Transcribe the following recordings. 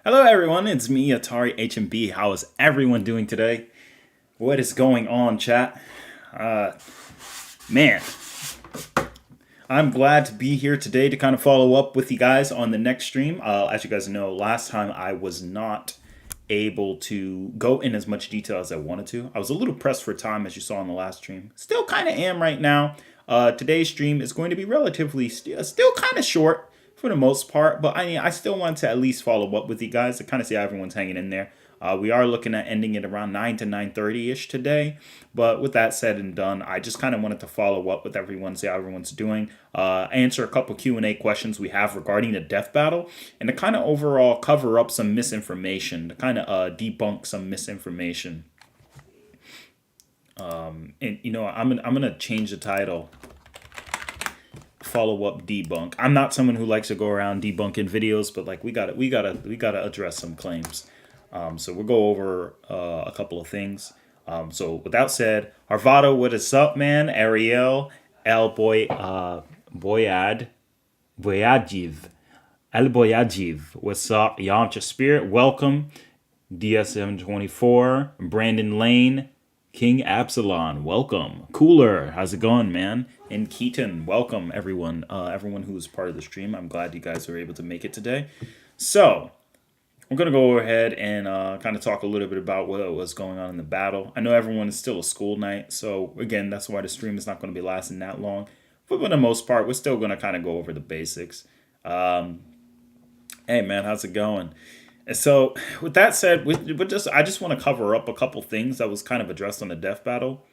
Hello everyone, it's me, Atari HMB. How is everyone doing today? What is going on, chat? Man, I'm glad to be here today to kind of follow up with you guys on the next stream. As you guys know, last time I was not able to go in as much detail as I wanted to. I was a little pressed for time, as you saw in the last stream. Still kind of am right now. Today's stream is going to be relatively still kind of short for the most part, but I still want to at least follow up with you guys to kind of see how everyone's hanging in there. We are looking at ending it around 9 to 9:30ish today. But with that said and done, I just kind of wanted to follow up with everyone, see how everyone's doing, answer a couple Q&A questions we have regarding the death battle, and to kind of overall cover up some misinformation, to kind of debunk some misinformation. And I'm gonna change the title. Follow up debunk. I'm not someone who likes to go around debunking videos, but like we gotta address some claims. So we'll go over a couple of things. So with that said, Arvado, what is up, man? Ariel, Boyad, Boyajiv, El Boyajiv, what's up? Yamcha Spirit, welcome. DSM24, Brandon Lane, King Absalon, welcome. Cooler, how's it going, man? And Keaton, welcome, everyone. Everyone who is part of the stream. I'm glad you guys were able to make it today. So, we're going to go ahead and kind of talk a little bit about what was going on in the battle. I know everyone is still a school night, so again, that's why the stream is not going to be lasting that long. But for the most part, we're still going to kind of go over the basics. Hey, man, how's it going? And so, with that said, I just want to cover up a couple things that was kind of addressed on the death battle.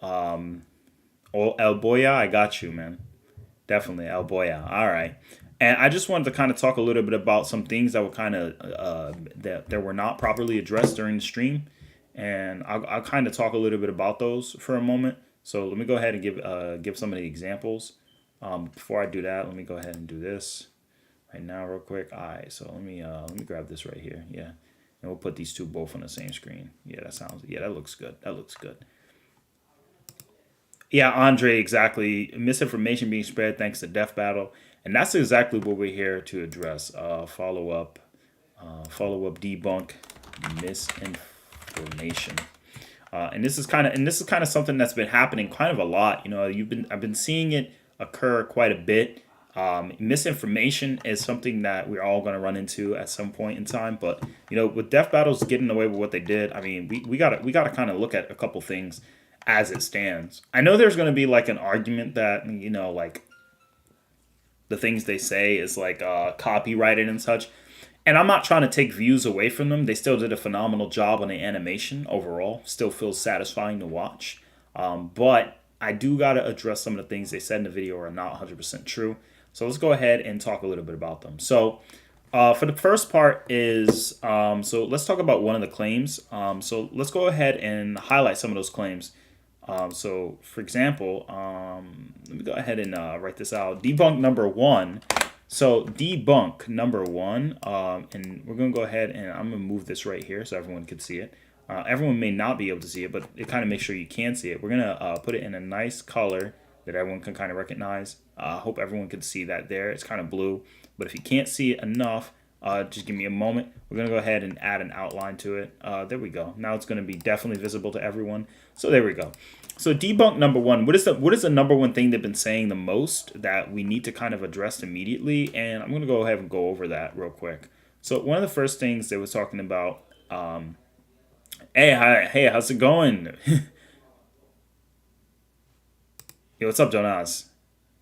El Boya, I got you, man. Definitely, El Boya. All right. And I just wanted to kind of talk a little bit about some things that were kind of that were not properly addressed during the stream, and I'll kind of talk a little bit about those for a moment. So let me go ahead and give some of the examples. Before I do that, let me go ahead and do this right now real quick. All right, so let me grab this right here. Yeah, and we'll put these two both on the same screen. Yeah, that looks good. That looks good. Yeah, Andre, exactly. Misinformation being spread thanks to death battle, and that's exactly what we're here to address. Follow up, debunk misinformation. And this is kind of something that's been happening kind of a lot. You know, I've been seeing it occur quite a bit. Misinformation is something that we're all going to run into at some point in time. But with death battles getting away with what they did, I mean, we gotta kind of look at a couple things as it stands. I know there's going to be like an argument that like the things they say is like copyrighted and such. And I'm not trying to take views away from them. They still did a phenomenal job on the animation overall. Still feels satisfying to watch. But I do got to address some of the things they said in the video are not 100% true. So let's go ahead and talk a little bit about them. So for the first part is, so let's talk about one of the claims. So let's go ahead and highlight some of those claims. So for example, let me go ahead and write this out. Debunk number one. So debunk number one, and we're going to go ahead and I'm going to move this right here so everyone can see it. Everyone may not be able to see it, but it kind of makes sure you can see it. We're going to put it in a nice color that everyone can kind of recognize. I hope everyone can see that there. It's kind of blue, but if you can't see it enough, just give me a moment. We're going to go ahead and add an outline to it. There we go. Now it's going to be definitely visible to everyone. So there we go. So debunk number one, what is the number one thing they've been saying the most that we need to kind of address immediately? And I'm going to go ahead and go over that real quick. So one of the first things they were talking about, hey, how's it going? Yo, what's up, Jonas?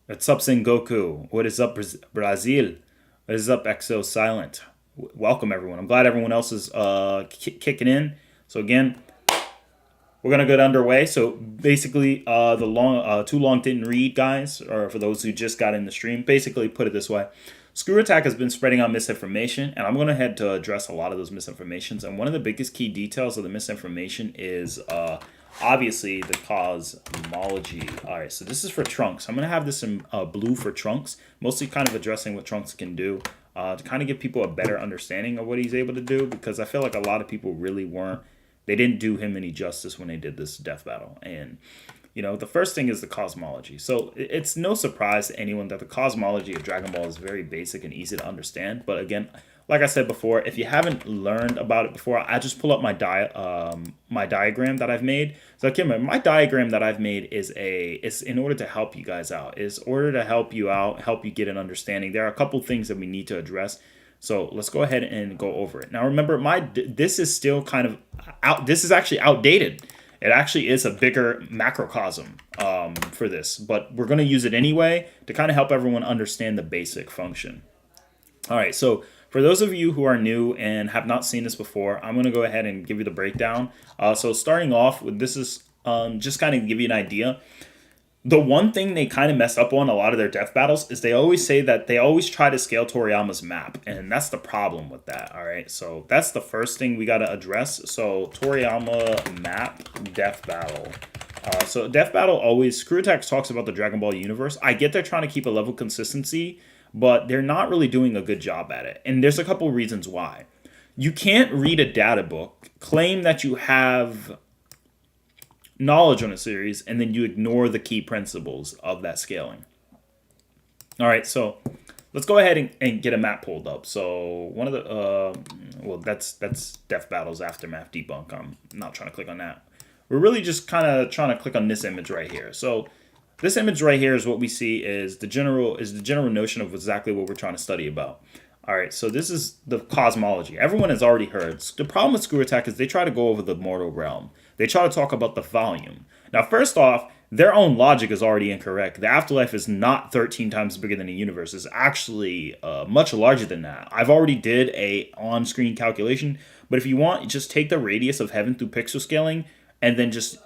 What's up, Sengoku? What is up, Brazil? What is up, Exo Silent? Welcome, everyone. I'm glad everyone else is kicking in. So again, we're gonna get underway. So basically, too long didn't read, guys, or for those who just got in the stream. Basically, put it this way: Screw Attack has been spreading out misinformation, and I'm gonna head to address a lot of those misinformations. And one of the biggest key details of the misinformation is obviously the cosmology. All right, so this is for Trunks. I'm gonna have this in blue for Trunks, mostly kind of addressing what Trunks can do to kind of give people a better understanding of what he's able to do, because I feel like a lot of people really weren't. They didn't do him any justice when they did this death battle. And, the first thing is the cosmology. So it's no surprise to anyone that the cosmology of Dragon Ball is very basic and easy to understand. But again, like I said before, if you haven't learned about it before, I just pull up my diagram that I've made. So Kim, my diagram that I've made is in order to help you guys out. Is order to help you out, help you get an understanding. There are a couple things that we need to address. So let's go ahead and go over it. Now remember, this is still kind of out. This is actually outdated. It actually is a bigger macrocosm for this, but we're going to use it anyway to kind of help everyone understand the basic function. All right, so for those of you who are new and have not seen this before, I'm going to go ahead and give you the breakdown. So starting off with this is just kind of give you an idea. The one thing they kind of mess up on a lot of their death battles is they always say that they always try to scale Toriyama's map, and that's the problem with that. All right, so that's the first thing we got to address. So Toriyama map death battle. So death battle always Screw Attack talks about the Dragon Ball universe. I get they're trying to keep a level consistency, but they're not really doing a good job at it. And there's a couple reasons why. You can't read a data book, claim that you have knowledge on a series, and then you ignore the key principles of that scaling. All right, so let's go ahead and get a map pulled up. So one of the, well, that's Death Battle's Aftermath Debunk. I'm not trying to click on that. We're really just kind of trying to click on this image right here. So this image right here is what we see is the general notion of exactly what we're trying to study about. All right, so this is the cosmology. Everyone has already heard. The problem with Screw Attack is they try to go over the mortal realm. They try to talk about the volume. Now, first off, their own logic is already incorrect. The afterlife is not 13 times bigger than the universe. It's actually much larger than that. I've already did a on-screen calculation, but if you want, just take the radius of heaven through pixel scaling and then just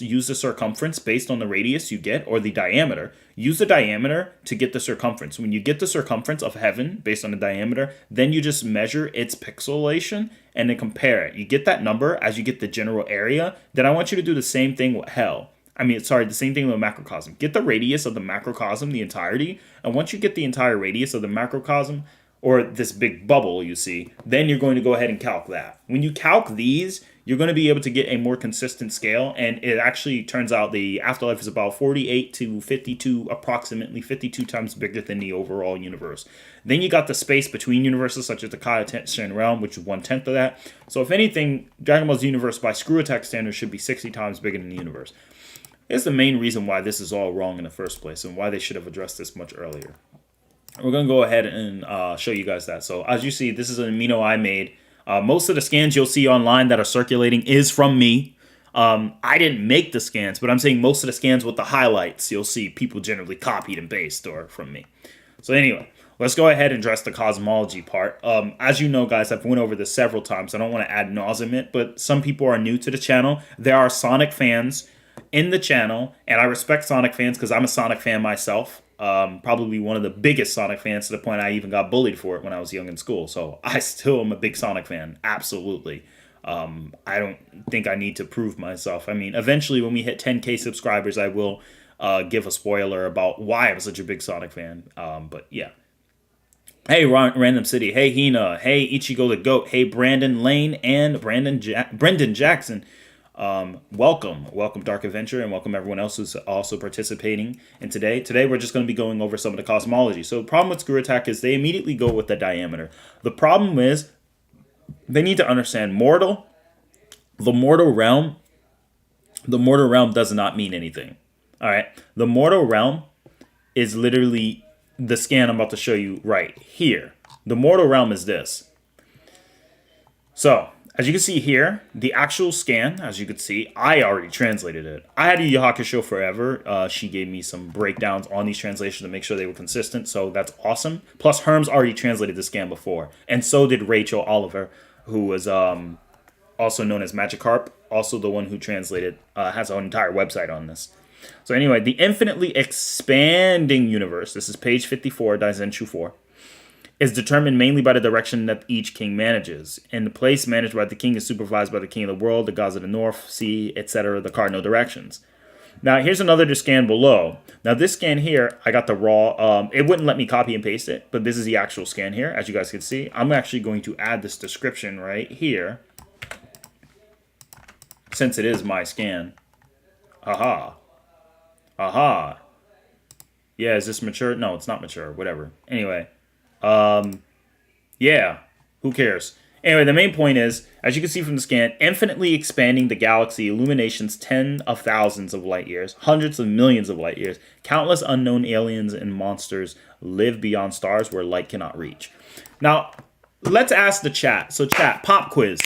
use the circumference based on the radius you get, or the diameter. Use the diameter to get the circumference. When you get the circumference of heaven based on the diameter, then you just measure its pixelation and then compare it. You get that number as you get the general area. Then I want you to do the same thing with hell. The same thing with macrocosm. Get the radius of the macrocosm, the entirety, and once you get the entire radius of the macrocosm, or this big bubble you see, then you're going to go ahead and calc that. When you calc these, you're going to be able to get a more consistent scale, and it actually turns out the afterlife is about 48 to 52, approximately 52 times bigger than the overall universe. Then you got the space between universes, such as the Kai-Shen realm, which is 1/10 of that. So if anything, Dragon Ball's universe by Screw Attack standards should be 60 times bigger than the universe. It's the main reason why this is all wrong in the first place, and why they should have addressed this much earlier. We're going to go ahead and show you guys that. So as you see, this is an amino I made. Most of the scans you'll see online that are circulating is from me. I didn't make the scans, but I'm saying most of the scans with the highlights you'll see people generally copied and pasted or from me. So anyway, let's go ahead and address the cosmology part. As you know, guys, I've went over this several times. I don't want to ad nauseam it, but some people are new to the channel. There are Sonic fans in the channel, and I respect Sonic fans because I'm a Sonic fan myself. Probably one of the biggest Sonic fans, to the point I even got bullied for it when I was young in school. So I still am a big Sonic fan. Absolutely. I don't think I need to prove myself. I mean, eventually when we hit 10K subscribers, I will give a spoiler about why I'm such a big Sonic fan. But yeah. Hey, Random City. Hey, Hina. Hey, Ichigo the Goat. Hey, Brandon Lane and Brendan Jackson. Welcome Dark Adventure, and welcome everyone else who's also participating in today. Today we're just going to be going over some of the cosmology. So the problem with Screw Attack is they immediately go with the diameter. The problem is they need to understand the mortal realm does not mean anything. All right. The mortal realm is literally the scan I'm about to show you right here. The mortal realm is this. So as you can see here, the actual scan, as you can see, I already translated it. I had a Yu Yu Hakusho forever. She gave me some breakdowns on these translations to make sure they were consistent, so that's awesome. Plus, Herms already translated the scan before, and so did Rachel Oliver, who was also known as Magikarp, also the one who translated, has an entire website on this. So anyway, the infinitely expanding universe, this is page 54, Daizenshu 4, is determined mainly by the direction that each king manages. And the place managed by the king is supervised by the king of the world, the gods of the north, sea, etc., the cardinal directions. Now, here's another scan below. Now, this scan here, I got the raw. It wouldn't let me copy and paste it, but this is the actual scan here, as you guys can see. I'm actually going to add this description right here, since it is my scan. Aha. Aha. Yeah, is this mature? No, it's not mature. Whatever. Anyway. Yeah. Who cares? Anyway, the main point is, as you can see from the scan, infinitely expanding the galaxy, illuminations 10 of thousands of light years, hundreds of millions of light years, countless unknown aliens and monsters live beyond stars where light cannot reach. Now, let's ask the chat. So chat, pop quiz.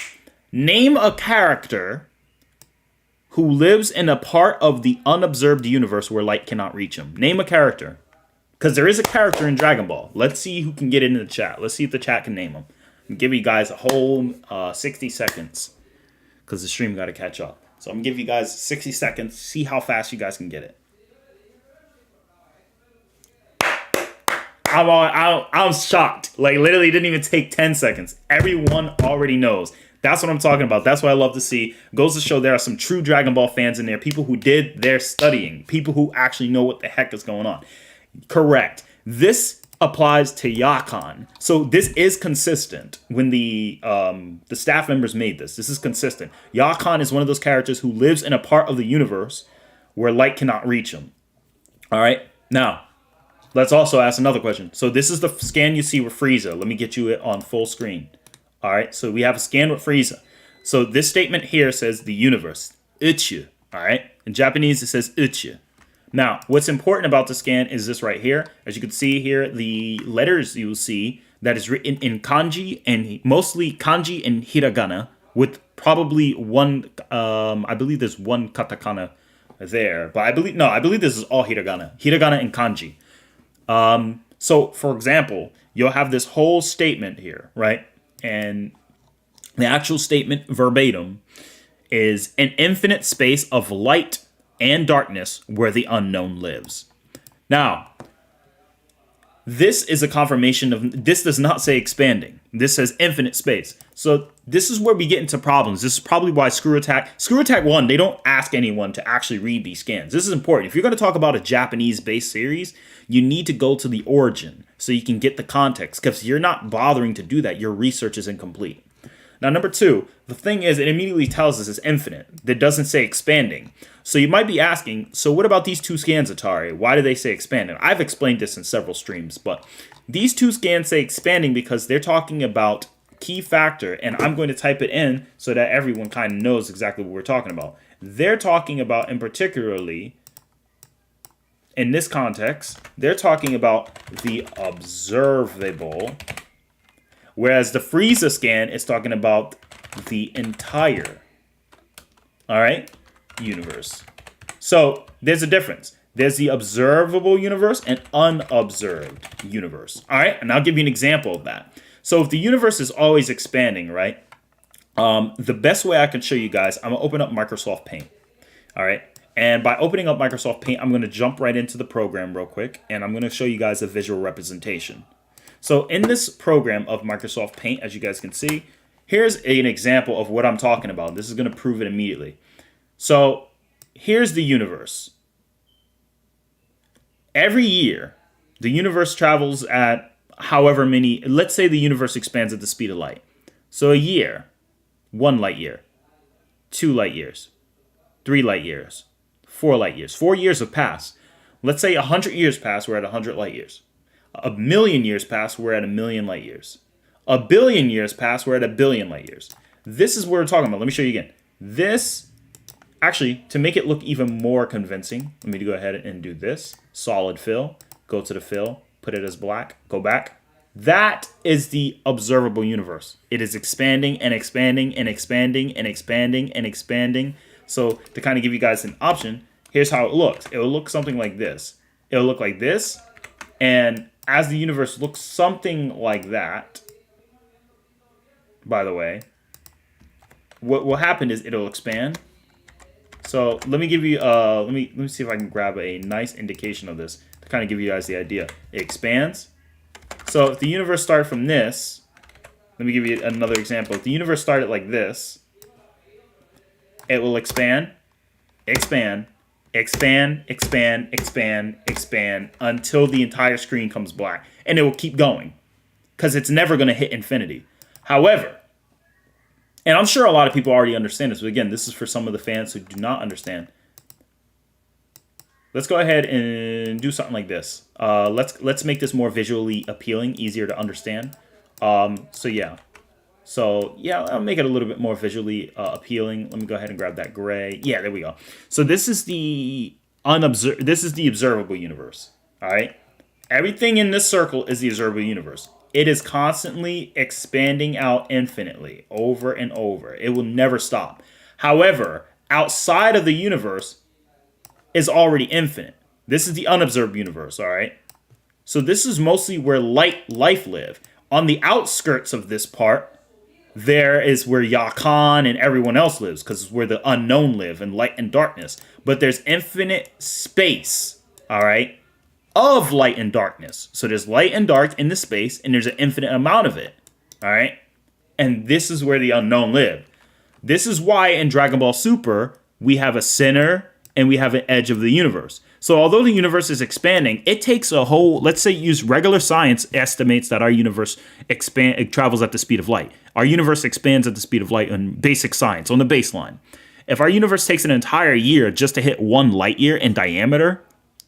Name a character who lives in a part of the unobserved universe where light cannot reach him. Name a character. Because there is a character in Dragon Ball. Let's see who can get into the chat. Let's see if the chat can name him. I'm give you guys a whole 60 seconds because the stream got to catch up. So I'm going to give you guys 60 seconds. See how fast you guys can get it. I'm shocked. Like, literally didn't even take 10 seconds. Everyone already knows. That's what I'm talking about. That's what I love to see. Goes to show there are some true Dragon Ball fans in there. People who did their studying. People who actually know what the heck is going on. Correct. This applies to Yakan. So this is consistent when the staff members made this. This is consistent. Yakan is one of those characters who lives in a part of the universe where light cannot reach him. All right. Now, let's also ask another question. So this is the scan you see with Frieza. Let me get you it on full screen. All right. So we have a scan with Frieza. So this statement here says the universe. Uchu. All right. In Japanese, it says Uchu. Now, what's important about the scan is this right here. As you can see here, the letters you'll see that is written in kanji and mostly kanji and hiragana with probably one, I believe there's one katakana there. But I believe this is all hiragana. Hiragana and kanji. So, for example, you'll have this whole statement here, right? And the actual statement verbatim is an infinite space of light and darkness where the unknown lives. Now, this is a confirmation of, this does not say expanding. This says infinite space. So this is where we get into problems. This is probably why Screw Attack 1, they don't ask anyone to actually read these scans. This is important. If you're going to talk about a Japanese-based series, you need to go to the origin so you can get the context, because you're not bothering to do that. Your research is incomplete. Now, number 2, the thing is, it immediately tells us it's infinite. It doesn't say expanding. So you might be asking, so what about these 2 scans, Atari? Why do they say expanding? I've explained this in several streams, but these 2 scans say expanding because they're talking about key factor, and I'm going to type it in so that everyone kind of knows exactly what we're talking about. They're talking about, and particularly in this context, they're talking about the observable, whereas the Frieza scan is talking about the entire, all right, universe. So there's a difference. There's the observable universe and unobserved universe. All right, and I'll give you an example of that. So if the universe is always expanding, right, the best way I can show you guys, I'm going to open up Microsoft Paint. All right, and by opening up Microsoft Paint, I'm going to jump right into the program real quick, and I'm going to show you guys a visual representation. So in this program of Microsoft Paint, as you guys can see, here's an example of what I'm talking about. This is going to prove it immediately. So here's the universe. Every year, the universe travels at however many, let's say the universe expands at the speed of light. So a year, 1 light year, 2 light years, 3 light years, 4 light years. 4 years have passed. Let's say 100 years pass, we're at 100 light years. 1,000,000 years pass, we're at 1,000,000 light years. 1,000,000,000 years pass, we're at 1,000,000,000 light years. This is what we're talking about. Let me show you again. This, actually, to make it look even more convincing, let me go ahead and do this. Solid fill, go to the fill, put it as black, go back. That is the observable universe. It is expanding and expanding and expanding and expanding and expanding. So to kind of give you guys an option, here's how it looks. It will look something like this. It will look like this. And as the universe looks something like that, by the way, what will happen is it'll expand. So let me give you, let me see if I can grab a nice indication of this to kind of give you guys the idea. It expands. So if the universe started from this, let me give you another example. If the universe started like this, it will expand, expand, expand, expand, expand, expand until the entire screen comes black. And it will keep going because it's never going to hit infinity. However, and I'm sure a lot of people already understand this, but again, this is for some of the fans who do not understand. Let's go ahead and do something like this. Let's make this more visually appealing, easier to understand. So yeah, So yeah, I'll make it a little bit more visually appealing. Let me go ahead and grab that gray. Yeah, there we go. So this is the This is the observable universe. All right. Everything in this circle is the observable universe. It is constantly expanding out infinitely over and over. It will never stop. However, outside of the universe is already infinite. This is the unobserved universe, all right? So this is mostly where life live. On the outskirts of this part, there is where Yakan and everyone else lives, because it's where the unknown live, and light and darkness. But there's infinite space, all right, of light and darkness. So there's light and dark in the space, and there's an infinite amount of it, all right? And this is where the unknown live. This is why in Dragon Ball Super, we have a center and we have an edge of the universe. So although the universe is expanding, it takes a whole, let's say use regular science estimates that our universe it travels at the speed of light. Our universe expands at the speed of light in basic science, on the baseline. If our universe takes an entire year just to hit 1 light year in diameter,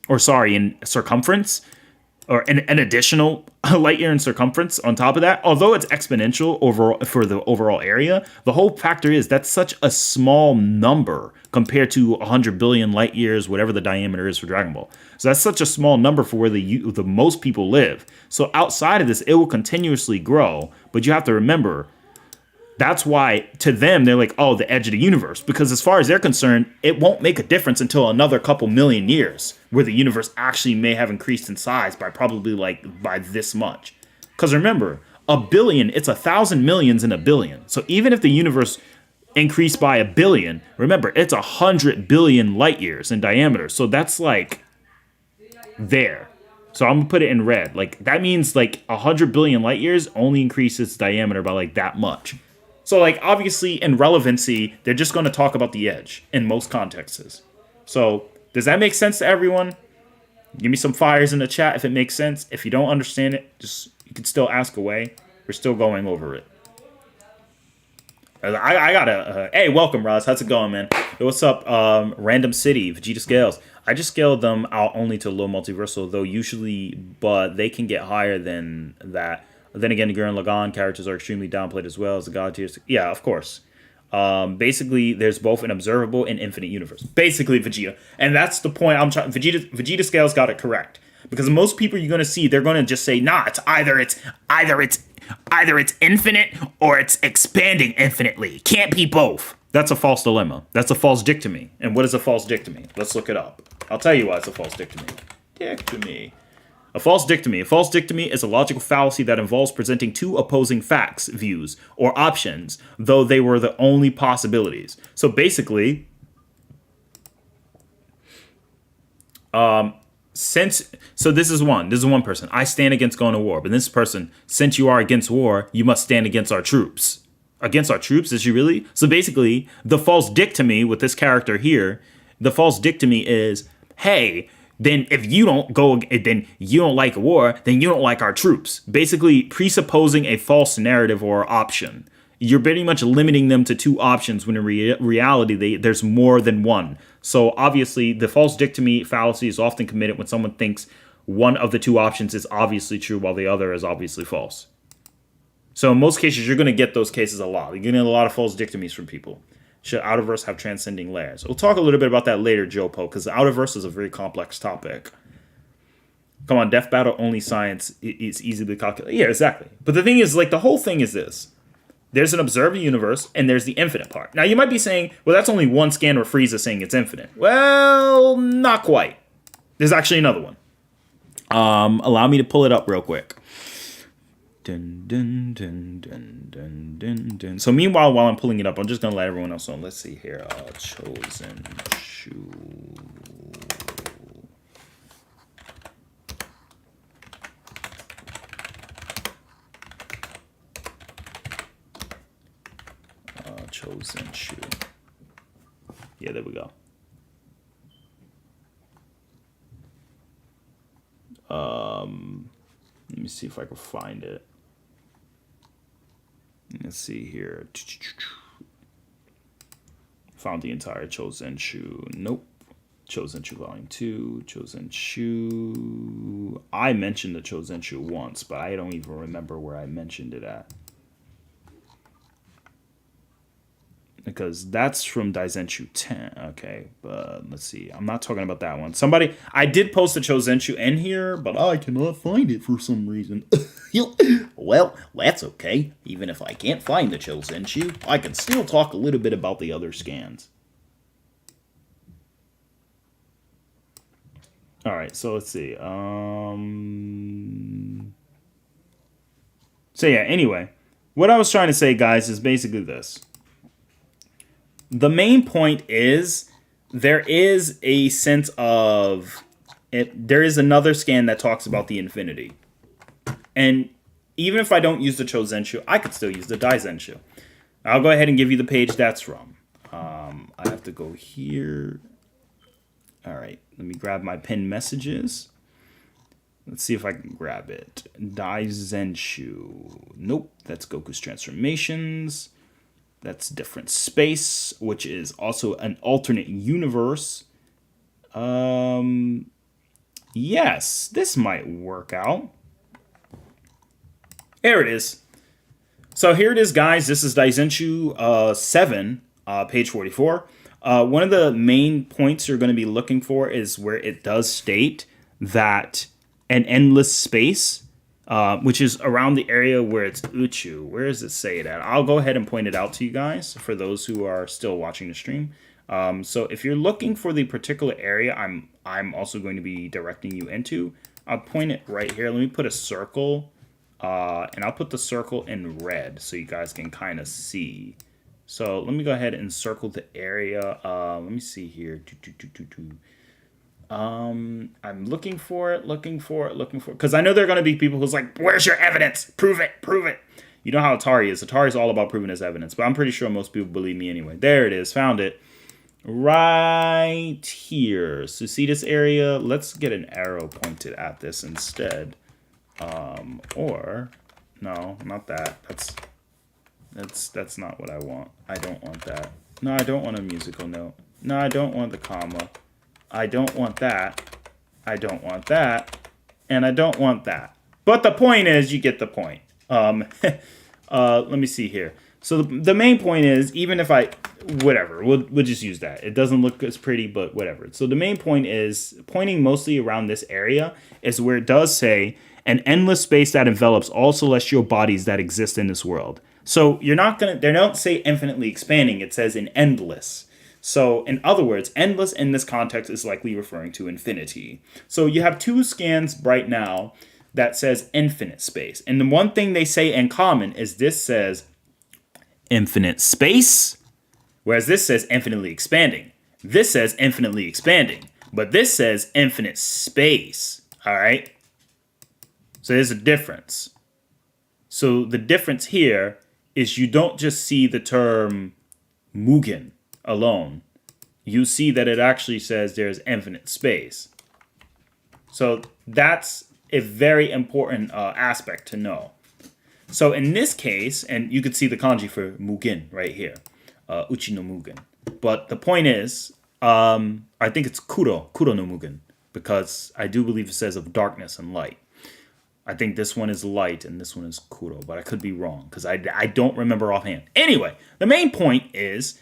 in circumference, or an additional light year in circumference on top of that, although it's exponential overall for the overall area, the whole factor is that's such a small number compared to 100 billion light years, whatever the diameter is for Dragon Ball. So that's such a small number for where the most people live. So outside of this, it will continuously grow, but you have to remember, that's why to them, they're like, oh, the edge of the universe. Because as far as they're concerned, it won't make a difference until another couple million years where the universe actually may have increased in size by probably by this much. Because remember, a billion, it's 1,000 millions in a billion. So even if the universe increased by 1 billion, remember, it's 100 billion light years in diameter. So that's there. So I'm gonna put it in red. That means 100 billion light years only increases diameter by that much. So, obviously, in relevancy, they're just going to talk about the edge in most contexts. So, does that make sense to everyone? Give me some fires in the chat if it makes sense. If you don't understand it, you can still ask away. We're still going over it. I gotta... hey, welcome, Roz. How's it going, man? Hey, what's up? Random City, Vegeta Scales. I just scaled them out only to low multiversal, though usually... But they can get higher than that. Then again, Gurren Lagann characters are extremely downplayed as well as the god tiers. Yeah, of course. Basically, there's both an observable and infinite universe. Basically, Vegeta. And that's the point I'm trying... Vegeta Scales got it correct. Because most people you're going to see, they're going to just say, nah, it's either it's infinite or it's expanding infinitely. Can't be both. That's a false dilemma. That's a false dichotomy. And what is a false dichotomy? Let's look it up. I'll tell you why it's a false dichotomy. A false dichotomy. A false dichotomy is a logical fallacy that involves presenting two opposing facts, views, or options, though they were the only possibilities. So basically, this is one person. I stand against going to war, but this person, since you are against war, you must stand against our troops. Against our troops? Is she really? So basically, the false dichotomy with this character here, the false dichotomy is, hey, then if you don't go, then you don't like a war, then you don't like our troops. Basically presupposing a false narrative or option. You're pretty much limiting them to two options when in reality there's more than one. So obviously the false dichotomy fallacy is often committed when someone thinks one of the two options is obviously true while the other is obviously false. So in most cases, you're going to get those cases a lot. You're getting a lot of false dichotomies from people. Should Outerverse have transcending layers? We'll talk a little bit about that later, Jopo, because the Outerverse is a very complex topic. Come on, Death Battle only science is easily calculated. Yeah, exactly. But the thing is, the whole thing is this. There's an observed universe, and there's the infinite part. Now, you might be saying, well, that's only one scan where Frieza saying it's infinite. Well, not quite. There's actually another one. Allow me to pull it up real quick. Dun, dun, dun, dun, dun, dun, dun. So meanwhile, while I'm pulling it up, I'm just going to let everyone else know. Let's see here. Chosen Shu. Chosen Shu. Yeah, there we go. Let me see if I can find it. Let's see here. Found the entire Chosen Shu. Nope. Chosen Shu Volume 2. Chosen Shu. I mentioned the Chosen Shu once, but I don't even remember where I mentioned it at. because that's from Daizenshu 10. Okay, but let's see. I'm not talking about that one. I did post the Chozenshu in here, but I cannot find it for some reason. Well, that's okay. Even if I can't find the Chozenshu, I can still talk a little bit about the other scans. All right, so let's see. So yeah, anyway, what I was trying to say, guys, is basically this. The main point is there is a sense of there is another scan that talks about the infinity. And even if I don't use the Chozenshu, I could still use the Daizenshu. I'll go ahead and give you the page that's from. I have to go here. All right, let me grab my pinned messages. Let's see if I can grab it. Daizenshu. Nope, that's Goku's transformations. That's different space, which is also an alternate universe. Yes, this might work out. There it is. So here it is, guys. This is Daizenshu 7, page 44. One of the main points you're going to be looking for is where it does state that an endless space, which is around the area where it's Uchu. Where does it say it at? I'll go ahead and point it out to you guys for those who are still watching the stream. So if you're looking for the particular area I'm also going to be directing you into, I'll point it right here. Let me put a circle, and I'll put the circle in red so you guys can kind of see. So let me go ahead and circle the area. Let me see here. I'm looking for it, because I know there are going to be people who's like, where's your evidence? Prove it. You know how Atari is. Atari is all about proving his evidence, but I'm pretty sure most people believe me anyway. There it is. Found it. Right here. So see this area? Let's get an arrow pointed at this instead. Or, no, not that. That's not what I want. I don't want that. No, I don't want a musical note. No, I don't want the comma. I don't want that. I don't want that. And I don't want that. But the point is, you get the point. Let me see here. So the main point is, even if whatever, we'll just use that. It doesn't look as pretty, but whatever. So the main point is, pointing mostly around this area is where it does say, an endless space that envelops all celestial bodies that exist in this world. So they don't say infinitely expanding, it says in endless. So in other words, endless in this context is likely referring to infinity. So you have two scans right now that says infinite space. And the one thing they say in common is this says infinite space, whereas this says infinitely expanding. This says infinitely expanding, but this says infinite space. All right? So there's a difference. So the difference here is you don't just see the term Mugen alone. You see that it actually says there's infinite space. So that's a very important aspect to know. So in this case, and you can see the kanji for Mugen right here, Uchi no Mugen. But the point is, I think it's Kuro no Mugen, because I do believe it says of darkness and light. I think this one is light and this one is Kuro, but I could be wrong because I don't remember offhand. Anyway, the main point is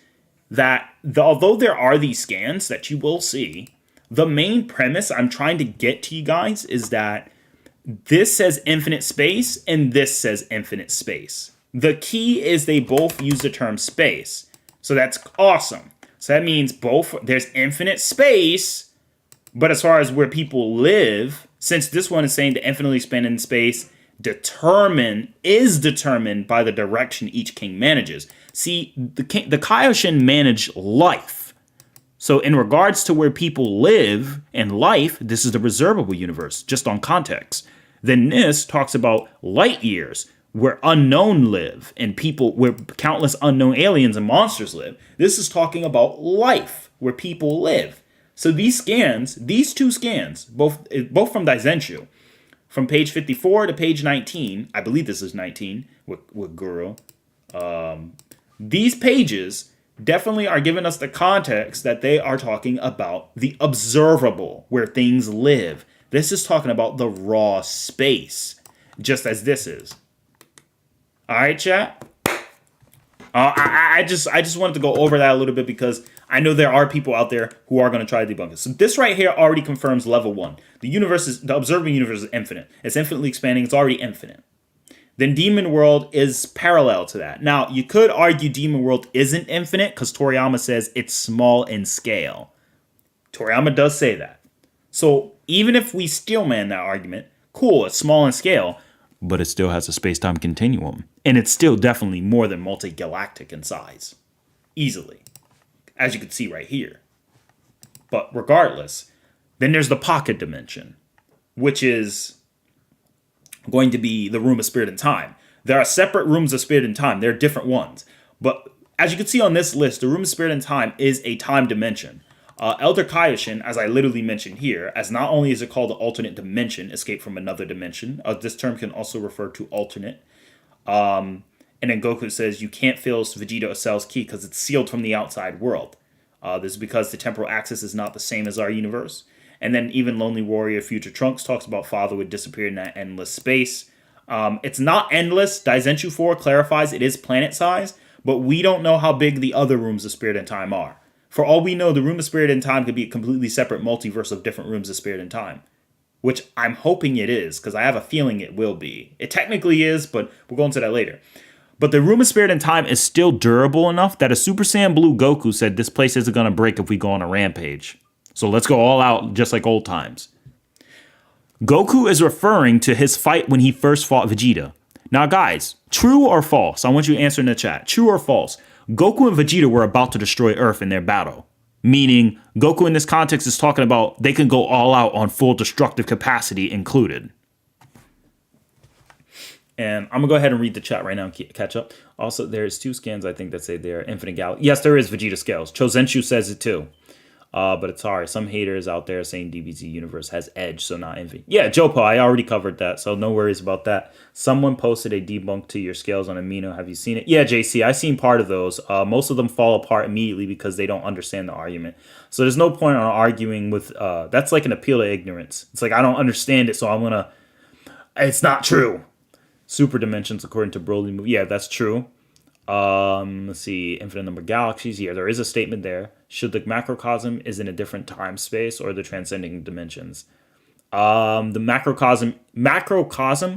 that although there are these scans that you will see, the main premise I'm trying to get to you guys is that this says infinite space and this says infinite space. The key is they both use the term space. So that's awesome. So that means there's infinite space, but as far as where people live, since this one is saying the infinitely expanding space is determined by the direction each king manages. See, the Kaioshin manage life. So in regards to where people live and life, this is the reservable universe, just on context. Then this talks about light years, where unknown live, and where countless unknown aliens and monsters live. This is talking about life, where people live. So these two scans, both from Daizenshu, from page 54 to page 19, I believe this is 19 with Guru, these pages definitely are giving us the context that they are talking about the observable, where things live. This is talking about the raw space, just as this is. All right, chat? I just wanted to go over that a little bit because I know there are people out there who are going to try to debunk it. So this right here already confirms level 1. The observing universe is infinite. It's infinitely expanding. It's already infinite. Then Demon World is parallel to that. Now, you could argue Demon World isn't infinite because Toriyama says it's small in scale. Toriyama does say that. So even if we steelman that argument, cool, it's small in scale, but it still has a space-time continuum. And it's still definitely more than multi-galactic in size. Easily. As you can see right here. But regardless, then there's the pocket dimension, which is going to be the room of spirit and time. There are separate rooms of spirit and time. They're different ones. But as you can see on this list, the room of spirit and time is a time dimension. Elder Kaioshin, as I literally mentioned here, as not only is it called the alternate dimension, escape from another dimension, this term can also refer to alternate. And then Goku says you can't feel Vegeta or Cell's ki because it's sealed from the outside world. This is because the temporal axis is not the same as our universe. And then even Lonely Warrior Future Trunks talks about Father would disappear in that endless space. It's not endless. Daizenshuu 4 clarifies it is planet size, but we don't know how big the other rooms of spirit and time are. For all we know, the room of spirit and time could be a completely separate multiverse of different rooms of spirit and time, which I'm hoping it is, because I have a feeling it will be. It technically is, but we'll go into that later. But the room of spirit and time is still durable enough that a Super Saiyan Blue Goku said this place isn't going to break if we go on a rampage. So let's go all out just like old times. Goku is referring to his fight when he first fought Vegeta. Now, guys, true or false? I want you to answer in the chat. True or false? Goku and Vegeta were about to destroy Earth in their battle. Meaning, Goku in this context is talking about they can go all out on full destructive capacity included. And I'm going to go ahead and read the chat right now and catch up. Also, there's 2 scans, I think, that say they're Infinite Galaxy. Yes, there is Vegeta scales. Chozenshu says it too. But it's sorry. Some haters out there saying DBZ Universe has edge, so not envy. Yeah, Jopo, I already covered that, so no worries about that. Someone posted a debunk to your scales on Amino. Have you seen it? Yeah, JC, I've seen part of those. Most of them fall apart immediately because they don't understand the argument. So there's no point on arguing with... that's like an appeal to ignorance. It's like, I don't understand it, so I'm going to... It's not true. Super dimensions, according to Broly. Yeah, that's true. Let's see, infinite number of galaxies. Yeah, there is a statement there. Should the macrocosm is in a different time space or the transcending dimensions? The macrocosm,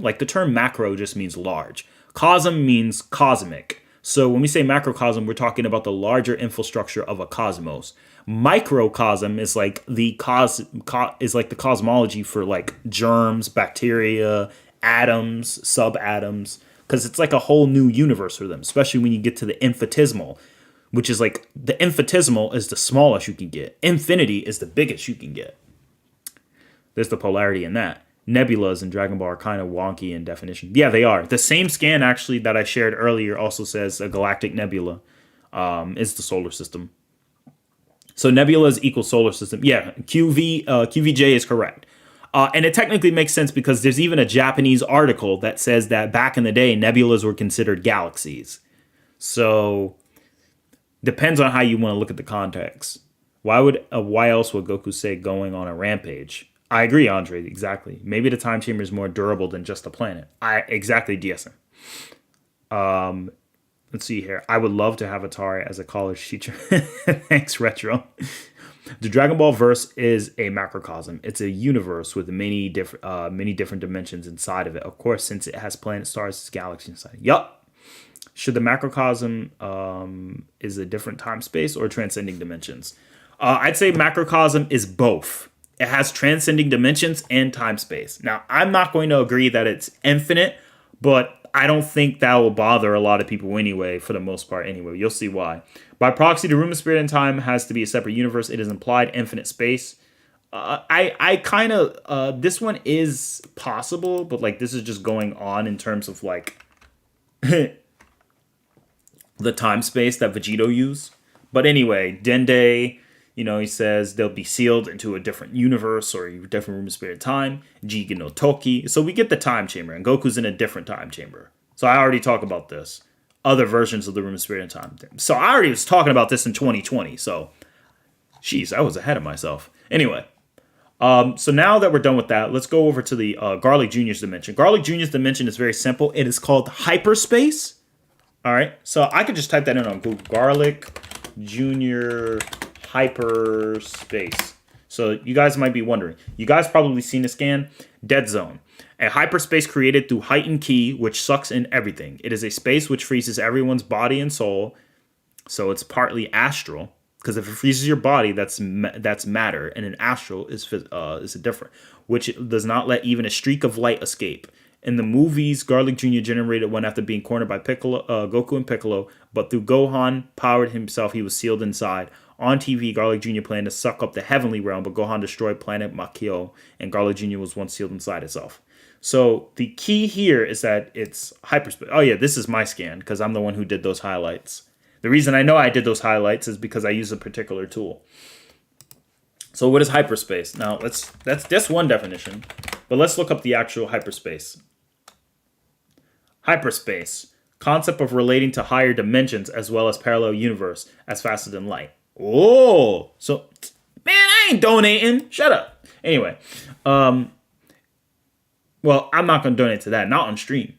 like the term macro just means large. Cosm means cosmic. So when we say macrocosm, we're talking about the larger infrastructure of a cosmos. Microcosm is like the cosmology for like germs, bacteria, atoms, subatoms. Because it's like a whole new universe for them, especially when you get to the infinitesimal, which is like the infinitesimal is the smallest you can get. Infinity is the biggest you can get. There's the polarity in that. Nebulas in Dragon Ball are kind of wonky in definition. Yeah, they are. The same scan actually that I shared earlier also says a galactic nebula is the solar system. So nebulas equal solar system. Yeah, QVJ is correct. And it technically makes sense because there's even a Japanese article that says that back in the day, nebulas were considered galaxies. So, depends on how you want to look at the context. Why else would Goku say going on a rampage? I agree, Andre, exactly. Maybe the time chamber is more durable than just a planet. Exactly, DSM. Let's see here. I would love to have Atari as a college teacher. Thanks, Retro. The Dragon Ball verse is a macrocosm. It's a universe with many different dimensions inside of it. Of course, since it has planets, stars, galaxies inside. Yup. Should the macrocosm is a different time space or transcending dimensions? I'd say macrocosm is both. It has transcending dimensions and time space. Now, I'm not going to agree that it's infinite, but I don't think that will bother a lot of people anyway, for the most part anyway. You'll see why. By proxy, the room of spirit and time has to be a separate universe. It is implied infinite space. I kind of, this one is possible, but like this is just going on in terms of like the time space that Vegito used. But anyway, Dende, he says they'll be sealed into a different universe or a different room of spirit and time. Jigen no Toki. So we get the time chamber, and Goku's in a different time chamber. So I already talked about this. Other versions of the room of spirit and time. So I already was talking about this in 2020. So, jeez, I was ahead of myself. Anyway, so now that we're done with that, let's go over to the Garlic Jr.'s dimension. Garlic Jr.'s dimension is very simple. It is called hyperspace. All right, so I could just type that in on Google. Garlic Junior hyperspace. So you guys might be wondering. You guys probably seen the scan. Dead zone. A hyperspace created through heightened ki, which sucks in everything. It is a space which freezes everyone's body and soul. So it's partly astral. Because if it freezes your body, that's matter, and an astral is a different, which does not let even a streak of light escape. In the movies, Garlic Jr. generated one after being cornered by Goku and Piccolo, but through Gohan powered himself, he was sealed inside. On TV, Garlic Jr. planned to suck up the heavenly realm, but Gohan destroyed planet Makio, and Garlic Jr. was once sealed inside itself. So the key here is that it's hyperspace. Oh yeah, this is my scan, because I'm the one who did those highlights. The reason I know I did those highlights is because I use a particular tool. So what is hyperspace? Now, that's one definition, but let's look up the actual hyperspace. Hyperspace, concept of relating to higher dimensions as well as parallel universe as faster than light. Oh, so man, I ain't donating. Shut up. Anyway, well, I'm not going to donate to that, not on stream.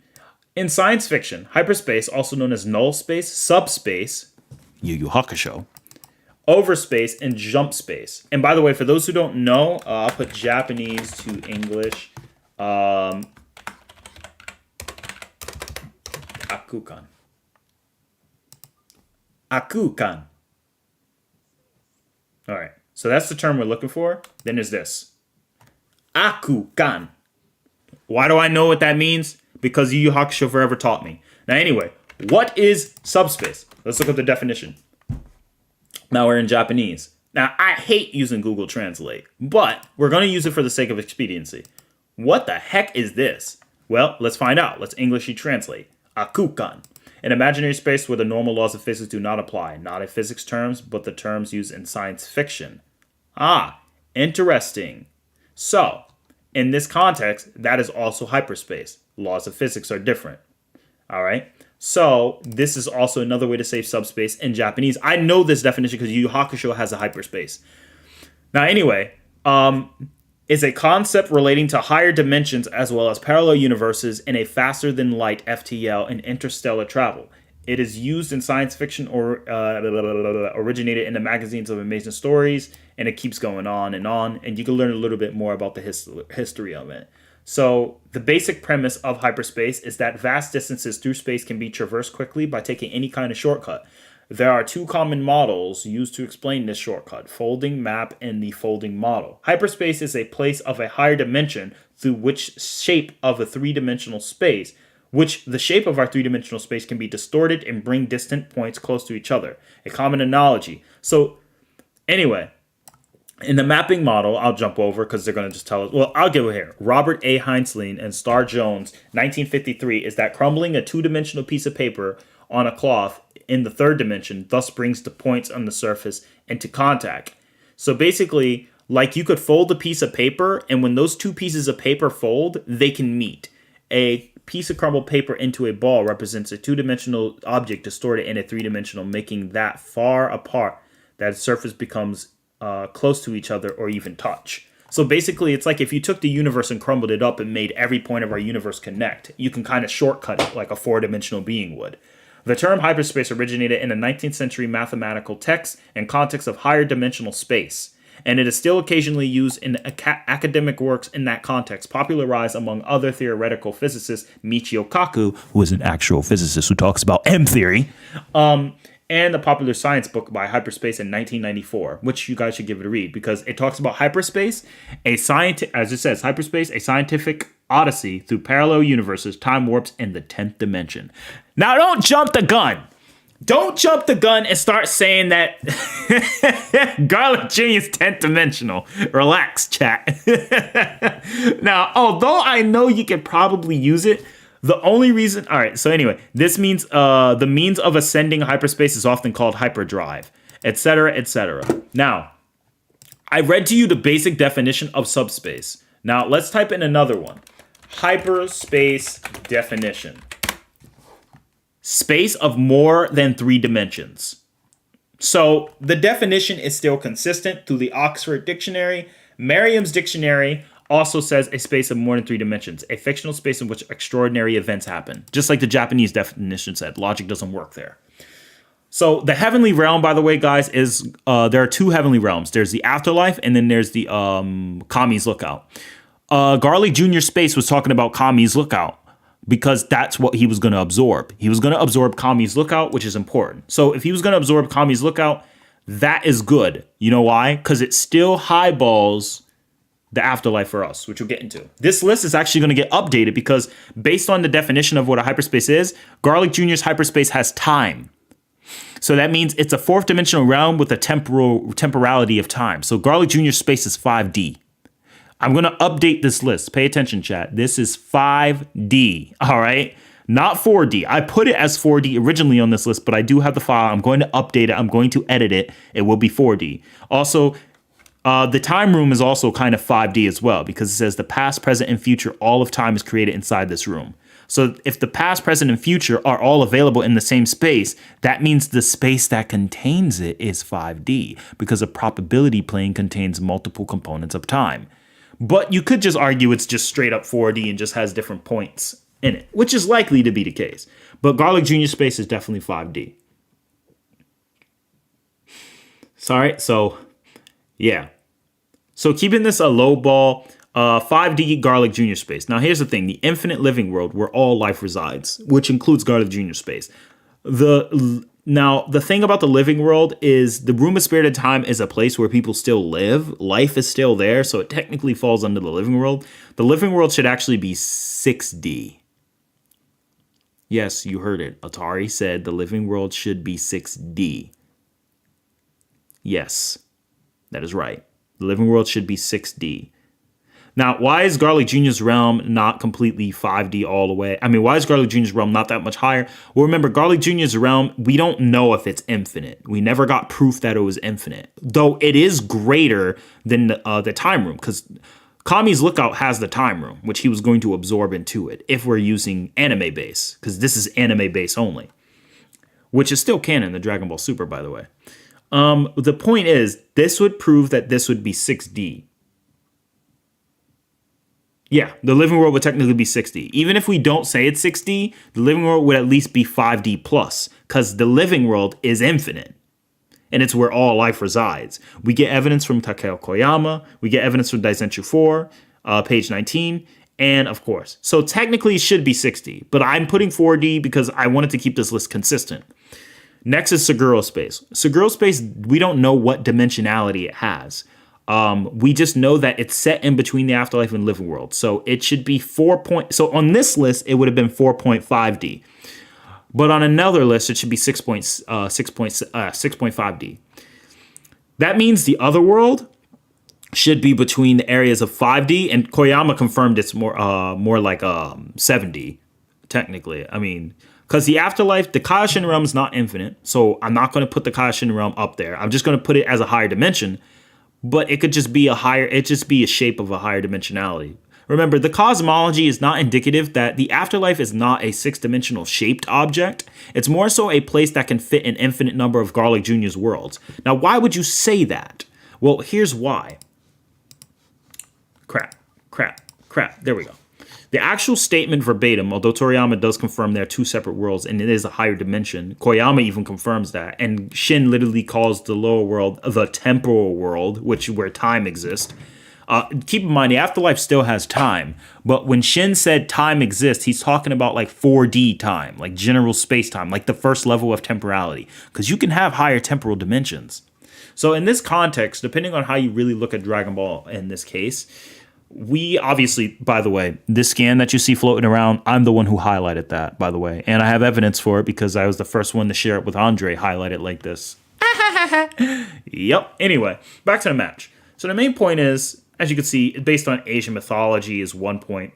In science fiction, hyperspace, also known as null space, subspace, Yu Yu Hakusho, overspace, and jump space. And by the way, for those who don't know, I'll put Japanese to English. Akukan. Akukan. All right. So that's the term we're looking for. Then there's this. Akukan. Why do I know what that means? Because Yu Yu Hakusho forever taught me. Now, anyway, what is subspace? Let's look up the definition. Now we're in Japanese. Now, I hate using Google Translate, but we're going to use it for the sake of expediency. What the heck is this? Well, let's find out. Let's Englishly translate. Akukan. An imaginary space where the normal laws of physics do not apply. Not in physics terms, but the terms used in science fiction. Ah, interesting. So, in this context, that is also hyperspace. Laws of physics are different. All right? So, this is also another way to say subspace in Japanese. I know this definition because Yu Yu Hakusho has a hyperspace. Now, anyway, is a concept relating to higher dimensions as well as parallel universes in a faster than light FTL in interstellar travel. It is used in science fiction or originated in the magazines of Amazing Stories, and it keeps going on, and you can learn a little bit more about the history of it. So the basic premise of hyperspace is that vast distances through space can be traversed quickly by taking any kind of shortcut. There are two common models used to explain this shortcut, folding map and the folding model. Hyperspace is a place of a higher dimension through which shape of a three-dimensional space, which the shape of our three-dimensional space can be distorted and bring distant points close to each other. A common analogy. So anyway, in the mapping model, I'll jump over because they're going to just tell us. Well, I'll give it here. Robert A. Heinlein and Star Jones, 1953, is that crumbling a two-dimensional piece of paper on a cloth in the third dimension thus brings the points on the surface into contact. So basically, like you could fold a piece of paper, and when those two pieces of paper fold, they can meet. A piece of crumbled paper into a ball represents a two-dimensional object distorted in a three-dimensional, making that far apart that surface becomes close to each other or even touch. So basically, it's like if you took the universe and crumbled it up and made every point of our universe connect, you can kind of shortcut it like a four-dimensional being would. The term hyperspace originated in a 19th century mathematical text and context of higher dimensional space, and it is still occasionally used in academic works in that context, popularized among other theoretical physicists, Michio Kaku, who is an actual physicist who talks about M theory, and the popular science book by Hyperspace in 1994, which you guys should give it a read because it talks about hyperspace, as it says, hyperspace, a scientific odyssey through parallel universes, time warps, and the 10th dimension. Now, don't jump the gun. Don't jump the gun and start saying that Garlic Jr. is 10th dimensional. Relax, chat. Now, although I know you can probably use it, the only reason... All right, so anyway, this means the means of ascending hyperspace is often called hyperdrive, etc., etc. Now, I read to you the basic definition of subspace. Now, let's type in another one. Hyperspace definition. Space of more than 3 dimensions. So the definition is still consistent through the Oxford Dictionary, Merriam's Dictionary, also says a space of more than 3 dimensions, a fictional space in which extraordinary events happen. Just like the Japanese definition said, logic doesn't work there. So the heavenly realm, by the way, guys, is there are 2 heavenly realms. There's the afterlife, and then there's the Kami's Lookout. Garlic Jr. Space was talking about Kami's Lookout because that's what he was going to absorb. He was going to absorb Kami's Lookout, which is important. So if he was going to absorb Kami's Lookout, that is good. You know why? Because it still highballs the afterlife for us, which we'll get into. This list is actually going to get updated because based on the definition of what a hyperspace is, Garlic Jr.'s hyperspace has time. So that means it's a 4th dimensional realm with a temporality of time. So Garlic Jr. space is 5D. I'm going to update this list. Pay attention, chat. This is 5D. All right. Not 4D. I put it as 4D originally on this list, but I do have the file. I'm going to update it. I'm going to edit it. It will be 4D. Also, the time room is also kind of 5D as well because it says the past, present, and future, all of time is created inside this room. So if the past, present, and future are all available in the same space, that means the space that contains it is 5D because a probability plane contains multiple components of time. But you could just argue it's just straight up 4D and just has different points in it, which is likely to be the case. But Garlic Jr. space is definitely 5D. Sorry, so yeah. So keeping this a low ball, 5D Garlic Jr. space. Now here's the thing, the infinite living world where all life resides, which includes Garlic Jr. space. Now, the thing about the living world is the room of spirited time is a place where people still live. Life is still there, so it technically falls under the living world. The living world should actually be 6D. Yes, you heard it. Atari said the living world should be 6D. Yes, that is right. The living world should be 6D. Now, why is Garlic Jr.'s realm not completely 5D all the way? I mean, why is Garlic Jr.'s realm not that much higher? Well, remember, Garlic Jr.'s realm, we don't know if it's infinite. We never got proof that it was infinite, though it is greater than the time room, because Kami's Lookout has the time room, which he was going to absorb into it if we're using anime base, because this is anime base only, which is still canon, the Dragon Ball Super, by the way. The point is, this would prove that this would be 6D. Yeah, the living world would technically be 6D. Even if we don't say it's 6D, the living world would at least be 5D plus, because the living world is infinite, and it's where all life resides. We get evidence from Takeo Koyama, we get evidence from Daisenshu 4, page 19, and of course. So technically it should be 6D, but I'm putting 4D because I wanted to keep this list consistent. Next is Seguro space. Seguro space, we don't know what dimensionality it has. We just know that it's set in between the afterlife and living world. So it should be 4. So on this list, it would have been 4.5D. But on another list, it should be 6.5D. That means the other world should be between the areas of 5D, and Koyama confirmed it's more like 7D, technically. I mean, because the afterlife, the Kaioshin realm is not infinite, so I'm not going to put the Kaioshin realm up there. I'm just going to put it as a higher dimension. But it could just be a shape of a higher dimensionality. Remember, the cosmology is not indicative that the afterlife is not a 6-dimensional shaped object. It's more so a place that can fit an infinite number of Garlic Jr.'s worlds. Now, why would you say that? Well, here's why. Crap. There we go. The actual statement verbatim, although Toriyama does confirm there are 2 separate worlds and it is a higher dimension, Koyama even confirms that, and Shin literally calls the lower world the temporal world, where time exists. Keep in mind, the afterlife still has time, but when Shin said time exists, he's talking about like 4D time, like general space time, like the first level of temporality, because you can have higher temporal dimensions. So in this context, depending on how you really look at Dragon Ball in this case, we obviously, by the way, this scan that you see floating around, I'm the one who highlighted that, by the way. And I have evidence for it because I was the first one to share it with Andre, highlight it like this. Yep. Anyway, back to the match. So the main point is, as you can see, based on Asian mythology is 1 point.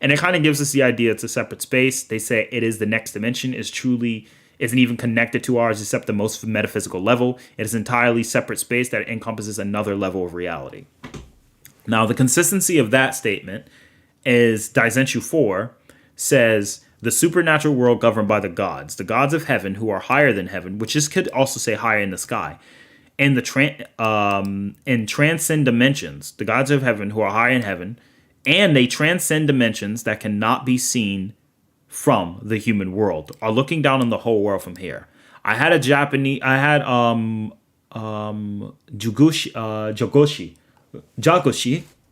And it kind of gives us the idea it's a separate space. They say it is the next dimension, isn't even connected to ours except the most metaphysical level. It is entirely separate space that encompasses another level of reality. Now, the consistency of that statement is Daisenshu 4 says the supernatural world governed by the gods of heaven who are higher than heaven, which this could also say higher in the sky, and in transcend dimensions, the gods of heaven who are higher in heaven, and they transcend dimensions that cannot be seen from the human world, are looking down on the whole world from here. I had Jagoshi,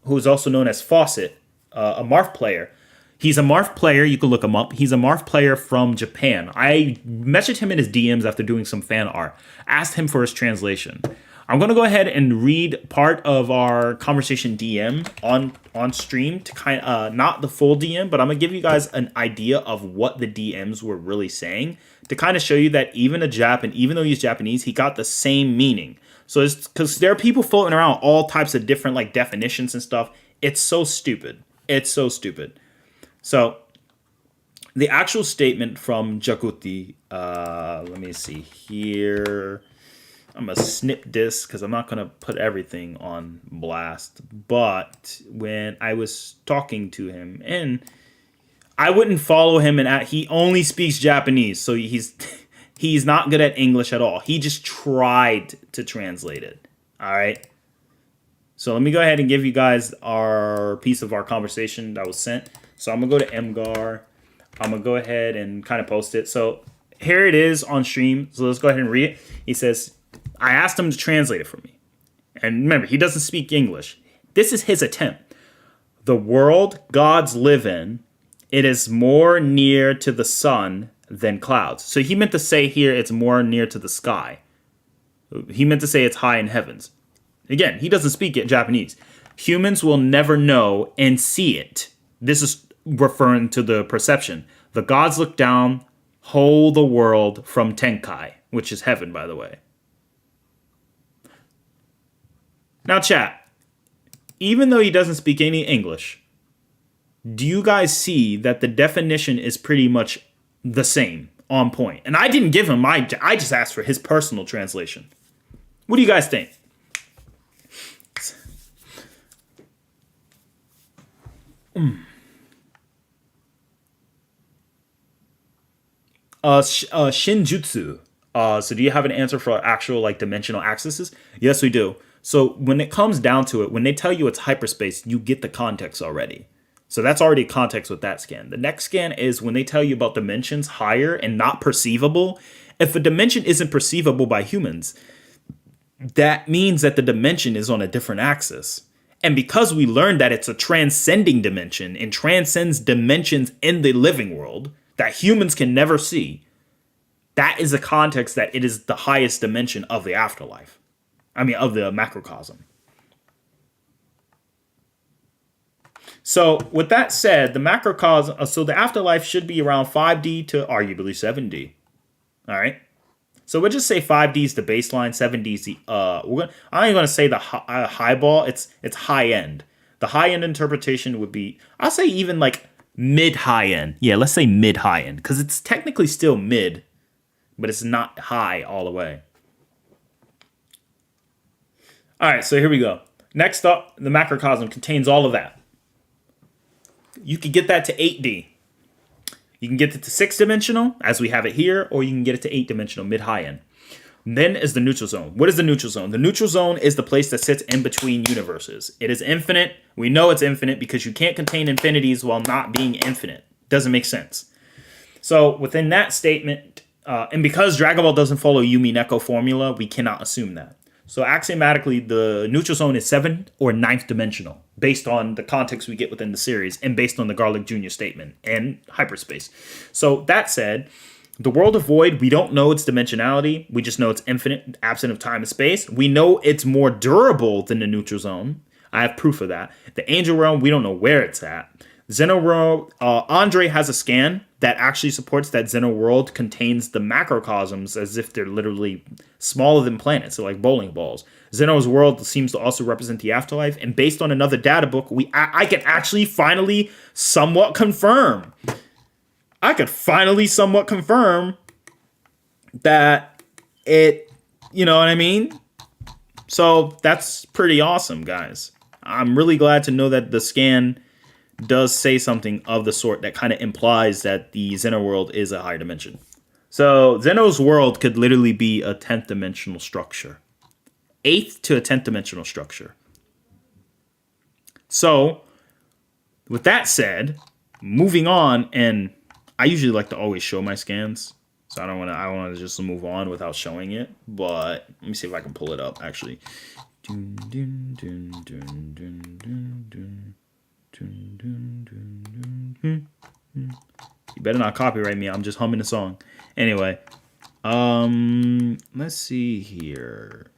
who is also known as Fawcett, a Marth player. He's a Marth player. You can look him up. He's a Marth player from Japan. I messaged him in his DMs after doing some fan art. Asked him for his translation. I'm going to go ahead and read part of our conversation DM on stream to kind of, not the full DM, but I'm going to give you guys an idea of what the DMs were really saying to kind of show you that even even though he's Japanese, he got the same meaning. So it's because there are people floating around all types of different like definitions and stuff. It's so stupid. It's so stupid. So the actual statement from Jakuti, let me see here. I'm going to snip this because I'm not going to put everything on blast. But when I was talking to him, and I wouldn't follow him, and he only speaks Japanese, so he's not good at English at all. He just tried to translate it. All right. So let me go ahead and give you guys our piece of our conversation that was sent. So I'm going to go to MGAR. I'm going to go ahead and kind of post it. So here it is on stream. So let's go ahead and read it. He says, I asked him to translate it for me. And remember, he doesn't speak English. This is his attempt. The world gods live in, it is more near to the sun than clouds. So he meant to say here it's more near to the sky. He meant to say it's high in heavens. Again, he doesn't speak Japanese. Humans will never know and see it. This is referring to the perception. The gods look down, hold the world from Tenkai, which is heaven, by the way. Now, chat, even though he doesn't speak any English, do you guys see that the definition is pretty much the same, on point? And I didn't give him I just asked for his personal translation. What do you guys think? Shinjutsu. So do you have an answer for actual like dimensional axes? Yes, we do. So when it comes down to it, when they tell you it's hyperspace, you get the context already. So that's already context with that scan. The next scan is when they tell you about dimensions higher and not perceivable. If a dimension isn't perceivable by humans, that means that the dimension is on a different axis. And because we learned that it's a transcending dimension and transcends dimensions in the living world that humans can never see, that is the context that it is the highest dimension of the afterlife. I mean, of the macrocosm. So with that said, the macrocosm, so the afterlife should be around 5D to arguably 7D. All right. So we'll just say 5D is the baseline, 7D is the, I ain't going to say the high ball. It's high end. The high end interpretation would be, I'll say even like mid high end. Yeah, let's say mid high end because it's technically still mid, but it's not high all the way. All right, so here we go. Next up, the macrocosm contains all of that. You can get that to 8D. You can get it to 6-dimensional, as we have it here, or you can get it to 8-dimensional, mid-high end. Then is the neutral zone. What is the neutral zone? The neutral zone is the place that sits in between universes. It is infinite. We know it's infinite because you can't contain infinities while not being infinite. Doesn't make sense. So within that statement, and because Dragon Ball doesn't follow Yumi Neko formula, we cannot assume that. So axiomatically, the neutral zone is 7th or 9th dimensional, based on the context we get within the series and based on the Garlic Jr. statement and hyperspace. So that said, the world of void, we don't know its dimensionality. We just know it's infinite, absent of time and space. We know it's more durable than the neutral zone. I have proof of that. The angel realm, we don't know where it's at. Xeno world, Andre has a scan that actually supports that Xeno world contains the macrocosms as if they're literally smaller than planets, so like bowling balls. Xeno's world seems to also represent the afterlife, and based on another data book, I can actually finally somewhat confirm. I could finally somewhat confirm that it, you know what I mean? So that's pretty awesome, guys. I'm really glad to know that the scan does say something of the sort that kind of implies that the Xeno world is a higher dimension. So Xeno's world could literally be a 10th dimensional structure. 8th to a 10th dimensional structure. So with that said, moving on, and I usually like to always show my scans, so I don't want to just move on without showing it. But let me see if I can pull it up actually. You better not copyright me. I'm just humming the song. Anyway, let's see here.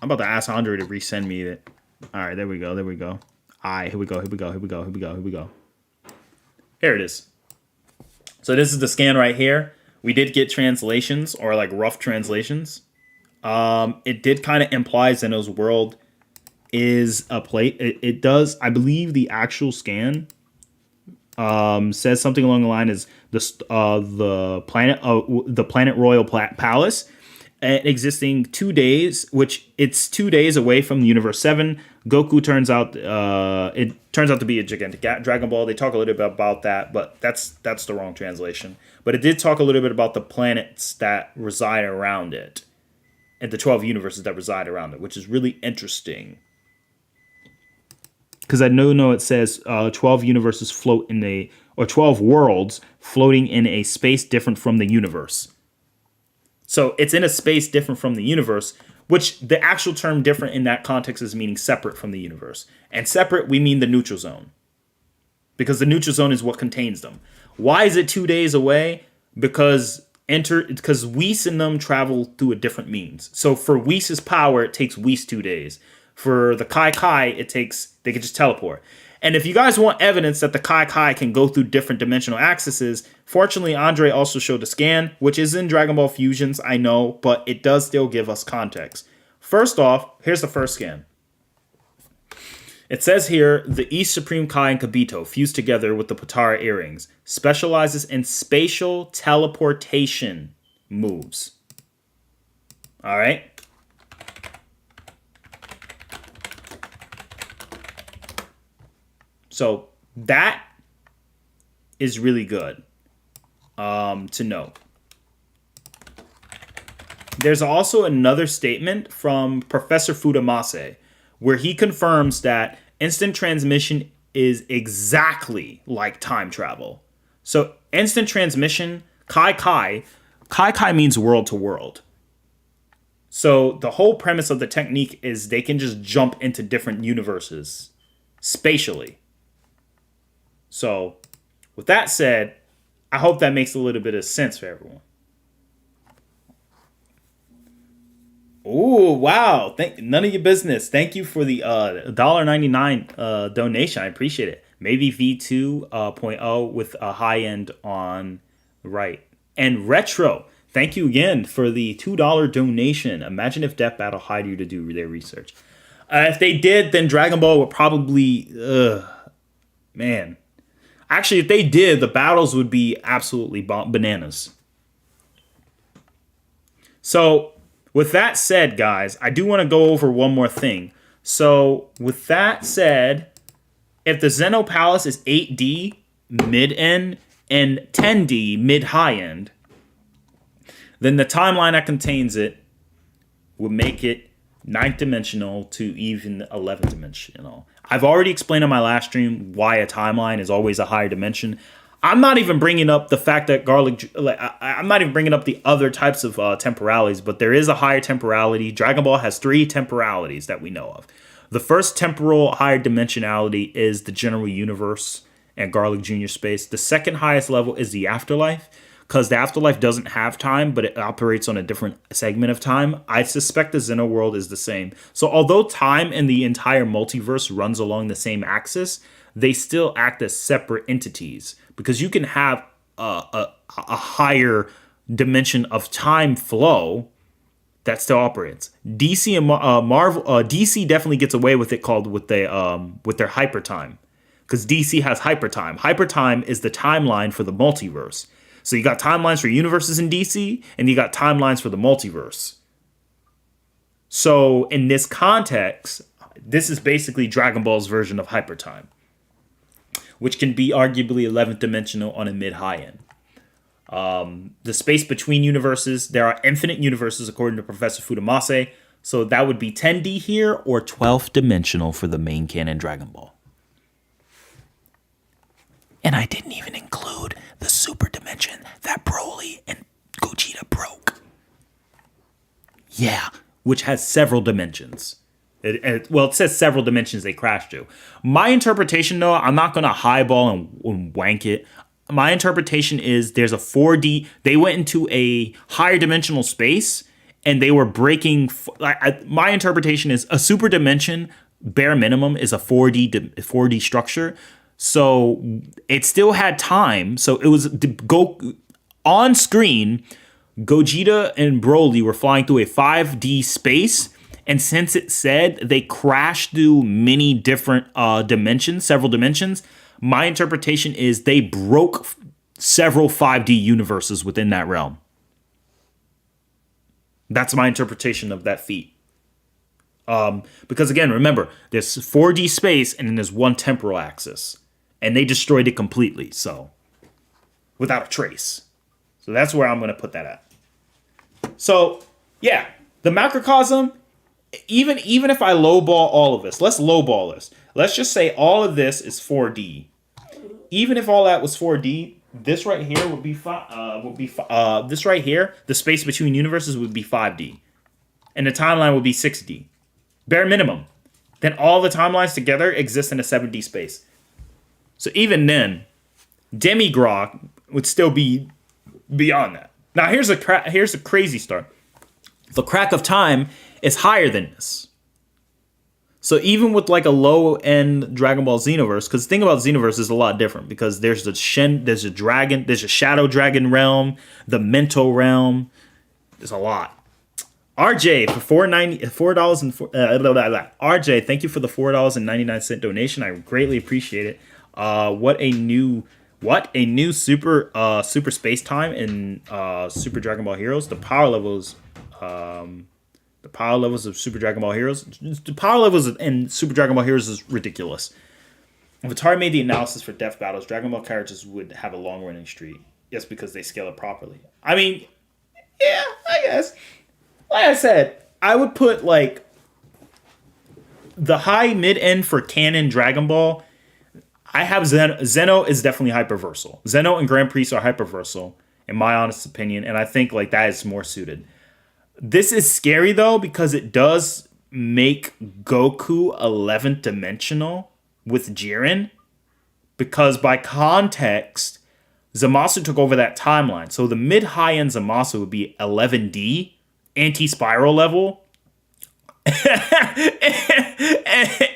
I'm about to ask Andre to resend me it. All right, there we go. There we go. All right, here we go. Here we go. Here we go. Here we go. Here we go. Here it is. So this is the scan right here. We did get translations or like rough translations. It did kind of imply Xeno's world is a plate. It does. I believe the actual scan says something along the line is the planet Royal Palace, existing 2 days, which it's 2 days away from the Universe 7. Goku turns out to be a gigantic Dragon Ball. They talk a little bit about that, but that's the wrong translation. But it did talk a little bit about the planets that reside around it and the 12 universes that reside around it, which is really interesting. Because I know it says 12 universes float in or 12 worlds floating in a space different from the universe. So it's in a space different from the universe, which the actual term different in that context is meaning separate from the universe. And separate, we mean the neutral zone. Because the neutral zone is what contains them. Why is it 2 days away? Because Whis and them travel through a different means. So for Whis' power, it takes Whis 2 days. For the Kai, they can just teleport. And if you guys want evidence that the Kai can go through different dimensional axes, fortunately, Andre also showed a scan, which is in Dragon Ball Fusions, I know, but it does still give us context. First off, here's the first scan. It says here, the East Supreme Kai and Kibito fused together with the Potara earrings, specializes in spatial teleportation moves. All right? So that is really good to know. There's also another statement from Professor Fudamase where he confirms that instant transmission is exactly like time travel. So instant transmission, Kai means world to world. So the whole premise of the technique is they can just jump into different universes spatially. So, with that said, I hope that makes a little bit of sense for everyone. Oh, wow. None of your business. Thank you for the $1.99 donation. I appreciate it. Maybe V2.0 with a high end on right. And Retro, thank you again for the $2 donation. Imagine if Death Battle hired you to do their research. If they did, then Dragon Ball would probably... man. Actually, if they did, the battles would be absolutely bananas. So, with that said, guys, I do want to go over one more thing. So, with that said, if the Xeno Palace is 8D mid-end and 10D mid-high-end, then the timeline that contains it would make it 9th dimensional to even 11th dimensional. I've already explained on my last stream why a timeline is always a higher dimension. I'm not even bringing up the fact that I'm not even bringing up the other types of temporalities, but there is a higher temporality. Dragon Ball has 3 temporalities that we know of. The first temporal higher dimensionality is the general universe and Garlic Jr. space. The second highest level is the afterlife, because the afterlife doesn't have time, but it operates on a different segment of time. I suspect the Xeno world is the same. So although time and the entire multiverse runs along the same axis, they still act as separate entities, because you can have a higher dimension of time flow that still operates. DC and Marvel, DC definitely gets away with it with their hyper time, because DC has hyper time. Hyper time is the timeline for the multiverse. So you got timelines for universes in DC, and you got timelines for the multiverse. So in this context, this is basically Dragon Ball's version of hyper time, which can be arguably 11th dimensional on a mid-high end. The space between universes, there are infinite universes according to Professor Fudamase. So that would be 10D here or 12th dimensional for the main canon Dragon Ball. And I didn't even include the super dimension that Broly and Gogeta broke. Yeah, which has several dimensions. It says several dimensions they crashed to. My interpretation, though, I'm not going to highball and wank it. My interpretation is there's a 4D. They went into a higher dimensional space and they were breaking. My interpretation is a super dimension, bare minimum, is a 4D structure. So it still had time. So it was on screen. Gogeta and Broly were flying through a 5D space. And since it said they crashed through many different dimensions, several dimensions, my interpretation is they broke several 5D universes within that realm. That's my interpretation of that feat. Because again, remember, there's 4D space and then there's one temporal axis. And they destroyed it completely, so without a trace. So that's where I'm going to put that at. So, yeah, the macrocosm, even if I lowball all of this, let's lowball this. Let's just say all of this is 4D. Even if all that was 4D, this right here would be this right here, the space between universes would be 5D. And the timeline would be 6D. Bare minimum. Then all the timelines together exist in a 7D space. So even then, Demigrok would still be beyond that. Now here's a crazy start. The crack of time is higher than this. So even with like a low end Dragon Ball Xenoverse, because the thing about Xenoverse is a lot different because there's there's a dragon, there's a shadow dragon realm, the mental realm. There's a lot. RJ for RJ, thank you for the $4.99 donation. I greatly appreciate it. What a new super space time in Super Dragon Ball Heroes. The power levels of Super Dragon Ball Heroes. The power levels in Super Dragon Ball Heroes is ridiculous. If Atari made the analysis for death battles, Dragon Ball characters would have a long running streak. Yes, because they scale it properly. I mean, yeah, I guess. Like I said, I would put like the high mid end for canon Dragon Ball. I have Xeno is definitely hyperversal. Xeno and Grand Priest are hyperversal, in my honest opinion, and I think like that is more suited. This is scary though because it does make Goku 11th dimensional with Jiren, because by context, Zamasu took over that timeline. So the mid-high end Zamasu would be 11D, anti-spiral level,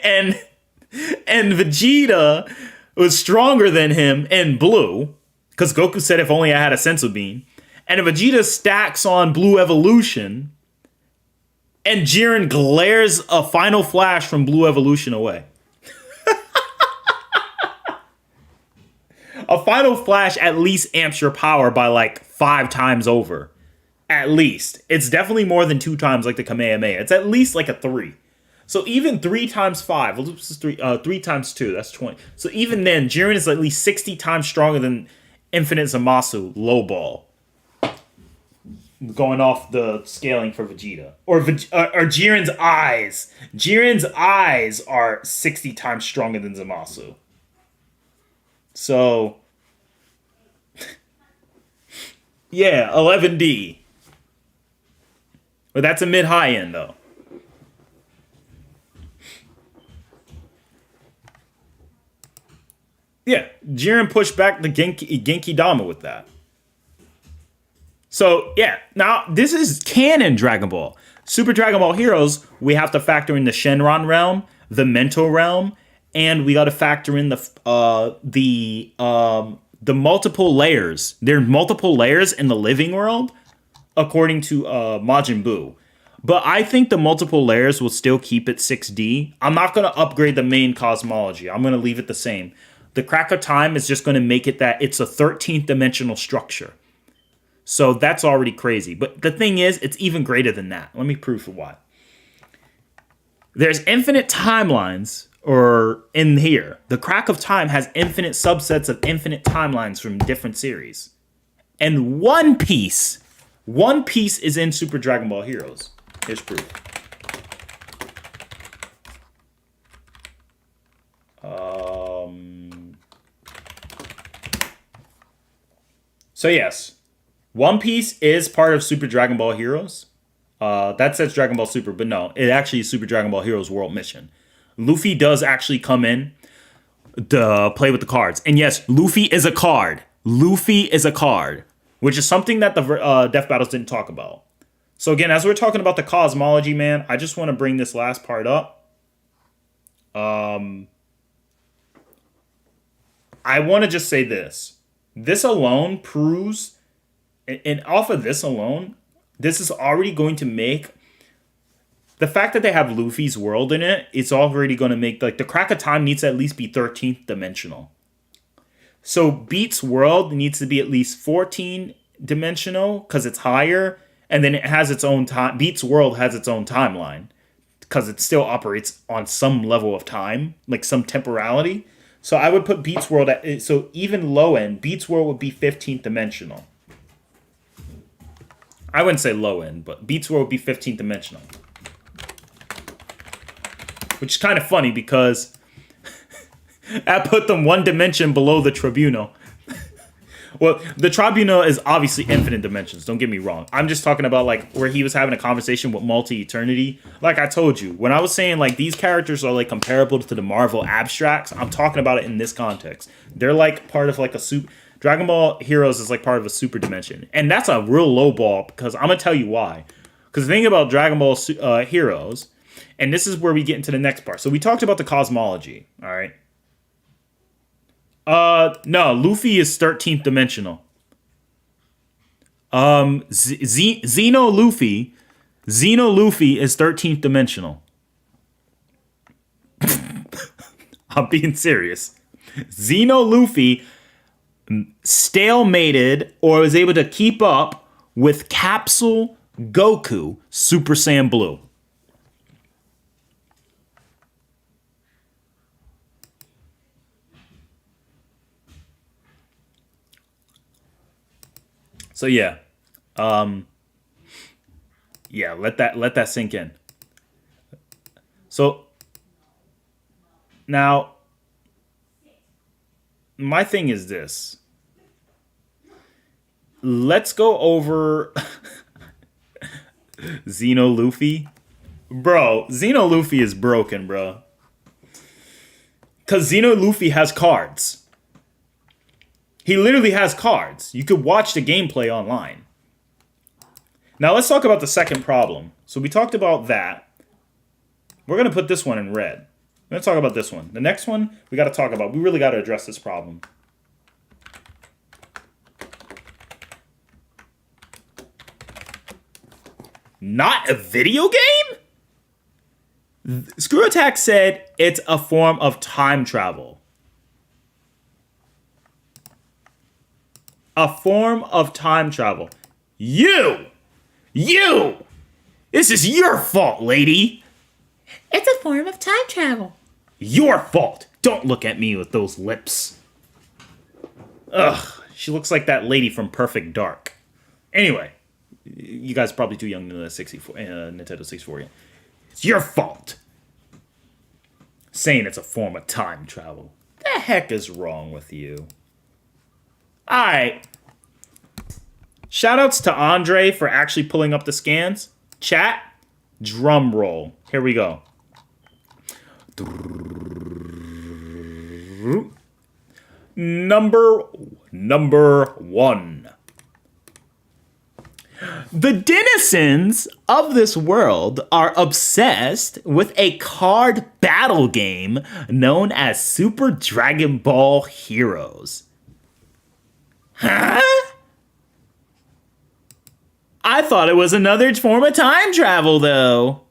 and Vegeta was stronger than him in blue, because Goku said if only I had a sensu bean. And Vegeta stacks on blue evolution, and Jiren glares a final flash from blue evolution away. A final flash at least amps your power by like 5 times over. At least. It's definitely more than 2 times like the Kamehameha. It's at least like a 3. So even 3 times 5, well, this is 3 times 2, that's 20. So even then, Jiren is at least 60 times stronger than Infinite Zamasu, low ball. Going off the scaling for Vegeta. Or Jiren's eyes. Jiren's eyes are 60 times stronger than Zamasu. So, yeah, 11D. But that's a mid-high end, though. Yeah, Jiren pushed back the Genki Dama with that. So, yeah, now this is canon Dragon Ball. Super Dragon Ball Heroes, we have to factor in the Shenron realm, the mental realm, and we got to factor in the multiple layers. There are multiple layers in the living world, according to Majin Buu. But I think the multiple layers will still keep it 6D. I'm not going to upgrade the main cosmology. I'm going to leave it the same. The crack of time is just going to make it that it's a 13th dimensional structure. So that's already crazy. But the thing is, it's even greater than that. Let me prove for why. There's infinite timelines, or in here, the crack of time has infinite subsets of infinite timelines from different series. And One Piece is in Super Dragon Ball Heroes. Here's proof. So yes, One Piece is part of Super Dragon Ball Heroes. That says Dragon Ball Super, but no, it actually is Super Dragon Ball Heroes World Mission. Luffy does actually come in to play with the cards. And yes, Luffy is a card. Luffy is a card, which is something that the Death Battles didn't talk about. So again, as we're talking about the cosmology, man, I just want to bring this last part up. I want to just say this. This alone proves, and off of this alone, this is already going to make the fact that they have Luffy's world in it, it's already going to make, like, the crack of time needs to at least be 13th dimensional. So Beat's world needs to be at least 14 dimensional because it's higher, and then it has its own time. Beat's world has its own timeline because it still operates on some level of time, like some temporality. So I would put Beat's world at, so even low end, Beat's world would be 15th dimensional. I wouldn't say low end, but Beat's world would be 15th dimensional. Which is kind of funny because I put them one dimension below the Tribunal. Well, the Tribunal is obviously infinite dimensions. Don't get me wrong. I'm just talking about like where he was having a conversation with multi-eternity. Like I told you, when I was saying like these characters are like comparable to the Marvel abstracts, I'm talking about it in this context. They're like part of like a super... Dragon Ball Heroes is like part of a super dimension. And that's a real low ball because I'm going to tell you why. Because the thing about Dragon Ball Heroes, and this is where we get into the next part. So we talked about the cosmology, all right? No, Luffy is 13th dimensional. Xeno Luffy is 13th dimensional. I'm being serious. Xeno Luffy stalemated or was able to keep up with Capsule Goku Super Saiyan Blue. So yeah, let that sink in. So now, my thing is this. Let's go over Xeno Luffy. Bro, Xeno Luffy is broken, bro. Because Xeno Luffy has cards. He literally has cards. You could watch the gameplay online. Now let's talk about the second problem. So we talked about that. We're going to put this one in red. We're going to talk about this one. The next one we got to talk about. We really got to address this problem. Not a video game? Screw Attack said it's a form of time travel. A form of time travel. You! This is your fault, lady! It's a form of time travel. Your fault! Don't look at me with those lips. Ugh, she looks like that lady from Perfect Dark. Anyway, you guys are probably too young to know the Nintendo 64 yet. It's your fault. Saying it's a form of time travel. The heck is wrong with you? Alright. Shoutouts to Andre for actually pulling up the scans. Chat, drum roll. Here we go. Number one. The denizens of this world are obsessed with a card battle game known as Super Dragon Ball Heroes. Huh? I thought it was another form of time travel, though.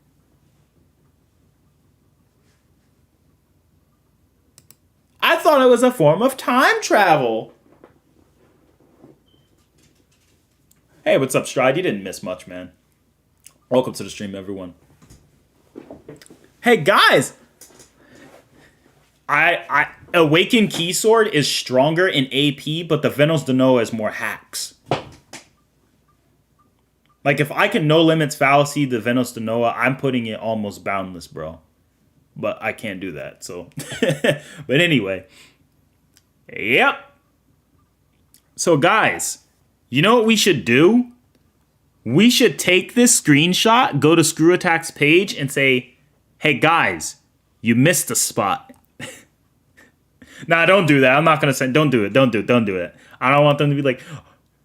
I thought it was a form of time travel. Hey, what's up, Stride? You didn't miss much, man. Welcome to the stream, everyone. Hey, guys. Awakened Keysword is stronger in AP, but the Venos Denoa is more hacks. Like, if I can no limits fallacy the Venos Denoa, I'm putting it almost boundless, bro. But I can't do that, so. But anyway. Yep. So, guys, You know what we should do? We should take this screenshot, go to Screw Attack's page, and say, "Hey guys, you missed a spot." Nah, don't do that. I'm not gonna say. Don't do it. Don't do it. Don't do it. I don't want them to be like,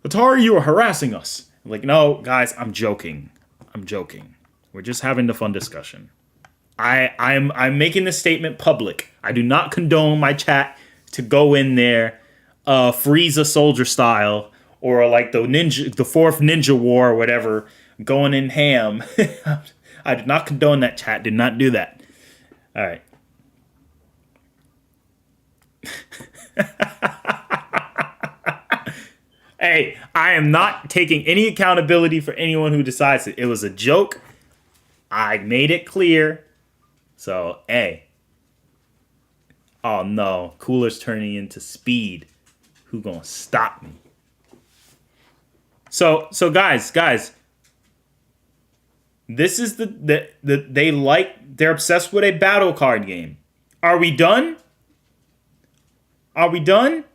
"Atari, you are harassing us." I'm like, no, guys, I'm joking. I'm joking. We're just having the fun discussion. I'm making this statement public. I do not condone my chat to go in there, Frieza soldier style, or like the fourth Ninja War or whatever, going in ham. I did not condone that, chat. Did not do that. All right. Hey, I am not taking any accountability for anyone who decides it. It was a joke. I made it clear. So, hey. Oh no, Cooler's turning into Speed. Who gonna stop me? So guys, this is they're obsessed with a battle card game. Are we done? Are we done?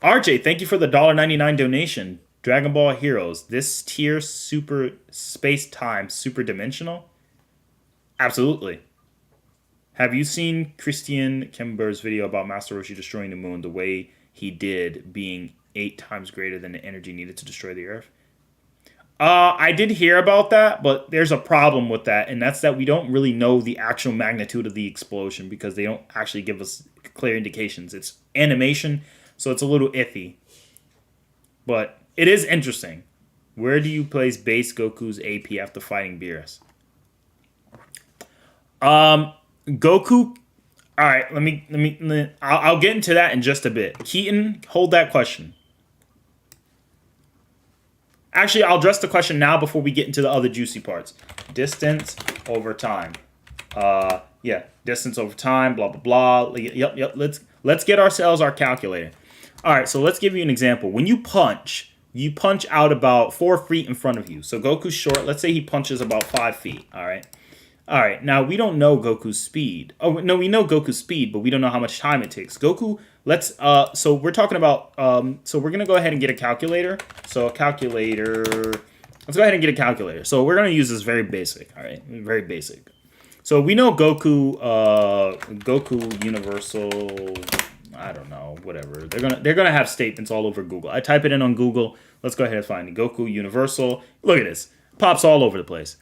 RJ, thank you for the $1.99 donation. Dragon Ball Heroes. This tier super space time super dimensional? Absolutely. Have you seen Christian Kimber's video about Master Roshi destroying the moon the way he did, being 8 times greater than the energy needed to destroy the Earth? I did hear about that, but there's a problem with that, and that's that we don't really know the actual magnitude of the explosion because they don't actually give us clear indications. It's animation, so it's a little iffy. But it is interesting. Where do you place base Goku's AP after fighting Beerus? Goku. All right, I'll get into that in just a bit. Keaton, hold that question. Actually, I'll address the question now before we get into the other juicy parts. Distance over time. Yeah, distance over time. Blah blah blah. Yep. Let's get ourselves our calculator. All right, so let's give you an example. When you punch out about 4 feet in front of you. So Goku's short. Let's say he punches about 5 feet. All right. Now we don't know Goku's speed. Oh no, we know Goku's speed, but we don't know how much time it takes. Goku. So we're talking about. So we're gonna go ahead and get a calculator. So a calculator. Let's go ahead and get a calculator. So we're gonna use this very basic. All right, very basic. So we know Goku. Goku Universal. I don't know, whatever. They're gonna have statements all over Google. I type it in on Google. Let's go ahead and find it. Goku Universal. Look at this. Pops all over the place.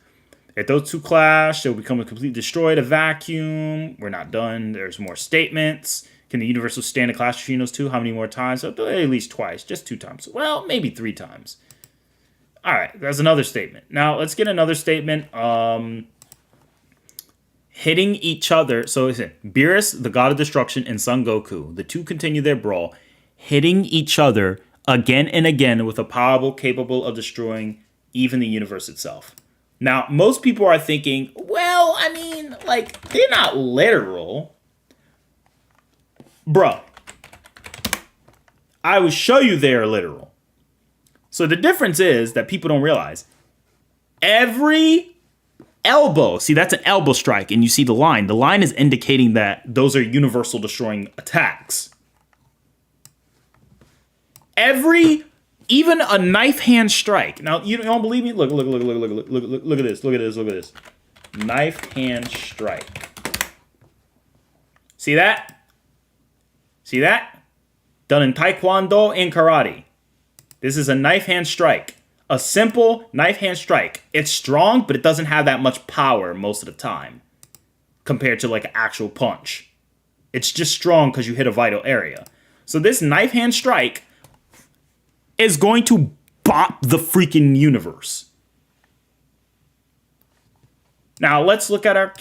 If those two clash, they'll become a completely destroyed, a vacuum. We're not done. There's more statements. Can the Universal stand a clash between those two? How many more times? At least twice. Just 2 times. Well, maybe 3 times. All right, that's another statement. Now, let's get another statement. Hitting each other. So listen, Beerus, the god of destruction, and Son Goku, the two continue their brawl, hitting each other again and again with a power capable of destroying even the universe itself. Now, most people are thinking, well, I mean, like, they're not literal. Bruh, I will show you they're literal. So the difference is that people don't realize every elbow, see, that's an elbow strike, and you see the line. The line is indicating that those are universal destroying attacks. Even a knife hand strike. Now, you don't believe me? Look at this. Knife hand strike. See that? See that? Done in Taekwondo and Karate. This is a knife hand strike. A simple knife hand strike. It's strong, but it doesn't have that much power most of the time compared to like an actual punch. It's just strong because you hit a vital area. So this knife hand strike is going to bop the freaking universe. Now let's look at our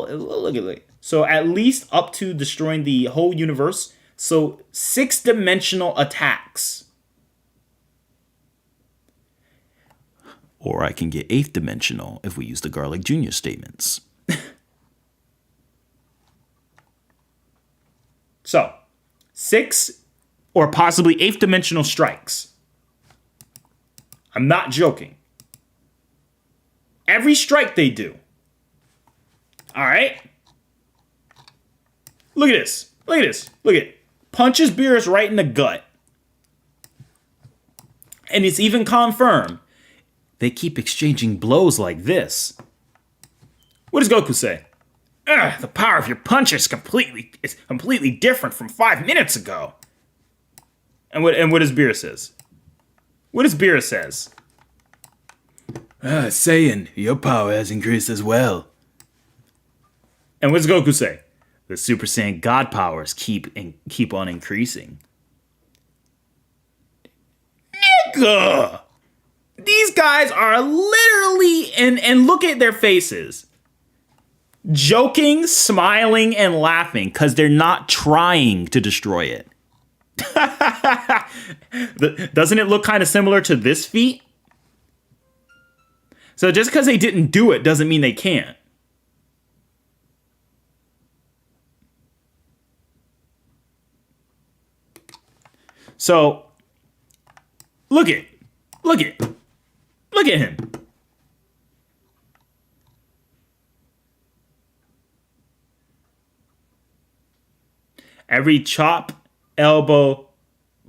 look at it. So at least up to destroying the whole universe. So 6-dimensional attacks. Or I can get 8th dimensional if we use the Garlic Jr. statements. So 6 or possibly 8th dimensional strikes. I'm not joking. Every strike they do. All right. Look at this. Look at it. Punches Beerus right in the gut. And it's even confirmed. They keep exchanging blows like this. What does Goku say? The power of your punch is completely different from 5 minutes ago. And what does Beerus says? What does Beerus says? Saiyan, your power has increased as well. And what does Goku say? The Super Saiyan God powers keep on increasing. Nigga! These guys are literally, and look at their faces. Joking, smiling, and laughing because they're not trying to destroy it. Doesn't it look kind of similar to this feat? So just because they didn't do it doesn't mean they can't. So look at him. Every chop, elbow,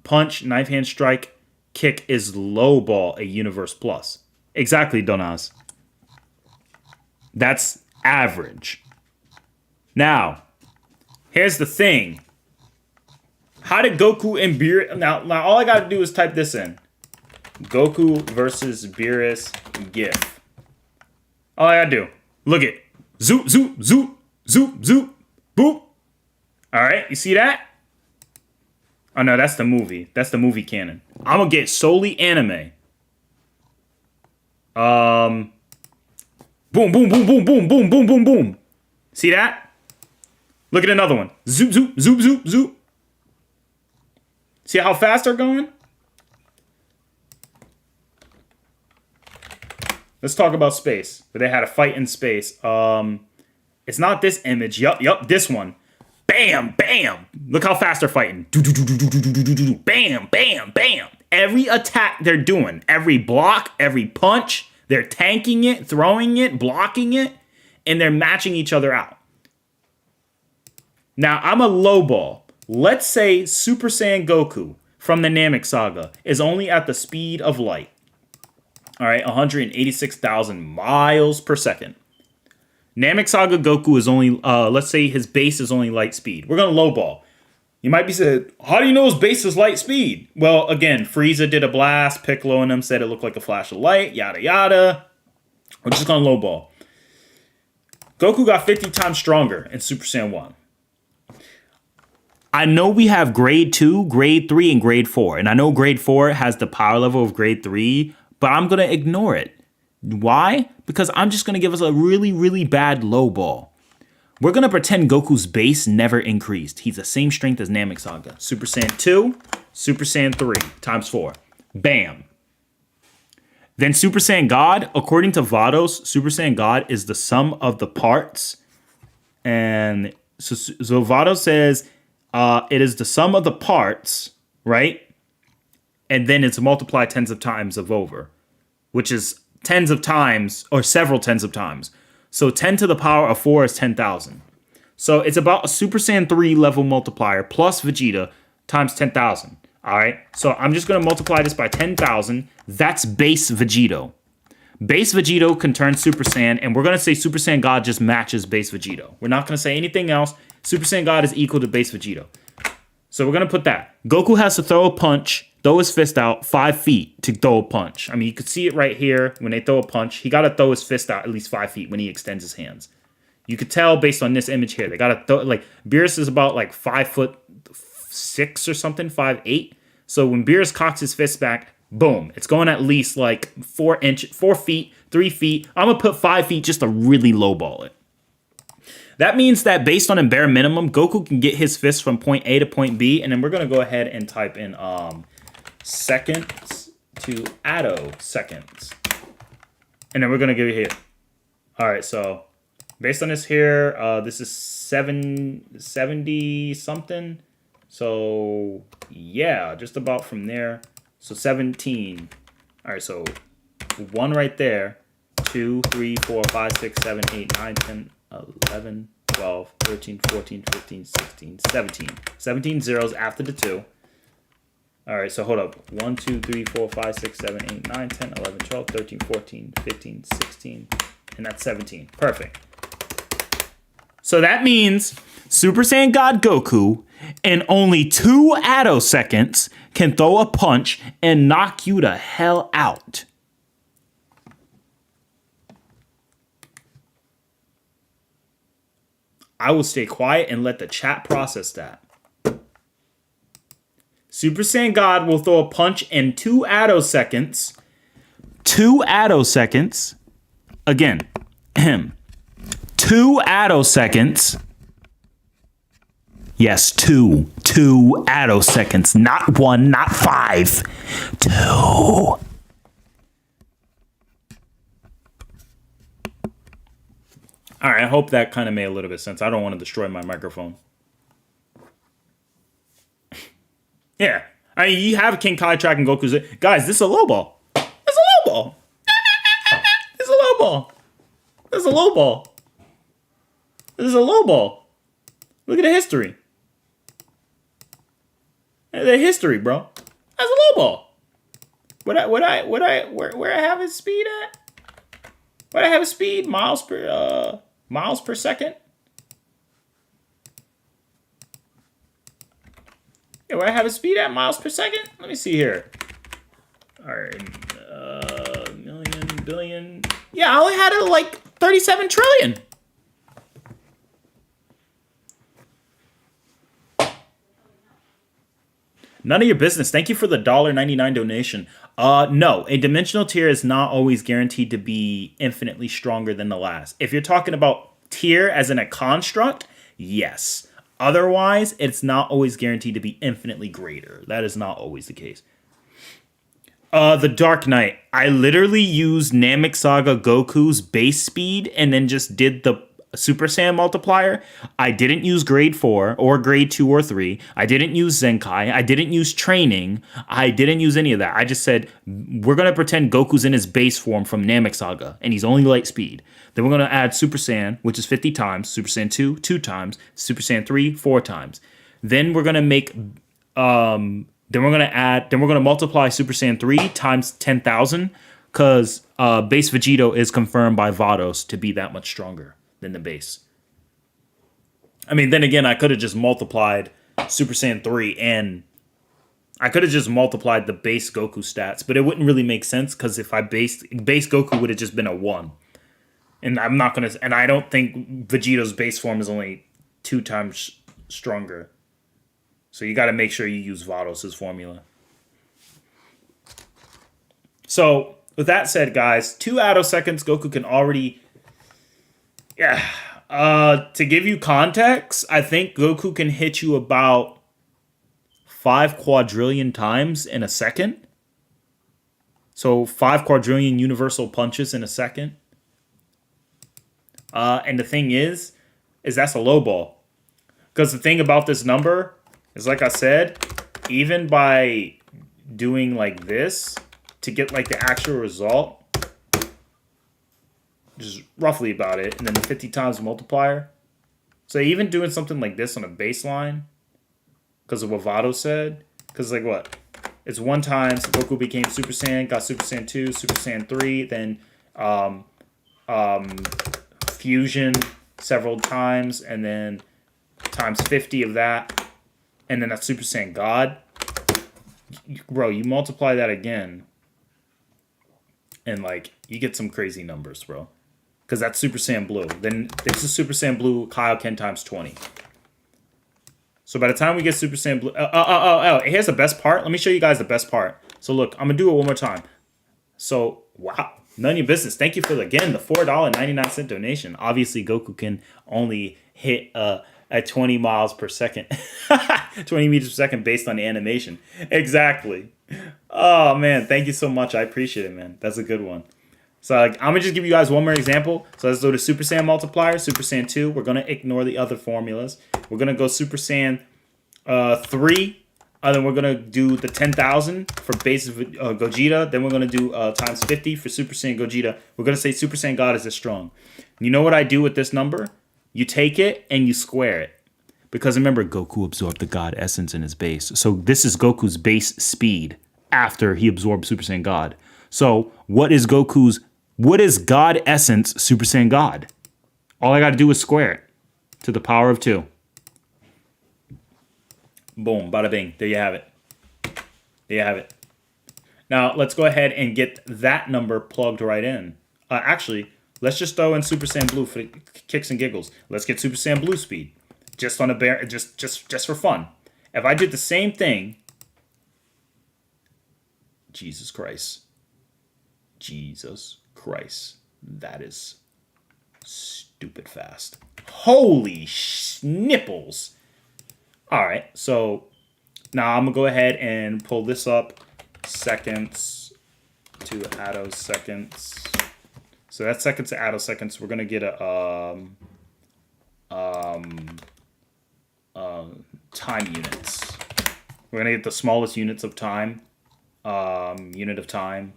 punch, knife hand strike, kick is low ball a Universe Plus. Exactly, Donaz. That's average. Now, here's the thing. How did Goku and Beerus... Now all I gotta do is type this in. Goku versus Beerus GIF. All I gotta do. Look it. Zoop, zoop, zoop, zoop, zoop, boop. Alright, you see that? Oh no, that's the movie. That's the movie canon. I'm gonna get solely anime. Boom, boom, boom, boom, boom, boom, boom, boom, boom. See that? Look at another one. Zoop, zoop, zoop, zoop, zoop. See how fast they're going? Let's talk about space. Where they had a fight in space. It's not this image. Yup, this one. Bam, bam. Look how fast they're fighting. Bam, bam, bam. Every attack they're doing, every block, every punch, they're tanking it, throwing it, blocking it, and they're matching each other out. Now, I'm a low ball. Let's say Super Saiyan Goku from the Namek Saga is only at the speed of light. All right, 186,000 miles per second. Namek Saga Goku is only, let's say his base is only light speed. We're going to lowball. You might be saying, how do you know his base is light speed? Well, again, Frieza did a blast. Piccolo and them said it looked like a flash of light, yada, yada. We're just going to lowball. Goku got 50 times stronger in Super Saiyan 1. I know we have grade 2, grade 3, and grade 4. And I know grade 4 has the power level of grade 3, but I'm going to ignore it. Why? Because I'm just going to give us a really, really bad low ball. We're going to pretend Goku's base never increased. He's the same strength as Namek Saga. Super Saiyan 2, Super Saiyan 3, times 4. Bam. Then Super Saiyan God, according to Vados, Super Saiyan God is the sum of the parts. And so Vados says it is the sum of the parts, right? And then it's multiplied tens of times of over, which is tens of times or several tens of times. So 10 to the power of 4 is 10,000. So it's about a Super Saiyan 3 level multiplier plus Vegeta times 10,000. All right. So I'm just going to multiply this by 10,000. That's base Vegito. Base Vegito can turn Super Saiyan, and we're going to say Super Saiyan God just matches base Vegito. We're not going to say anything else. Super Saiyan God is equal to base Vegito. So we're going to put that. Goku has to throw a punch, throw his fist out 5 feet to throw a punch. I mean, you could see it right here when they throw a punch. He got to throw his fist out at least 5 feet when he extends his hands. You could tell based on this image here. They got to throw, like, Beerus is about like 5'6" or something, 5'8". So when Beerus cocks his fist back, boom, it's going at least like 4 feet, 3 feet. I'm going to put 5 feet just to really lowball it. That means that based on a bare minimum, Goku can get his fist from point A to point B, and then we're going to go ahead and type in seconds to attoseconds. And then we're going to give it here. All right, so based on this here, this is 770 something. So yeah, just about from there. So 17. All right, so 1 right there. 2, 3, 4, 5, 6, 7, 8, 9, 10, 11, 12, 13, 14, 15, 16, 17. 17 zeros after the 2. All right, so hold up. 1, 2, 3, 4, 5, 6, 7, 8, 9, 10, 11, 12, 13, 14, 15, 16, and that's 17. Perfect. So that means Super Saiyan God Goku in only 2 attoseconds can throw a punch and knock you the hell out. I will stay quiet and let the chat process that. Super Saiyan God will throw a punch in 2 attoseconds. 2 attoseconds. Again, 2 attoseconds. Yes, 2 attoseconds. Not 1, not 5. 2. All right, I hope that kind of made a little bit of sense. I don't want to destroy my microphone. Yeah. I mean, you have King Kai tracking Goku's. Guys, this is a low ball. It's a low ball. It's a low ball. This is a low ball. This is a low ball. Look at the history. The history, bro. That's a low ball. Where I have his speed at? Where I have his speed? Miles per second? Yeah, where I have his speed at? Miles per second? Let me see here. All right, million, billion. Yeah, I only had it like 37 trillion. None of your business. Thank you for the $1.99 donation. No, a dimensional tier is not always guaranteed to be infinitely stronger than the last. If you're talking about tier as in a construct, yes. Otherwise, it's not always guaranteed to be infinitely greater. That is not always the case. The Dark Knight. I literally used Namek Saga Goku's base speed and then just did the Super Saiyan multiplier. I didn't use grade 4 or grade 2 or 3. I didn't use Zenkai. I didn't use training. I didn't use any of that. I just said, we're going to pretend Goku's in his base form from Namek Saga, and he's only light speed. Then we're going to add Super Saiyan, which is 50 times, Super Saiyan 2, 2 times, Super Saiyan 3, 4 times. Then we're going to make, then we're going to multiply Super Saiyan 3 times 10,000, because base Vegito is confirmed by Vados to be that much stronger than the base. I mean, then again, I could have just multiplied Super Saiyan 3 and I could have just multiplied the base Goku stats, but it wouldn't really make sense because if I base Goku would have just been a 1. And I'm not going to, and I don't think Vegito's base form is only 2 times stronger. So you got to make sure you use Vados' formula. So with that said, guys, 2 attoseconds, Goku can already, to give you context, I think Goku can hit you about 5 quadrillion times in a second. So 5 quadrillion universal punches in a second. And the thing is that's a low ball. Because the thing about this number is, like I said, even by doing like this to get like the actual result, just roughly about it, and then the 50 times multiplier. So even doing something like this on a baseline, because of what Vado said, because like what? It's 1 times Goku became Super Saiyan, got Super Saiyan 2, Super Saiyan 3, then fusion several times, and then times 50 of that, and then that's Super Saiyan God. Bro, you multiply that again, and like you get some crazy numbers, bro. Because that's Super Saiyan Blue. Then this is Super Saiyan Blue Kaioken times 20. So by the time we get Super Saiyan Blue... here's the best part. Let me show you guys the best part. So look, I'm going to do it one more time. So, wow. None of your business. Thank you for, again, the $4.99 donation. Obviously, Goku can only hit at 20 miles per second. 20 meters per second based on the animation. Exactly. Oh, man. Thank you so much. I appreciate it, man. That's a good one. So I'm going to just give you guys one more example. So let's go to Super Saiyan multiplier, Super Saiyan 2. We're going to ignore the other formulas. We're going to go Super Saiyan 3. Then we're going to do the 10,000 for base Gogeta. Then we're going to do times 50 for Super Saiyan Gogeta. We're going to say Super Saiyan God is as strong. You know what I do with this number? You take it and you square it. Because remember, Goku absorbed the God essence in his base. So this is Goku's base speed after he absorbed Super Saiyan God. So what is God essence Super Saiyan God? All I got to do is square it to the power of 2. Boom, bada bing. There you have it. There you have it. Now, let's go ahead and get that number plugged right in. Actually, let's just throw in Super Saiyan Blue for kicks and giggles. Let's get Super Saiyan Blue speed. Just on a just for fun. If I did the same thing, Jesus Christ. That is stupid fast. Holy nipples. All right, so now I'm gonna go ahead and pull this up. Seconds to attoseconds. So that's seconds to attoseconds. We're gonna get a time units. We're gonna get the smallest units of time. Unit of time.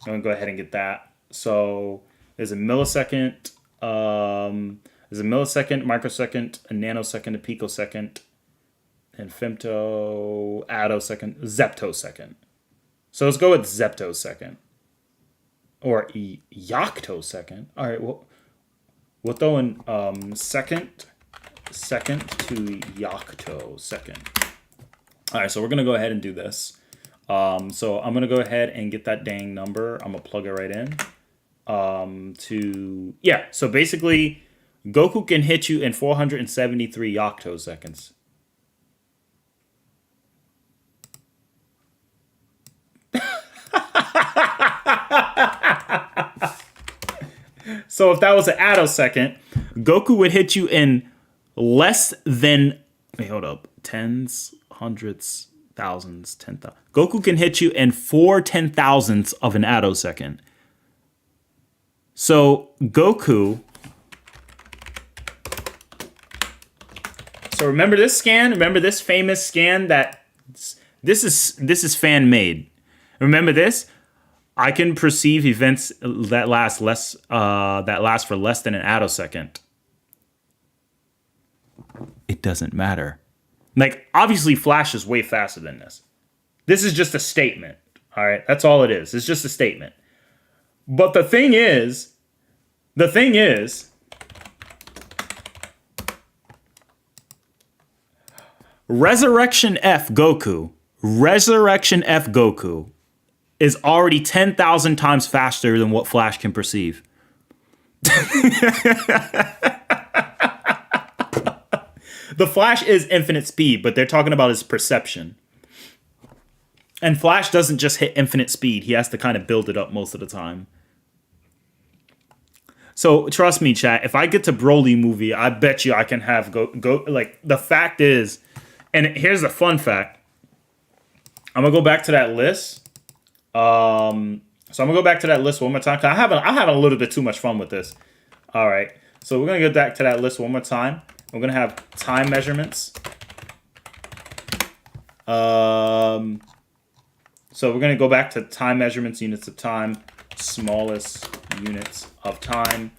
I'm gonna go ahead and get that. So there's a millisecond, microsecond, a nanosecond, a picosecond, and femto, attosecond, zeptosecond. So let's go with zeptosecond. Or yoctosecond. All right, we'll throw in second to yoctosecond. All right, so we're going to go ahead and do this. So I'm going to go ahead and get that dang number. I'm going to plug it right in. So basically, Goku can hit you in 473 yoctoseconds. So if that was an attosecond, Goku would hit you in less than, tens, hundreds, thousands, 10,000. Goku can hit you in 4 10,000ths of an attosecond. So Goku. So remember this scan? Remember this famous scan that this is fan made. Remember this? I can perceive events that last for less than an attosecond. It doesn't matter. Like, obviously Flash is way faster than this. This is just a statement. All right, that's all it is. It's just a statement. But the thing is, Resurrection F Goku is already 10,000 times faster than what Flash can perceive. The Flash is infinite speed, but they're talking about his perception. And Flash doesn't just hit infinite speed. He has to kind of build it up most of the time. So trust me, chat, if I get to Broly movie, I bet you I can have go like, the fact is, and here's the fun fact. I'm going to go back to that list. So I'm gonna go back to that list one more time. Cause I had a little bit too much fun with this. All right, so we're gonna get back to that list one more time. We're gonna have time measurements. So we're gonna go back to time measurements, units of time, smallest units of time.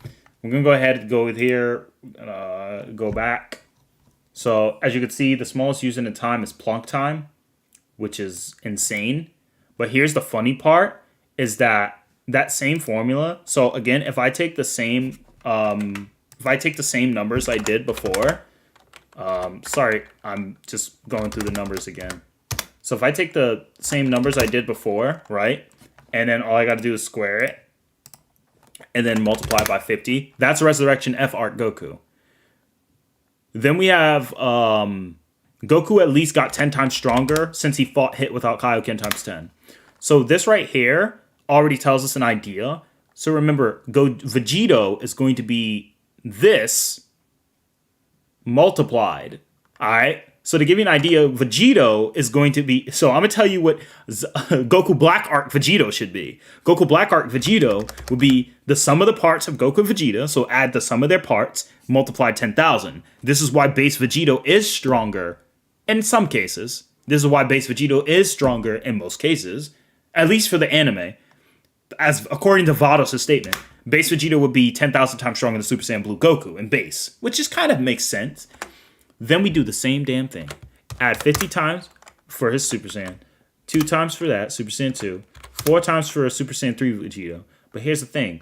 We're gonna go ahead and go with here. Go back. So as you can see, the smallest unit of time is Planck time, which is insane. But here's the funny part, is that same formula. So again, if I take the same numbers I did before, sorry, I'm just going through the numbers again. So if I take the same numbers I did before, right, and then all I got to do is square it, and then multiply by 50, that's Resurrection F Art Goku. Then we have Goku at least got 10 times stronger since he fought hit without Kaioken times 10. So this right here already tells us an idea. So remember, Vegito is going to be this multiplied. All right. So to give you an idea, Vegito is going to be. So I'm going to tell you what Goku Black Arc Vegito should be. Goku Black Arc Vegito would be the sum of the parts of Goku and Vegeta. So add the sum of their parts, multiply 10,000. This is why base Vegito is stronger in some cases. This is why base Vegito is stronger in most cases. At least for the anime, as according to Vados' statement, base Vegeta would be 10,000 times stronger than Super Saiyan Blue Goku in base, which just kind of makes sense. Then we do the same damn thing. Add 50 times for his Super Saiyan. 2 times for that, Super Saiyan 2. 4 times for a Super Saiyan 3 Vegeta. But here's the thing.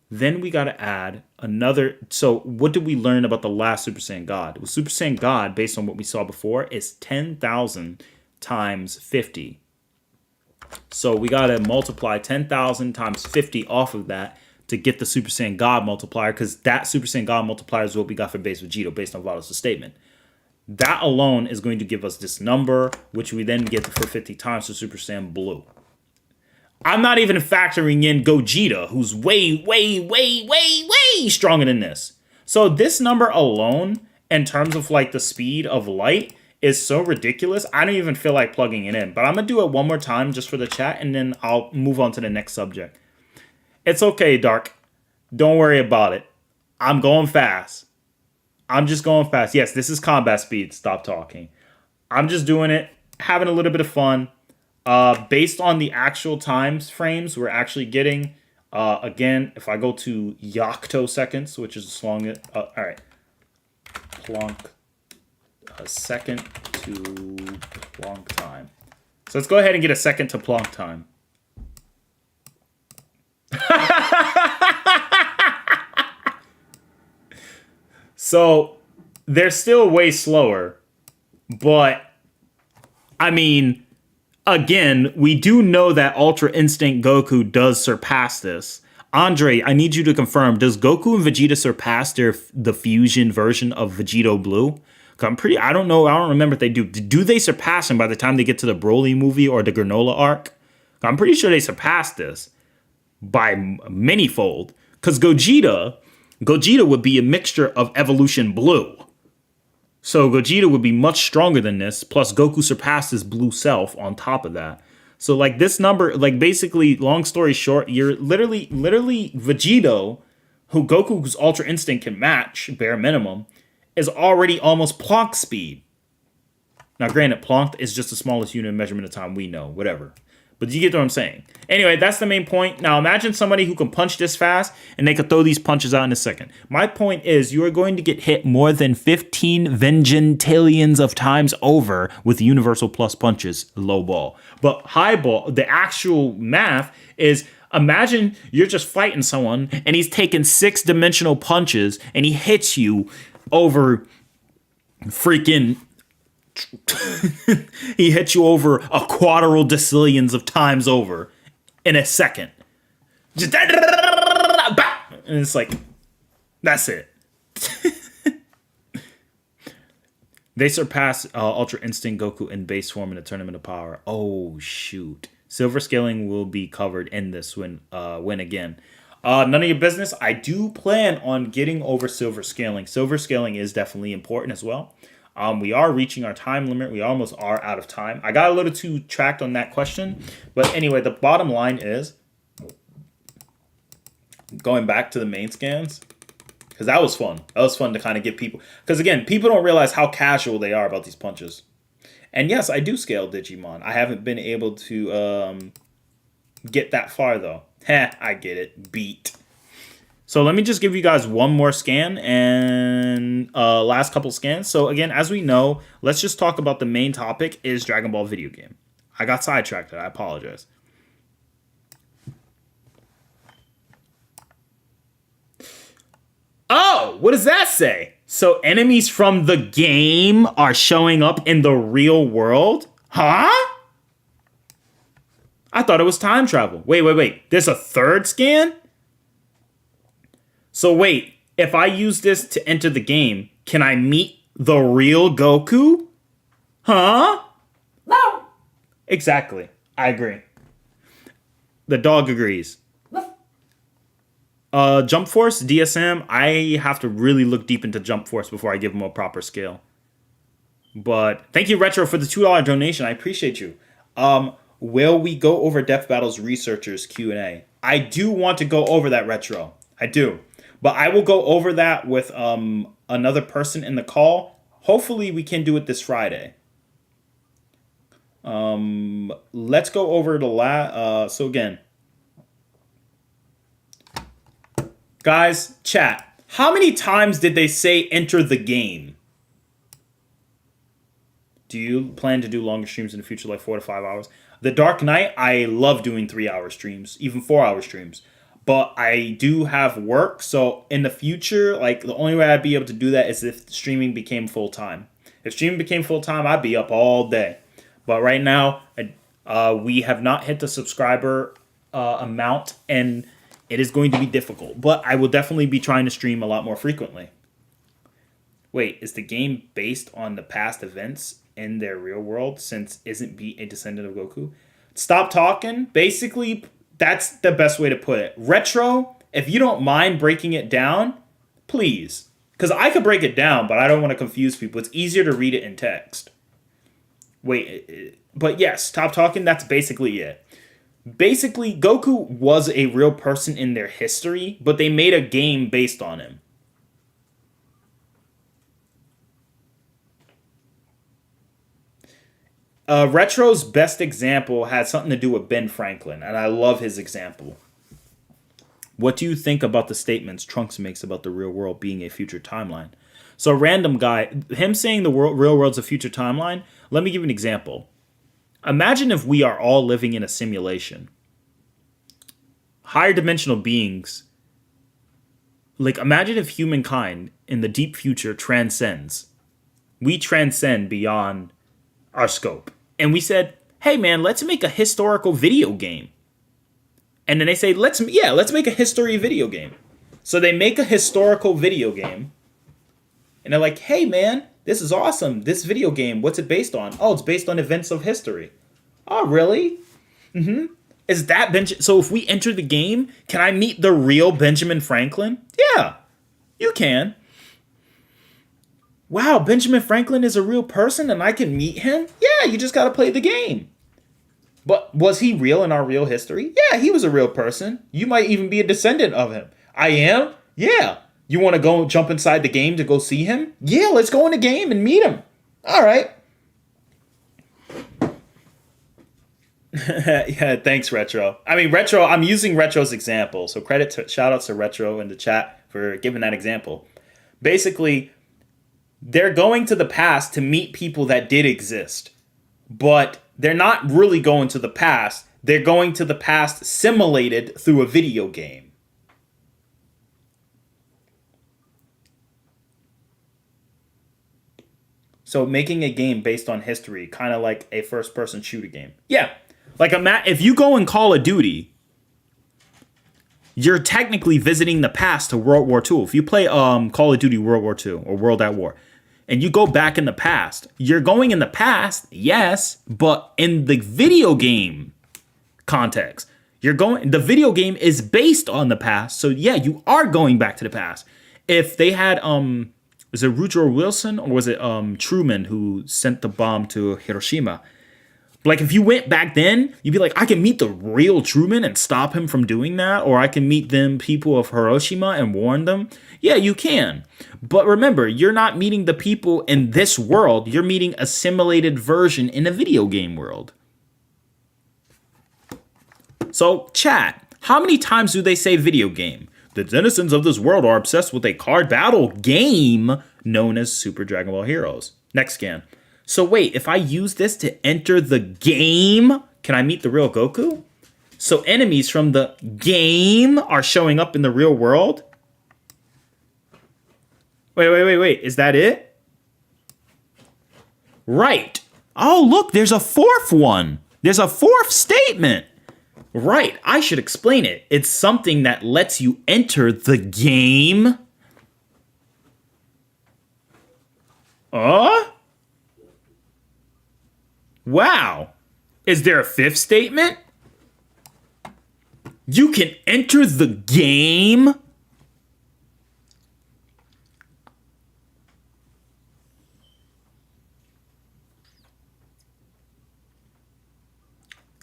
Then we got to add another. So what did we learn about the last Super Saiyan God? Well, Super Saiyan God, based on what we saw before, is 10,000 times 50. So we got to multiply 10,000 times 50 off of that to get the Super Saiyan God multiplier, because that Super Saiyan God multiplier is what we got for base Vegeta based on Vados' statement. That alone is going to give us this number, which we then get for 50 times for Super Saiyan Blue. I'm not even factoring in Gogeta, who's way stronger than this. So this number alone, in terms of like the speed of light, is so ridiculous. I don't even feel like plugging it in. But I'm going to do it one more time just for the chat, and then I'll move on to the next subject. It's okay, Dark. Don't worry about it. I'm going fast. I'm just going fast. Yes, this is combat speed. Stop talking. I'm just doing it, having a little bit of fun. Based on the actual times frames we're actually getting, again, if I go to Yocto seconds, which is as long as, all right, Plonk, a second to Plonk time. So let's go ahead and get a second to Plonk time. So they're still way slower, but I mean, again, we do know that Ultra Instinct Goku does surpass this. Andre, I need you to confirm, does Goku and Vegeta surpass the fusion version of Vegito Blue? I don't know, I don't remember if they do. Do they surpass him by the time they get to the Broly movie or the Granola arc? I'm pretty sure they surpassed this by manyfold. Because Gogeta would be a mixture of Evolution Blue. So Gogeta would be much stronger than this, plus Goku surpassed his blue self on top of that. So like this number, like basically, long story short, you're literally Vegito, who Goku's Ultra Instinct can match, bare minimum, is already almost Plonk speed. Now granted, Plonk is just the smallest unit of measurement of time we know, whatever. But you get what I'm saying. Anyway, that's the main point. Now imagine somebody who can punch this fast and they could throw these punches out in a second. My point is you are going to get hit more than 15 vengentillions of times over with universal plus punches, low ball. But high ball, the actual math is, imagine you're just fighting someone and he's taking 6-dimensional punches and he hits you over freaking... he hits you over a quadrillions of times over in a second. Just and it's like, that's it. They surpass Ultra Instinct Goku in base form in the Tournament of Power. Oh shoot! Silver scaling will be covered in this win again. None of your business. I do plan on getting over silver scaling. Silver scaling is definitely important as well. We are reaching our time limit. We almost are out of time. I got a little too tracked on that question. But anyway, the bottom line is, going back to the main scans, because that was fun. That was fun to kind of get people. Because again, people don't realize how casual they are about these punches. And yes, I do scale Digimon. I haven't been able to get that far though. Heh, I get it. Beat. So let me just give you guys one more scan and last couple scans. So again, as we know, let's just talk about the main topic is Dragon Ball video game. I got sidetracked. I apologize. Oh, what does that say? So enemies from the game are showing up in the real world? Huh? I thought it was time travel. Wait. There's a third scan? So wait, if I use this to enter the game, can I meet the real Goku? Huh? No. Exactly. I agree. The dog agrees. Jump Force, DSM, I have to really look deep into Jump Force before I give them a proper scale. But thank you, Retro, for the $2 donation. I appreciate you. Will we go over Death Battle's researchers Q&A? I do want to go over that, Retro. I do. But I will go over that with another person in the call. Hopefully we can do it this Friday. Let's go over the so again. Guys, chat. How many times did they say enter the game? Do you plan to do longer streams in the future, like 4 to 5 hours? The Dark Knight, I love doing 3-hour streams, even 4-hour streams. But I do have work, so in the future, like the only way I'd be able to do that is if streaming became full time. If streaming became full time, I'd be up all day. But right now, we have not hit the subscriber amount, and it is going to be difficult. But I will definitely be trying to stream a lot more frequently. Wait, is the game based on the past events in their real world, since isn't Beat a descendant of Goku? Stop talking. Basically, that's the best way to put it. Retro, if you don't mind breaking it down, please. Because I could break it down, but I don't want to confuse people. It's easier to read it in text. Wait, but yes, stop talking, that's basically it. Basically, Goku was a real person in their history, but they made a game based on him. Retro's best example had something to do with Ben Franklin, and I love his example. What do you think about the statements Trunks makes about the real world being a future timeline? So, random guy, him saying the real world's a future timeline, let me give you an example. Imagine if we are all living in a simulation. Higher dimensional beings, like imagine if humankind in the deep future transcends. We transcend beyond our scope. And we said, hey man, let's make a historical video game. And then they say, let's make a history video game. So they make a historical video game. And they're like, hey man, this is awesome. This video game, what's it based on? Oh, it's based on events of history. Oh, really? Mm-hmm. Is that So if we enter the game, can I meet the real Benjamin Franklin? Yeah, you can. Wow, Benjamin Franklin is a real person and I can meet him? Yeah, you just got to play the game. But was he real in our real history? Yeah, he was a real person. You might even be a descendant of him. I am? Yeah. You want to go jump inside the game to go see him? Yeah, let's go in the game and meet him. All right. Yeah, thanks, Retro. I mean, Retro, I'm using Retro's example. So shout outs to Retro in the chat for giving that example. Basically, they're going to the past to meet people that did exist. But they're not really going to the past. They're going to the past simulated through a video game. So making a game based on history, kind of like a first-person shooter game. Yeah. Like if you go in Call of Duty, you're technically visiting the past to World War II. If you play Call of Duty World War II or World at War, and you go back in the past, you're going in the past, yes, but in the video game context, the video game is based on the past. So yeah, you are going back to the past. If they had was it Woodrow Wilson or was it Truman who sent the bomb to Hiroshima? Like if you went back then, you'd be like, I can meet the real Truman and stop him from doing that, or I can meet them people of Hiroshima and warn them. Yeah, you can. But remember, you're not meeting the people in this world. You're meeting a simulated version in a video game world. So, chat, how many times do they say video game? The denizens of this world are obsessed with a card battle game known as Super Dragon Ball Heroes. Next scan. So wait, if I use this to enter the game, can I meet the real Goku? So enemies from the game are showing up in the real world? Wait. Is that it? Right. Oh, look, there's a fourth one. There's a fourth statement. Right, I should explain it. It's something that lets you enter the game. Wow. Is there a fifth statement? You can enter the game?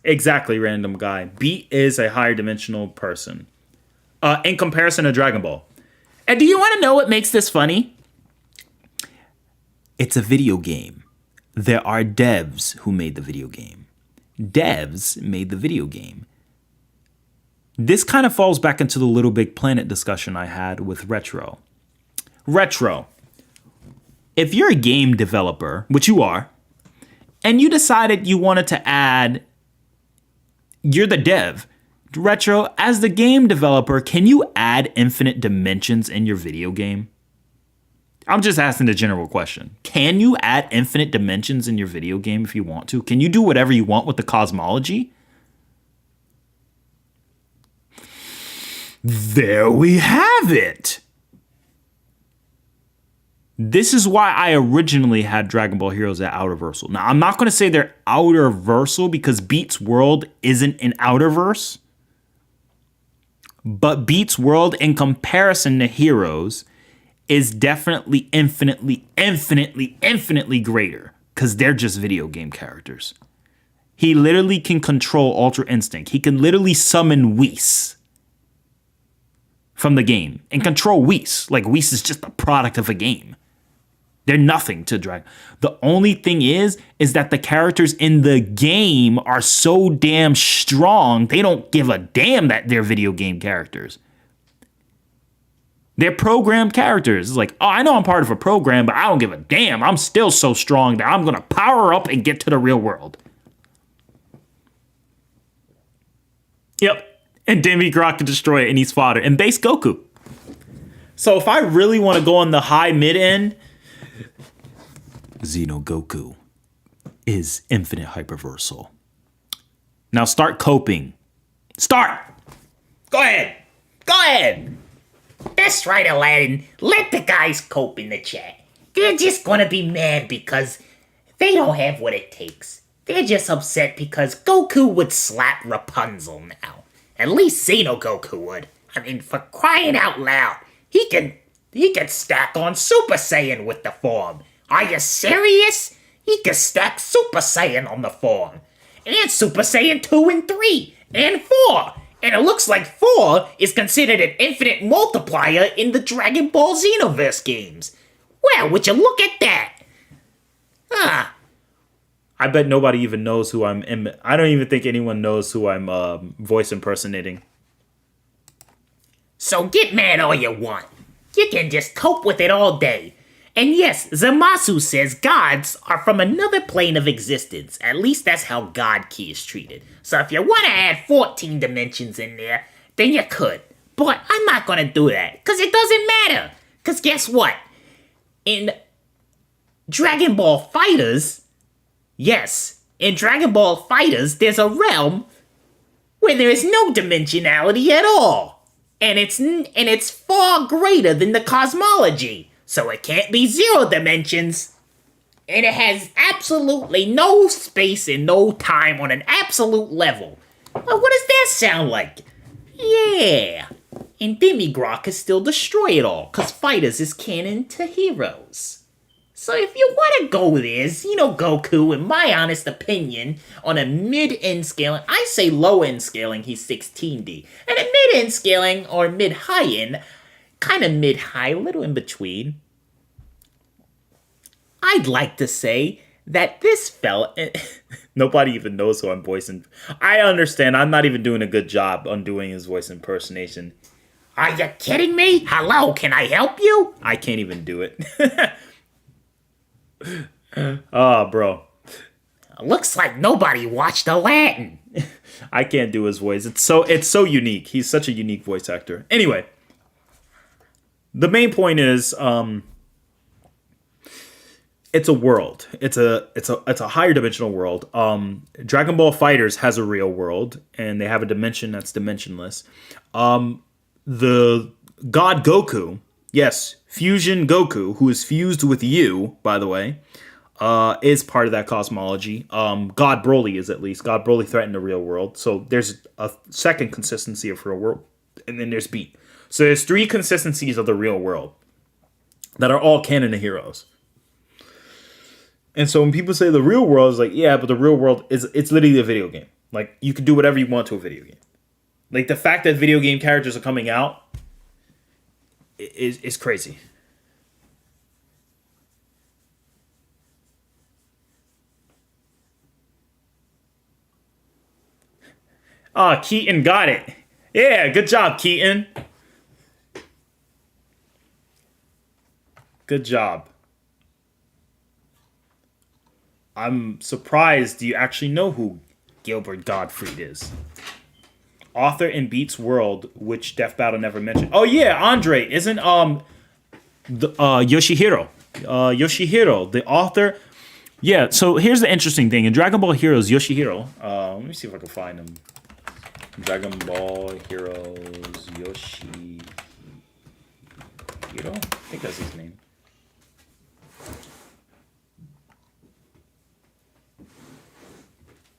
Exactly, random guy. Beat is a higher dimensional person. In comparison to Dragon Ball. And do you want to know what makes this funny? It's a video game. There are devs who made the video game. Devs made the video game. This kind of falls back into the Little Big Planet discussion I had with Retro. Retro, if you're a game developer, which you are, and you decided you wanted to add, you're the dev. Retro, as the game developer, can you add infinite dimensions in your video game? I'm just asking the general question. Can you add infinite dimensions in your video game if you want to? Can you do whatever you want with the cosmology? There we have it. This is why I originally had Dragon Ball Heroes at Outerversal. Now, I'm not going to say they're Outerversal because Beats World isn't an Outerverse. But Beats World, in comparison to Heroes, is definitely infinitely greater because they're just video game characters. He literally can control Ultra Instinct. He can literally summon Whis from the game and control Whis. Like, Whis is just a product of a game. They're nothing to Dragon. The only thing is that the characters in the game are so damn strong, they don't give a damn that they're video game characters. They're programmed characters. It's like, oh, I know I'm part of a program, but I don't give a damn. I'm still so strong that I'm going to power up and get to the real world. Yep. And Demigod can destroy it and he's fodder. And base Goku. So if I really want to go on the high mid end, Xeno Goku is infinite hyperversal. Now start coping. Start! Go ahead! Go ahead! That's right, Aladdin. Let the guys cope in the chat. They're just gonna be mad because they don't have what it takes. They're just upset because Goku would slap Rapunzel now. At least Xeno Goku would. I mean, for crying out loud, he can stack on Super Saiyan with the form. Are you serious? He can stack Super Saiyan on the form. And Super Saiyan 2 and 3 and 4. And it looks like 4 is considered an infinite multiplier in the Dragon Ball Xenoverse games. Well, would you look at that? I bet nobody even knows who I don't even think anyone knows who I'm voice impersonating. So get mad all you want. You can just cope with it all day. And yes, Zamasu says gods are from another plane of existence. At least that's how God Key is treated. So if you want to add 14 dimensions in there, then you could. But I'm not going to do that, because it doesn't matter. Because guess what? In Dragon Ball FighterZ, yes, in Dragon Ball FighterZ, there's a realm where there is no dimensionality at all. And it's far greater than the cosmology. So it can't be 0 dimensions. And it has absolutely no space and no time on an absolute level. Well, what does that sound like? Yeah. And Demigod can still destroy it all, because FighterZ is canon to Heroes. So if you want to go there, Goku, in my honest opinion, on a mid-end scaling, I say low-end scaling, he's 16D. And a mid-end scaling, or mid-high-end, kind of mid-high, a little in between, I'd like to say that this fella... Nobody even knows who I'm voicing. I understand. I'm not even doing a good job on doing his voice impersonation. Are you kidding me? Hello, can I help you? I can't even do it. Oh, bro. Looks like nobody watched Aladdin. I can't do his voice. It's so unique. He's such a unique voice actor. Anyway, the main point is, it's a world. It's a higher dimensional world. Dragon Ball FighterZ has a real world, and they have a dimension that's dimensionless. The God Goku, yes, Fusion Goku, who is fused with you, by the way, is part of that cosmology. God Broly is, at least. God Broly threatened the real world. So there's a second consistency of real world. And then there's Beat. So there's 3 consistencies of the real world that are all canon to Heroes. And so when people say the real world, is like, yeah, but the real world it's literally a video game. Like, you can do whatever you want to a video game. Like, the fact that video game characters are coming out is crazy. Ah, Keaton got it. Yeah, good job, Keaton. Good job. I'm surprised you actually know who Gilbert Gottfried is. Author in Beats World, which Death Battle never mentioned. Oh yeah, Andre isn't Yoshihiro. Yoshihiro, the author. Yeah, so here's the interesting thing. In Dragon Ball Heroes, Yoshihiro. Let me see if I can find him. Dragon Ball Heroes Yoshihiro. I think that's his name.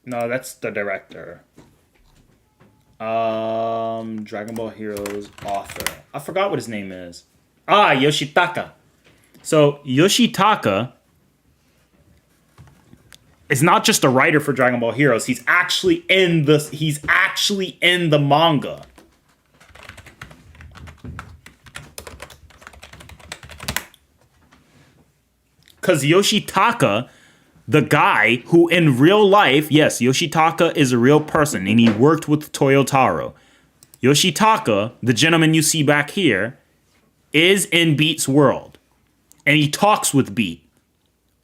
No, that's the director. Dragon Ball Heroes author. I forgot what his name is. Yoshitaka. So Yoshitaka is not just a writer for Dragon Ball Heroes. He's actually in the manga. Because Yoshitaka, the guy who in real life, yes, Yoshitaka is a real person and he worked with Toyotaro. Yoshitaka, the gentleman you see back here, is in Beat's world. And he talks with Beat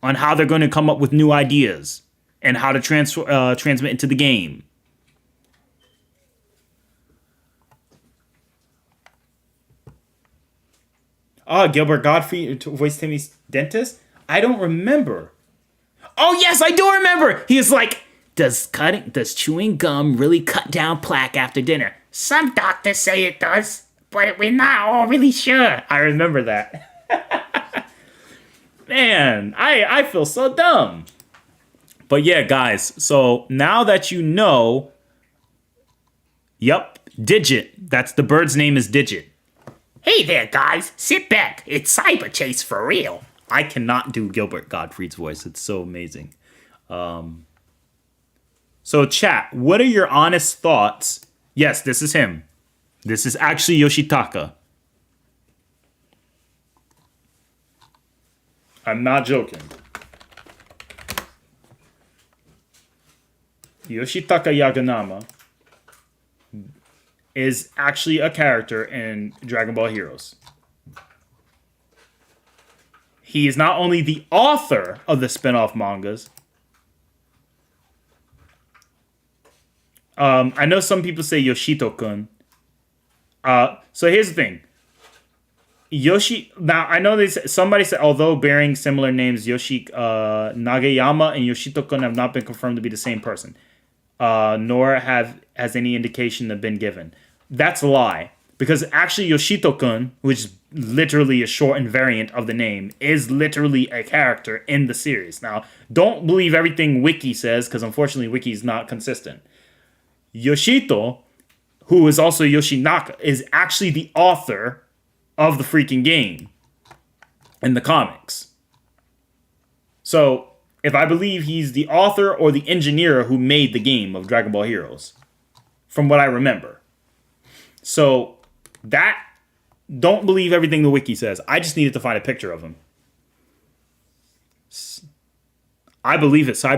on how they're going to come up with new ideas and how to transmit into the game. Gilbert Gottfried voiced Timmy's dentist? I don't remember. Oh, yes, I do remember. He is like, does chewing gum really cut down plaque after dinner? Some doctors say it does, but we're not all really sure. I remember that. Man, I feel so dumb. But yeah, guys, so now that you know, yep, Digit. That's the bird's name is Digit. Hey there, guys. Sit back. It's Cyber Chase for real. I cannot do Gilbert Gottfried's voice. It's so amazing. So chat, what are your honest thoughts? Yes, this is him. This is actually Yoshitaka. I'm not joking. Yoshitaka Yaganama is actually a character in Dragon Ball Heroes. He is not only the author of the spin-off mangas. I know some people say Yoshito-kun. So here's the thing. Now I know somebody said, although bearing similar names, Nagayama and Yoshito-kun have not been confirmed to be the same person. Nor has any indication have been given. That's a lie. Because actually Yoshito-kun, which is literally a shortened variant of the name, is literally a character in the series. Now, don't believe everything Wiki says, because unfortunately Wiki is not consistent. Yoshito, who is also Yoshinaka, is actually the author of the freaking game in the comics. So, if I believe he's the author or the engineer who made the game of Dragon Ball Heroes, from what I remember. So, that, don't believe everything the wiki says. I just needed to find a picture of him. I believe it. I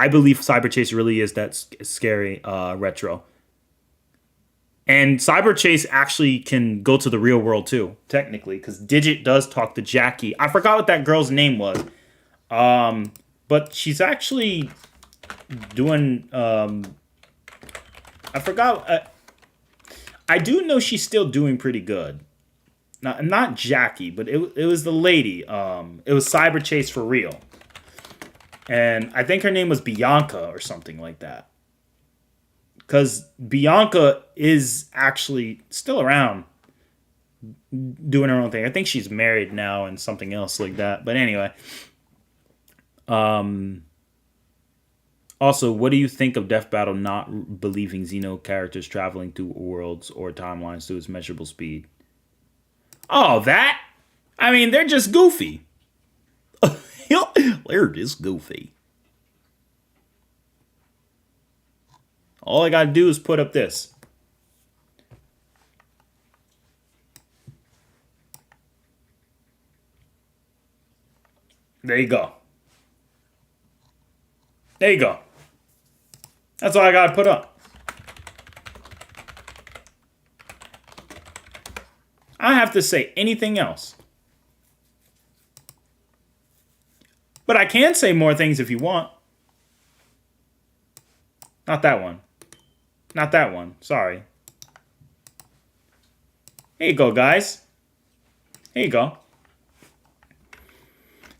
believe Cyber Chase really is that scary retro. And Cyber Chase actually can go to the real world too, technically, because Digit does talk to Jackie. I forgot what that girl's name was. But she's actually doing... I forgot... I do know she's still doing pretty good. Not Jackie, but it was the lady. It was Cyber Chase for real. And I think her name was Bianca or something like that. Because Bianca is actually still around doing her own thing. I think she's married now and something else like that. But anyway. Also, what do you think of Death Battle not believing Xeno characters traveling through worlds or timelines through its measurable speed? Oh, that? I mean, they're just goofy. They're just goofy. All I gotta do is put up this. There you go. There you go. That's all I gotta put up. I don't have to say anything else. But I can say more things if you want. Not that one. Not that one. Sorry. Here you go, guys. Here you go.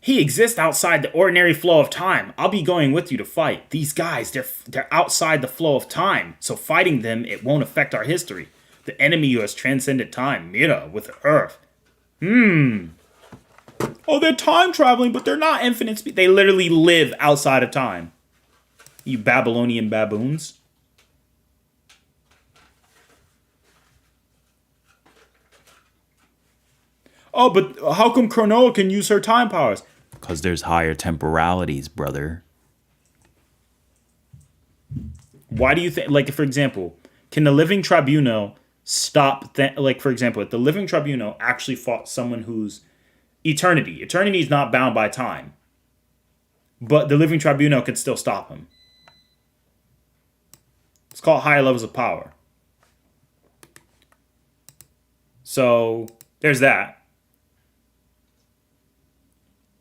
He exists outside the ordinary flow of time. I'll be going with you to fight. These guys, they're outside the flow of time. So fighting them, it won't affect our history. The enemy who has transcended time, Mira, with the earth. Oh, they're time traveling, but they're not infinite speed. They literally live outside of time. You Babylonian baboons. Oh, but how come Cronoa can use her time powers? Because there's higher temporalities, brother. Why do you think, like, for example, can the Living Tribunal stop, like, for example, if the Living Tribunal actually fought someone who's eternity is not bound by time, but the Living Tribunal could still stop him. It's called higher levels of power. So, there's that.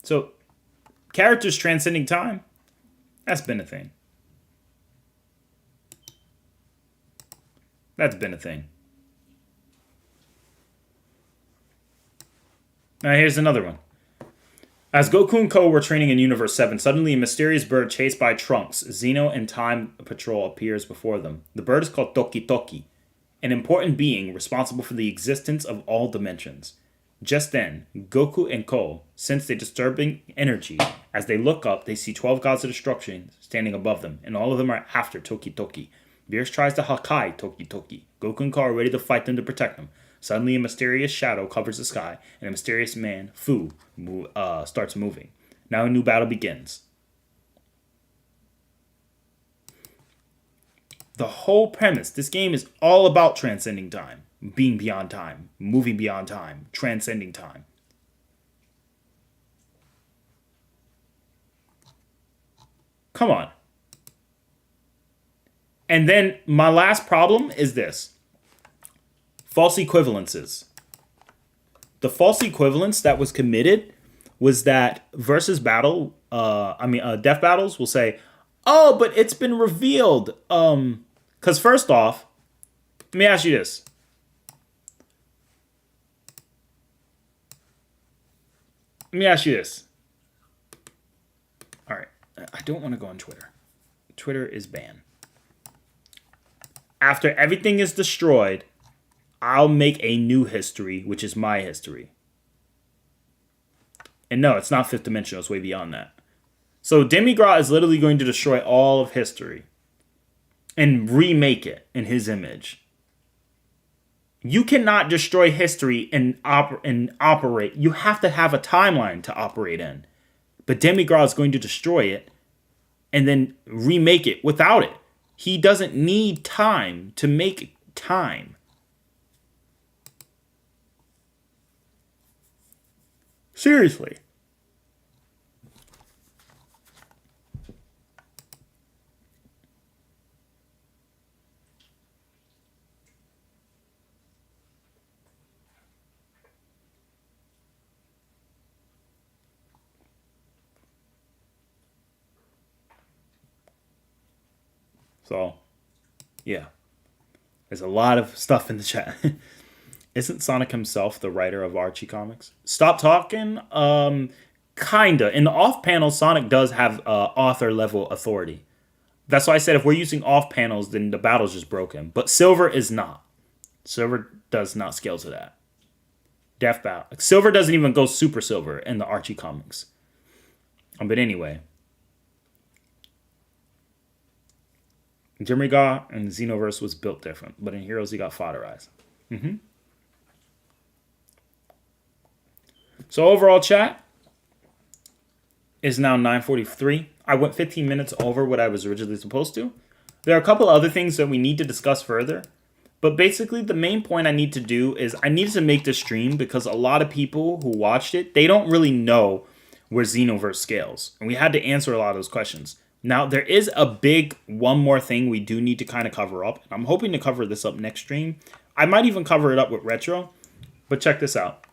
So, characters transcending time, that's been a thing. That's been a thing. Now here's another one. As Goku and Ko were training in Universe 7, suddenly a mysterious bird chased by Trunks, Xeno, and Time Patrol appears before them. The bird is called Toki Toki, an important being responsible for the existence of all dimensions. Just then, Goku and Ko sense a disturbing energy. As they look up, they see 12 gods of destruction standing above them, and all of them are after Toki Toki. Beerus tries to Hakai Toki Toki. Goku and Ko are ready to fight them to protect them. Suddenly, a mysterious shadow covers the sky, and a mysterious man, Fu, starts moving. Now a new battle begins. The whole premise, this game is all about transcending time. Being beyond time, moving beyond time, transcending time. Come on. And then my last problem is this. False equivalences. The false equivalence that was committed was that versus battle, death battles will say, oh, but it's been revealed. Because first off, let me ask you this. All right. I don't want to go on Twitter. Twitter is banned. After everything is destroyed, I'll make a new history, which is my history. And no, it's not fifth dimensional. It's way beyond that. So Demigod is literally going to destroy all of history and remake it in his image. You cannot destroy history and operate. You have to have a timeline to operate in. But Demigod is going to destroy it and then remake it without it. He doesn't need time to make time. Seriously. So, yeah. There's a lot of stuff in the chat. Isn't Sonic himself the writer of Archie comics? Stop talking. Kinda. In the off panel, Sonic does have author level authority. That's why I said if we're using off panels, then the battle's just broken. But Silver is not. Silver does not scale to that. Death Battle. Silver doesn't even go Super Silver in the Archie comics. But anyway. Demigod and Xenoverse was built different. But in Heroes, he got fodderized. So overall chat is now 9:43. I went 15 minutes over what I was originally supposed to. There are a couple other things that we need to discuss further. But basically the main point I need to do is I need to make this stream because a lot of people who watched it, they don't really know where Xenoverse scales. And we had to answer a lot of those questions. Now, there is a big one more thing we do need to kind of cover up. And I'm hoping to cover this up next stream. I might even cover it up with Retro. But check this out.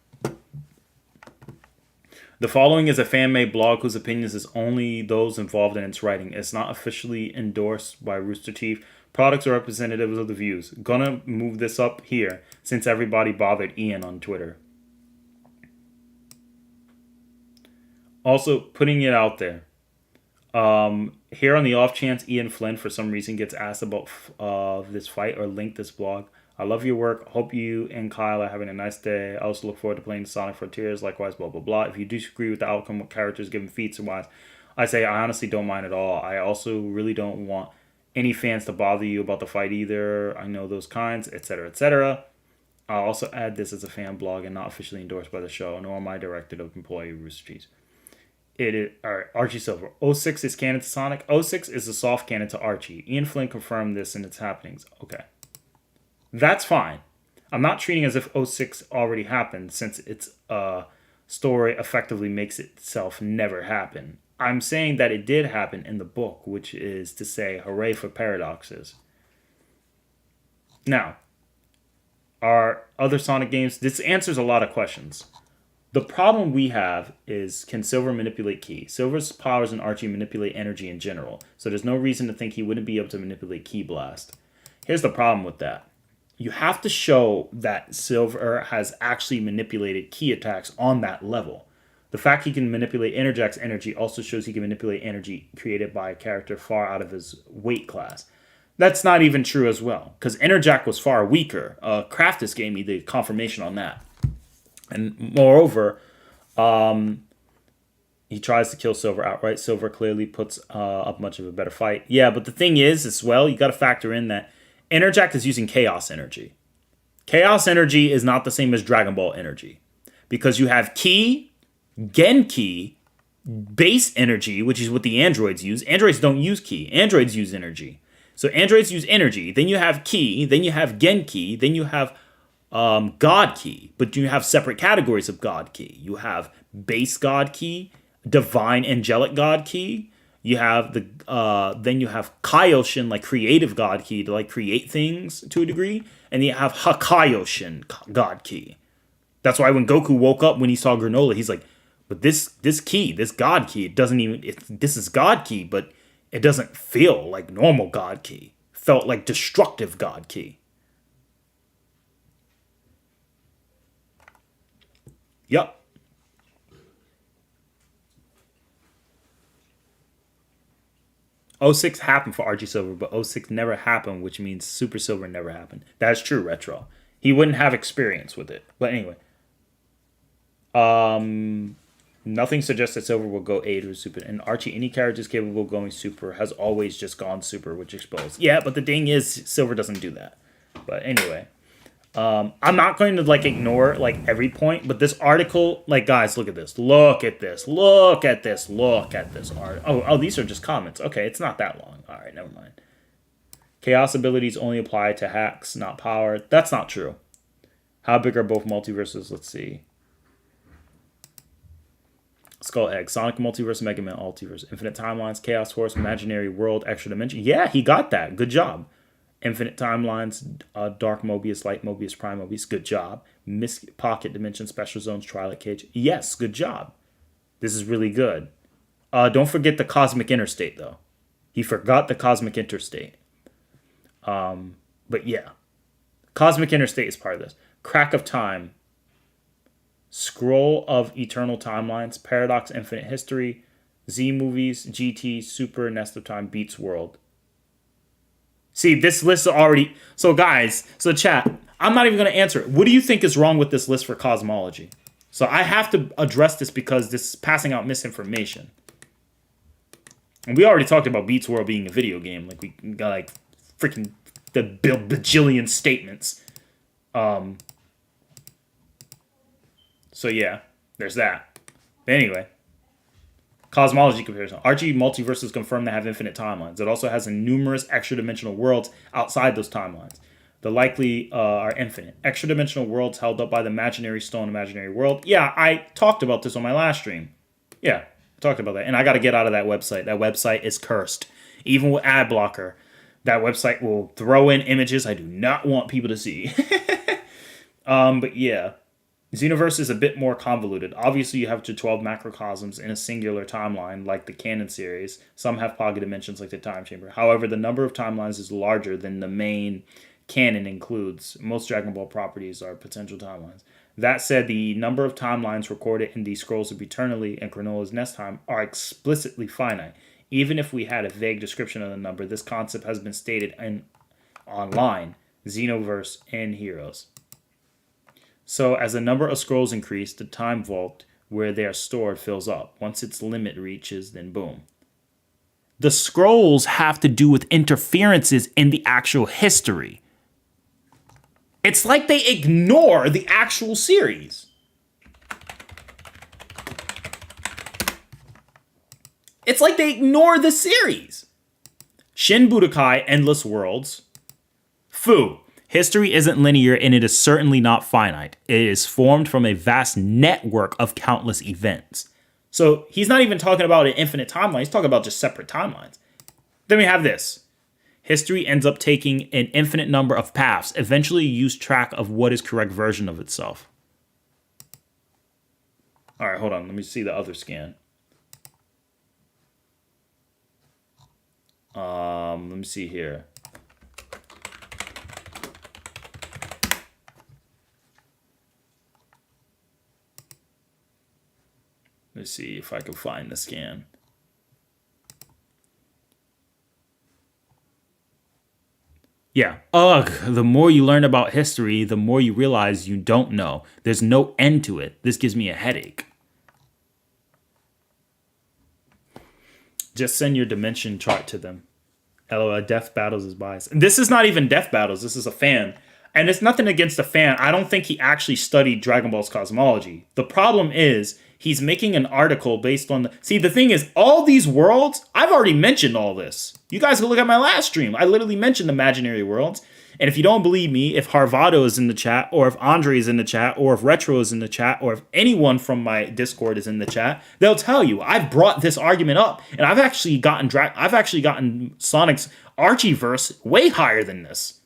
The following is a fan-made blog whose opinions is only those involved in its writing. It's not officially endorsed by Rooster Teeth. Products are representatives of the views. Gonna move this up here since everybody bothered Ian on Twitter. Also, putting it out there. Here on the off chance Ian Flynn for some reason gets asked about this fight or link this blog. I love your work. Hope you and Kyle are having a nice day. I also look forward to playing Sonic Frontiers. Likewise, blah, blah, blah. If you disagree with the outcome of characters given feats and wise, I say I honestly don't mind at all. I also really don't want any fans to bother you about the fight either. I know those kinds, etc., etc. I'll also add this as a fan blog and not officially endorsed by the show, nor am I directed of employee Rooster Teeth. It is, all right, Archie Silver. 06 is canon to Sonic. 06 is a soft canon to Archie. Ian Flynn confirmed this in its happenings. Okay. That's fine. I'm not treating it as if 06 already happened since its story effectively makes itself never happen. I'm saying that it did happen in the book, which is to say, hooray for paradoxes. Now, are other Sonic games... This answers a lot of questions. The problem we have is, can Silver manipulate Ki? Silver's powers and Archie manipulate energy in general, so there's no reason to think he wouldn't be able to manipulate Ki Blast. Here's the problem with that. You have to show that Silver has actually manipulated Ki attacks on that level. The fact he can manipulate Enerjac's energy also shows he can manipulate energy created by a character far out of his weight class. That's not even true as well, because Enerjac was far weaker. Craftus gave me the confirmation on that. And moreover, he tries to kill Silver outright. Silver clearly puts up much of a better fight. Yeah, but the thing is, as well, you got to factor in that Enerjac is using Chaos Energy. Chaos Energy is not the same as Dragon Ball Energy. Because you have Ki, Genki, Base Energy, which is what the androids use. Androids don't use Ki. Androids use energy. So androids use energy. Then you have Ki. Then you have Genki. Then you have God Ki. But you have separate categories of God Ki. You have Base God Ki, Divine Angelic God Ki. You have then you have Kaioshin, like creative God Ki, to like create things to a degree, and you have Hakaioshin God Ki. That's why when Goku woke up when he saw Granola, he's like, "But this Ki, this God Ki, it doesn't even. This is God Ki, but it doesn't feel like normal God Ki. Felt like destructive God Ki." Yup. '06 happened for Archie Silver, but '06 never happened, which means Super Silver never happened. That's true, Retro. He wouldn't have experience with it. But anyway. Nothing suggests that Silver will go 8 or Super. And Archie, any characters capable of going Super, has always just gone Super, which exposed. Yeah, but the thing is, Silver doesn't do that. But anyway. I'm not going to like ignore like every point, but this article, like guys, look at this, look at this, look at this, look at this art. Oh, these are just comments. Okay, it's not that long. All right, never mind. Chaos abilities only apply to hacks, not power. That's not true. How big are both multiverses? Let's see. Skull Egg, Sonic Multiverse, Mega Man Multiverse, Infinite Timelines, Chaos Force, Imaginary World, Extra Dimension. Yeah, he got that. Good job. Infinite Timelines, Dark Mobius, Light Mobius, Prime Mobius. Good job. Pocket Dimension, Special Zones, Twilight Cage. Yes, good job. This is really good. Don't forget the Cosmic Interstate, though. He forgot the Cosmic Interstate. But yeah. Cosmic Interstate is part of this. Crack of Time. Scroll of Eternal Timelines. Paradox Infinite History. Z Movies. GT. Super. Nest of Time. Beats World. See, this list is already... So, guys, so chat, I'm not even going to answer it. What do you think is wrong with this list for Cosmology? So, I have to address this because this is passing out misinformation. And we already talked about Beats World being a video game. Like, we got, like, freaking the bajillion statements. So, yeah, there's that. But anyway... Cosmology comparison. Archie multiverses confirmed to have infinite timelines. It also has numerous extra-dimensional worlds outside those timelines. The likely are infinite. Extra-dimensional worlds held up by the imaginary stone imaginary world. Yeah, I talked about this on my last stream. Yeah, I talked about that. And I got to get out of that website. That website is cursed. Even with ad blocker, that website will throw in images I do not want people to see. But yeah. Xenoverse is a bit more convoluted. Obviously, you have to 12 macrocosms in a singular timeline, like the canon series. Some have pocket dimensions, like the Time Chamber. However, the number of timelines is larger than the main canon includes. Most Dragon Ball properties are potential timelines. That said, the number of timelines recorded in the Scrolls of Eternity and Chronola's Nest Time are explicitly finite. Even if we had a vague description of the number, this concept has been stated online, Xenoverse, and Heroes. So as the number of scrolls increase, the time vault where they are stored fills up. Once its limit reaches, then boom. The scrolls have to do with interferences in the actual history. It's like they ignore the actual series. It's like they ignore the series. Shin Budokai Endless Worlds. Fu. History isn't linear and it is certainly not finite. It is formed from a vast network of countless events. So he's not even talking about an infinite timeline. He's talking about just separate timelines. Then we have this. History ends up taking an infinite number of paths. Eventually you lose track of what is correct version of itself. All right, hold on. Let me see the other scan. Let me see here. Let's see if I can find the scan. Yeah. Ugh. The more you learn about history, the more you realize you don't know. There's no end to it. This gives me a headache. Just send your dimension chart to them. LOL, Death Battles is biased. And this is not even Death Battles. This is a fan. And it's nothing against the fan. I don't think he actually studied Dragon Ball's cosmology. The problem is he's making an article based on the... See, the thing is, all these worlds, I've already mentioned all this. You guys can look at my last stream. I literally mentioned imaginary worlds. And if you don't believe me, if Harvado is in the chat, or if Andre is in the chat, or if Retro is in the chat, or if anyone from my Discord is in the chat, they'll tell you I've brought this argument up, and I've actually gotten Sonic's Archieverse way higher than this.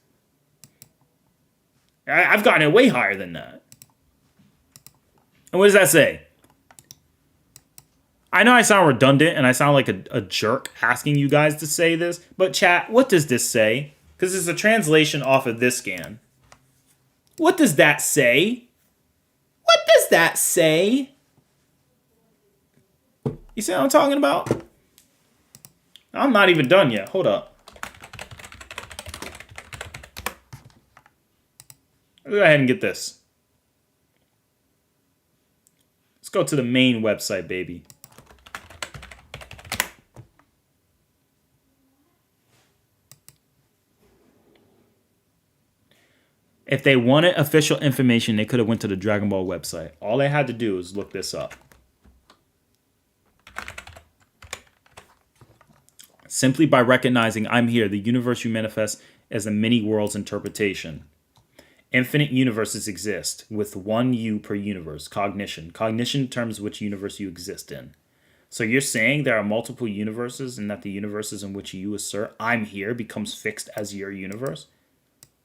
I've gotten it way higher than that. And what does that say? I know I sound redundant and I sound like a jerk asking you guys to say this, but chat, what does this say? Because it's a translation off of this scan. What does that say? What does that say? You see what I'm talking about? I'm not even done yet. Hold up. Let's go ahead and get this. Let's go to the main website, baby. If they wanted official information, they could have went to the Dragon Ball website. All they had to do is look this up. Simply by recognizing I'm here, the universe you manifest as a many worlds interpretation. Infinite universes exist, with one you per universe. Cognition. Cognition determines which universe you exist in. So you're saying there are multiple universes and that the universes in which you assert I'm here becomes fixed as your universe?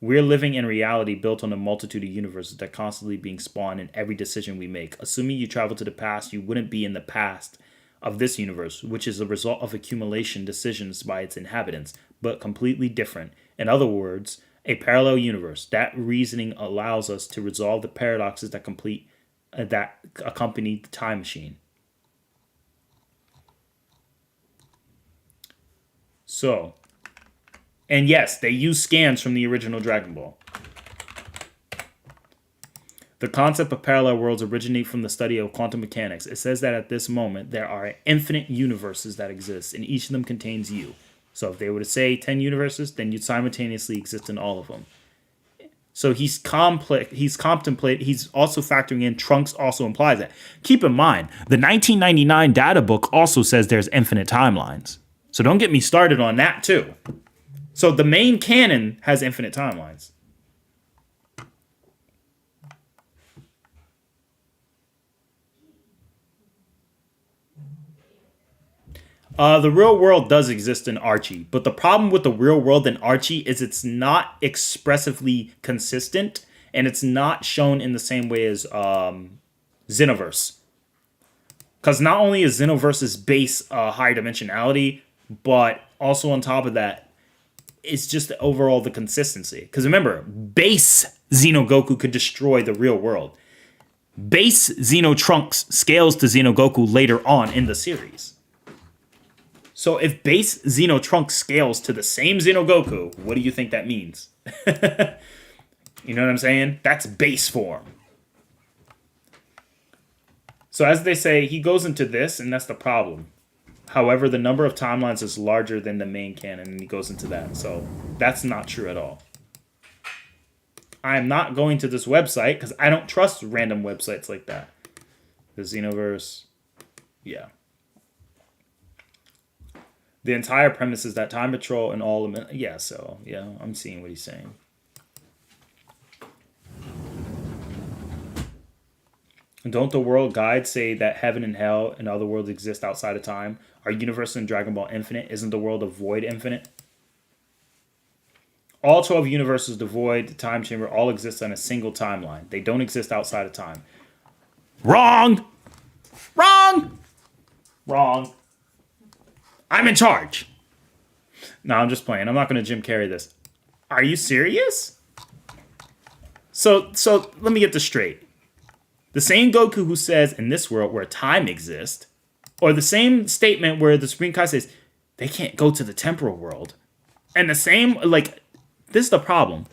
We're living in reality built on a multitude of universes that are constantly being spawned in every decision we make. Assuming you travel to the past, you wouldn't be in the past of this universe, which is a result of accumulation decisions by its inhabitants, but completely different. In other words, a parallel universe. That reasoning allows us to resolve the paradoxes that accompany the time machine. So... And yes, they use scans from the original Dragon Ball. The concept of parallel worlds originate from the study of quantum mechanics. It says that at this moment, there are infinite universes that exist, and each of them contains you. So if they were to say 10 universes, then you'd simultaneously exist in all of them. So he's also factoring in Trunks also implies that. Keep in mind, the 1999 data book also says there's infinite timelines. So don't get me started on that too. So the main canon has infinite timelines. The real world does exist in Archie, but the problem with the real world in Archie is it's not expressively consistent, and it's not shown in the same way as Xenoverse. Because not only is Xenoverse's base high dimensionality, but also on top of that, it's just overall the consistency. Because remember, base Xenogoku could destroy the real world. Base Xenotrunks scales to Xenogoku later on in the series. So if base Xenotrunks scales to the same Xenogoku, what do you think that means? You know what I'm saying? That's base form. So as they say, he goes into this, and that's the problem. However, the number of timelines is larger than the main canon, and he goes into that. So that's not true at all. I'm not going to this website because I don't trust random websites like that. The Xenoverse, yeah. The entire premise is that time patrol and all of yeah, so yeah, I'm seeing what he's saying. Don't the world guides say that heaven and hell and other worlds exist outside of time? Are Universe and Dragon Ball infinite? Isn't the world of Void infinite? All 12 universes, the Void, the Time Chamber, all exist on a single timeline. They don't exist outside of time. Wrong! Wrong! Wrong. I'm in charge. No, I'm just playing. I'm not going to Jim Carrey this. Are you serious? So let me get this straight. The same Goku who says, in this world where time exists, or the same statement where the Supreme Kai says, they can't go to the temporal world. And the same, like, this is the problem.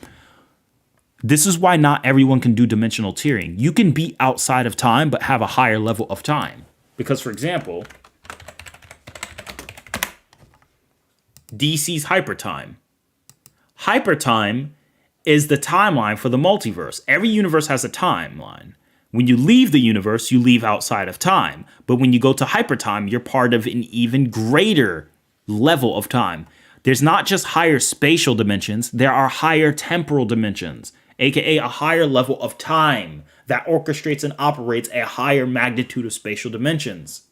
This is why not everyone can do dimensional tiering. You can be outside of time, but have a higher level of time. Because, for example, DC's Hypertime. Hypertime is the timeline for the multiverse. Every universe has a timeline. When you leave the universe, you leave outside of time. But when you go to Hypertime, you're part of an even greater level of time. There's not just higher spatial dimensions, there are higher temporal dimensions, aka a higher level of time that orchestrates and operates a higher magnitude of spatial dimensions.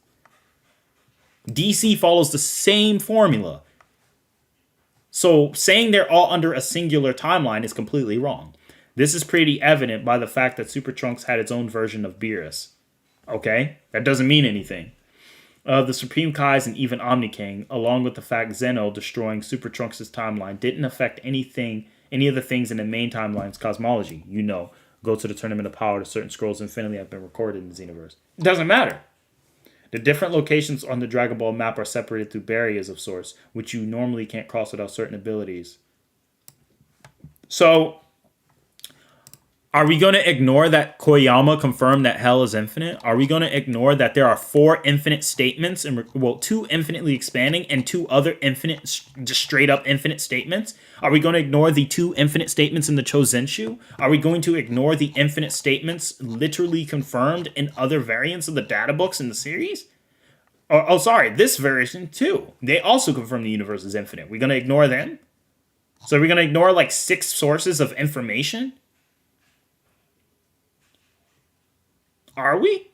DC follows the same formula. So saying they're all under a singular timeline is completely wrong. This is pretty evident by the fact that Super Trunks had its own version of Beerus. Okay? That doesn't mean anything. The Supreme Kais and even Omni King, along with the fact Xeno destroying Super Trunks' timeline, didn't affect any of the things in the main timeline's cosmology. You know, go to the Tournament of Power to certain scrolls infinitely have been recorded in the Xenoverse. It doesn't matter. The different locations on the Dragon Ball map are separated through barriers of sorts, which you normally can't cross without certain abilities. So, are we going to ignore that Koyama confirmed that hell is infinite? Are we going to ignore that there are 4 infinite statements, and 2 infinitely expanding and 2 other infinite, just straight up infinite statements? Are we going to ignore the 2 infinite statements in the Chozenshu? Are we going to ignore the infinite statements literally confirmed in other variants of the data books in the series? This version too. They also confirm the universe is infinite. We're going to ignore them? So are we going to ignore like 6 sources of information? Are we?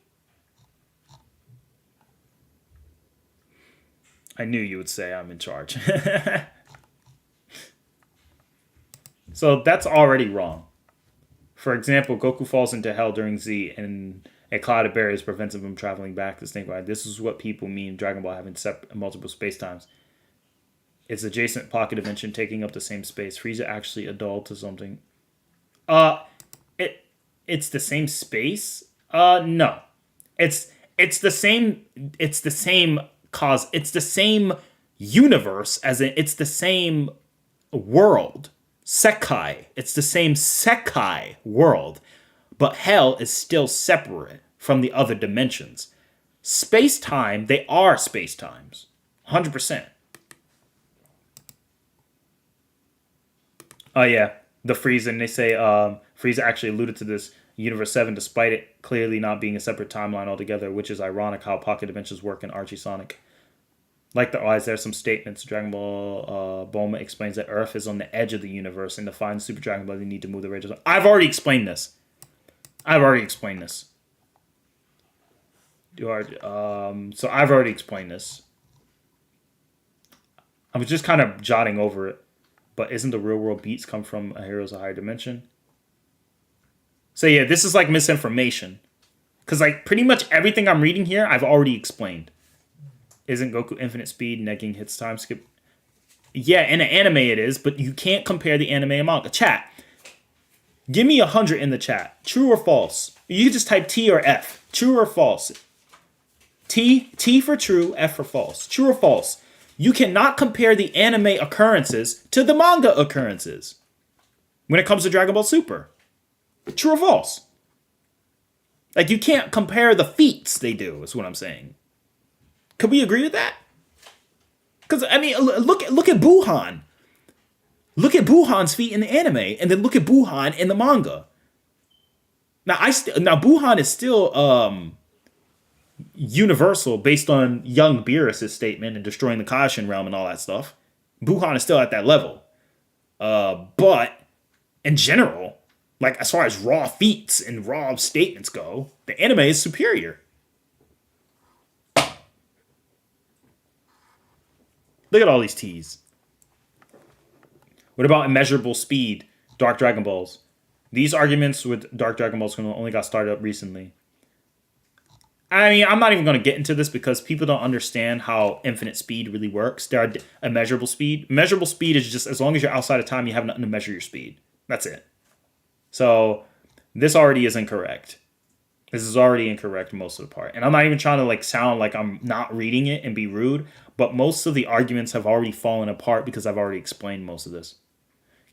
I knew you would say I'm in charge. So that's already wrong. For example, Goku falls into hell during Z, and a cloud of barriers prevents him from traveling back to Snake. This is what people mean Dragon Ball having multiple spacetimes. It's adjacent pocket dimension taking up the same space. Frieza actually adult to something. It's the same space? No. It's the same universe, as in it's the same world. Sekai. It's the same Sekai world. But hell is still separate from the other dimensions. Space-time, they are space-times. 100%. Oh yeah, the Frieza, and they say Frieza actually alluded to this Universe 7 despite it clearly not being a separate timeline altogether, which is ironic how pocket dimensions work in Archie Sonic. Likewise, there are some statements. Dragon Ball Bulma explains that Earth is on the edge of the universe, and to find Super Dragon Ball, you need to move the radius. I've already explained this. So I've already explained this. I was just kind of jotting over it. But isn't the real world beats come from a hero's a higher dimension? So yeah, this is like misinformation. Because like pretty much everything I'm reading here, I've already explained. Isn't Goku infinite speed, negging hits time skip? Yeah, in an anime it is, but you can't compare the anime and manga. Chat, give me 100 in the chat. True or false? You can just type T or F. True or false? T for true, F for false. True or false? You cannot compare the anime occurrences to the manga occurrences when it comes to Dragon Ball Super. True or false? Like, you can't compare the feats they do, is what I'm saying. Could we agree with that? Because, I mean, look at Buhan. Look at Buhan's feat in the anime, and then look at Buhan in the manga. Now, Buhan is still universal based on young Beerus' statement and destroying the Kashin realm and all that stuff. Buhan is still at that level. But, in general, like, as far as raw feats and raw statements go, the anime is superior. Look at all these T's. What about immeasurable speed, Dark Dragon Balls? These arguments with Dark Dragon Balls only got started up recently. I mean, I'm not even going to get into this because people don't understand how infinite speed really works. There are immeasurable speed. Measurable speed is just as long as you're outside of time, you have nothing to measure your speed. That's it. So this already is incorrect. This is already incorrect most of the part. And I'm not even trying to like sound like I'm not reading it and be rude, but most of the arguments have already fallen apart because I've already explained most of this.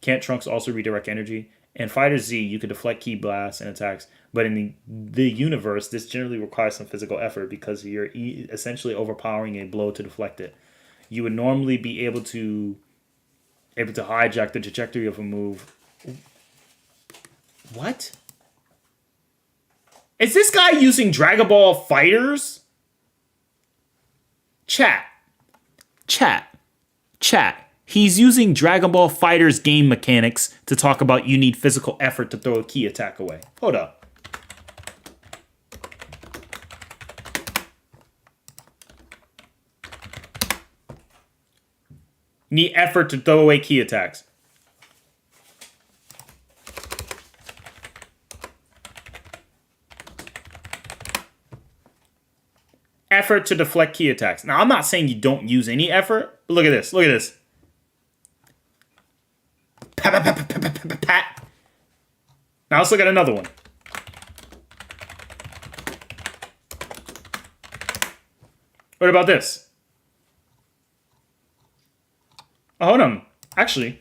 Can't Trunks also redirect energy? In Fighter Z, you could deflect key blasts and attacks, but in the universe, this generally requires some physical effort because you're essentially overpowering a blow to deflect it. You would normally be able to hijack the trajectory of a move. What? Is this guy using Dragon Ball Fighters? Chat. He's using Dragon Ball Fighters game mechanics to talk about you need physical effort to throw a key attack away. Hold up. You need effort to throw away key attacks. Effort to deflect key attacks. Now, I'm not saying you don't use any effort, but look at this. Look at this. Pat, pat, pat, pat, pat, pat, pat. Now, let's look at another one. What about this? Oh, hold on. Actually.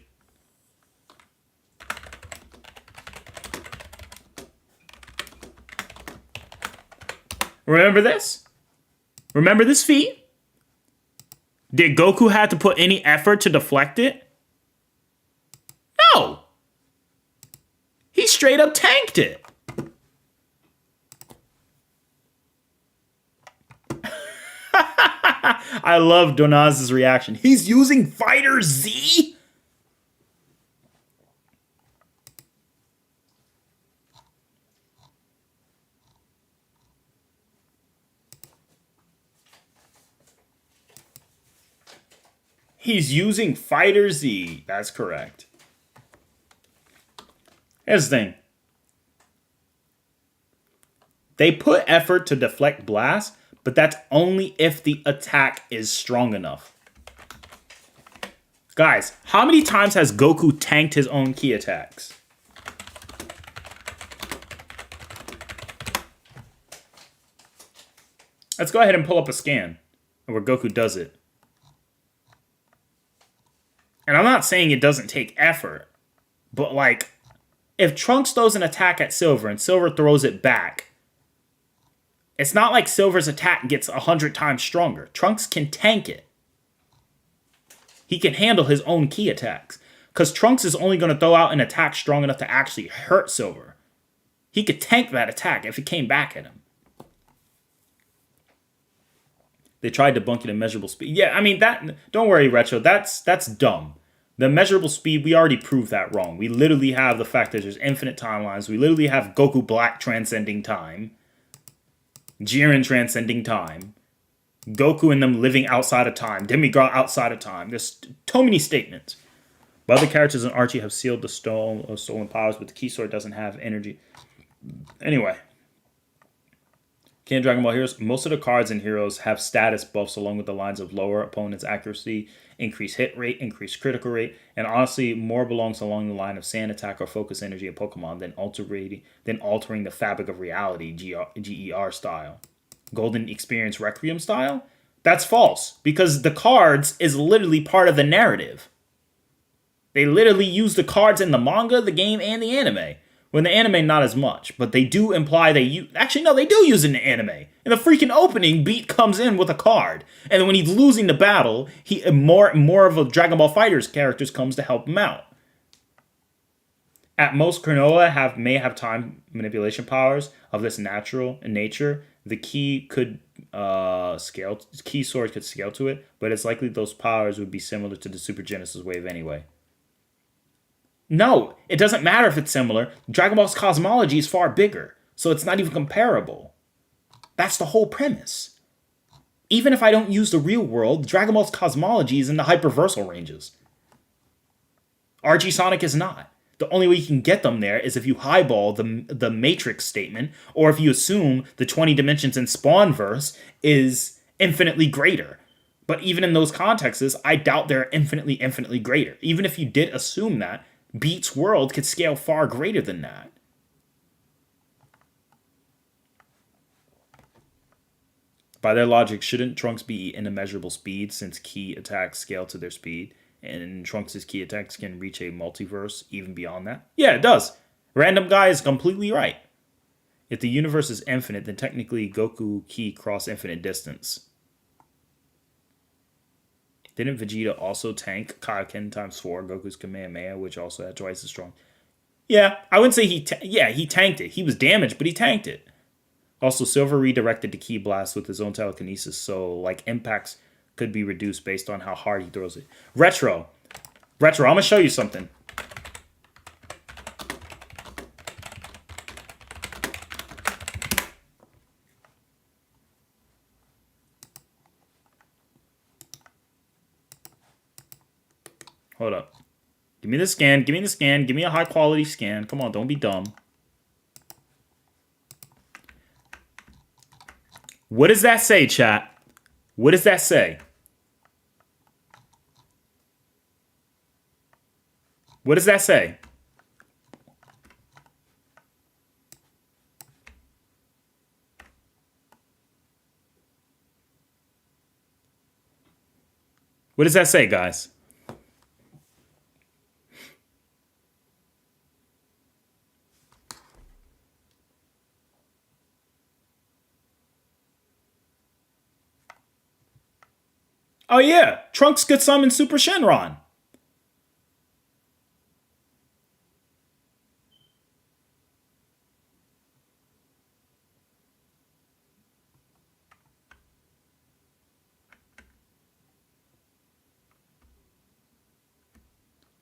Remember this? Remember this feat? Did Goku have to put any effort to deflect it? No! He straight up tanked it. I love Donaz's reaction. He's using Fighter Z? He's using Fighter Z. That's correct. Here's the thing. They put effort to deflect blasts, but that's only if the attack is strong enough. Guys, how many times has Goku tanked his own key attacks? Let's go ahead and pull up a scan where Goku does it. And I'm not saying it doesn't take effort, but like, if Trunks throws an attack at Silver and Silver throws it back, it's not like Silver's attack gets 100 times stronger. Trunks can tank it. He can handle his own key attacks. Because Trunks is only going to throw out an attack strong enough to actually hurt Silver. He could tank that attack if it came back at him. They tried debunking immeasurable speed. Yeah, I mean, don't worry, Retro. That's dumb. The measurable speed, we already proved that wrong. We literally have the fact that there's infinite timelines. We literally have Goku Black transcending time. Jiren transcending time. Goku and them living outside of time. Demigod outside of time. There's so many statements. But other characters in Archie have sealed the stolen powers, but the key sword doesn't have energy. Anyway. Can Dragon Ball Heroes? Most of the cards in Heroes have status buffs along with the lines of lower opponent's accuracy, increased hit rate, increased critical rate, and honestly, more belongs along the line of sand attack or focus energy of Pokemon than altering the fabric of reality, GER style. Golden Experience Requiem style? That's false, because the cards is literally part of the narrative. They literally use the cards in the manga, the game, and the anime. When the anime, not as much, but they do imply they use. Actually, no, they do use it in the anime. In the freaking opening, Beat comes in with a card, and then when he's losing the battle, more of a Dragon Ball FighterZ characters comes to help him out. At most, Cronoa may have time manipulation powers of this natural nature. The key sword could scale to it, but it's likely those powers would be similar to the Super Genesis wave anyway. No, it doesn't matter if it's similar. Dragon Ball's cosmology is far bigger, so it's not even comparable. That's the whole premise. Even if I don't use the real world, Dragon Ball's cosmology is in the hyperversal ranges. Archie Sonic is not. The only way you can get them there is if you highball the Matrix statement, or if you assume the 20 dimensions in Spawnverse is infinitely greater. But even in those contexts, I doubt they're infinitely greater. Even if you did assume that, Beat's world could scale far greater than that. By their logic, shouldn't Trunks be in immeasurable speed since key attacks scale to their speed? And Trunks' key attacks can reach a multiverse even beyond that? Yeah, it does. Random Guy is completely right. If the universe is infinite, then technically Goku ki cross infinite distance. Didn't Vegeta also tank Kaioken times 4, Goku's Kamehameha, which also had twice as strong? Yeah, I wouldn't say he tanked it. He was damaged, but he tanked it. Also, Silver redirected the Ki Blast with his own telekinesis, so like impacts could be reduced based on how hard he throws it. Retro, I'm gonna show you something. Hold up. Give me the scan. Give me a high quality scan. Come on, don't be dumb. What does that say, chat? What does that say? What does that say? What does that say, guys? Oh yeah, Trunks could summon Super Shenron.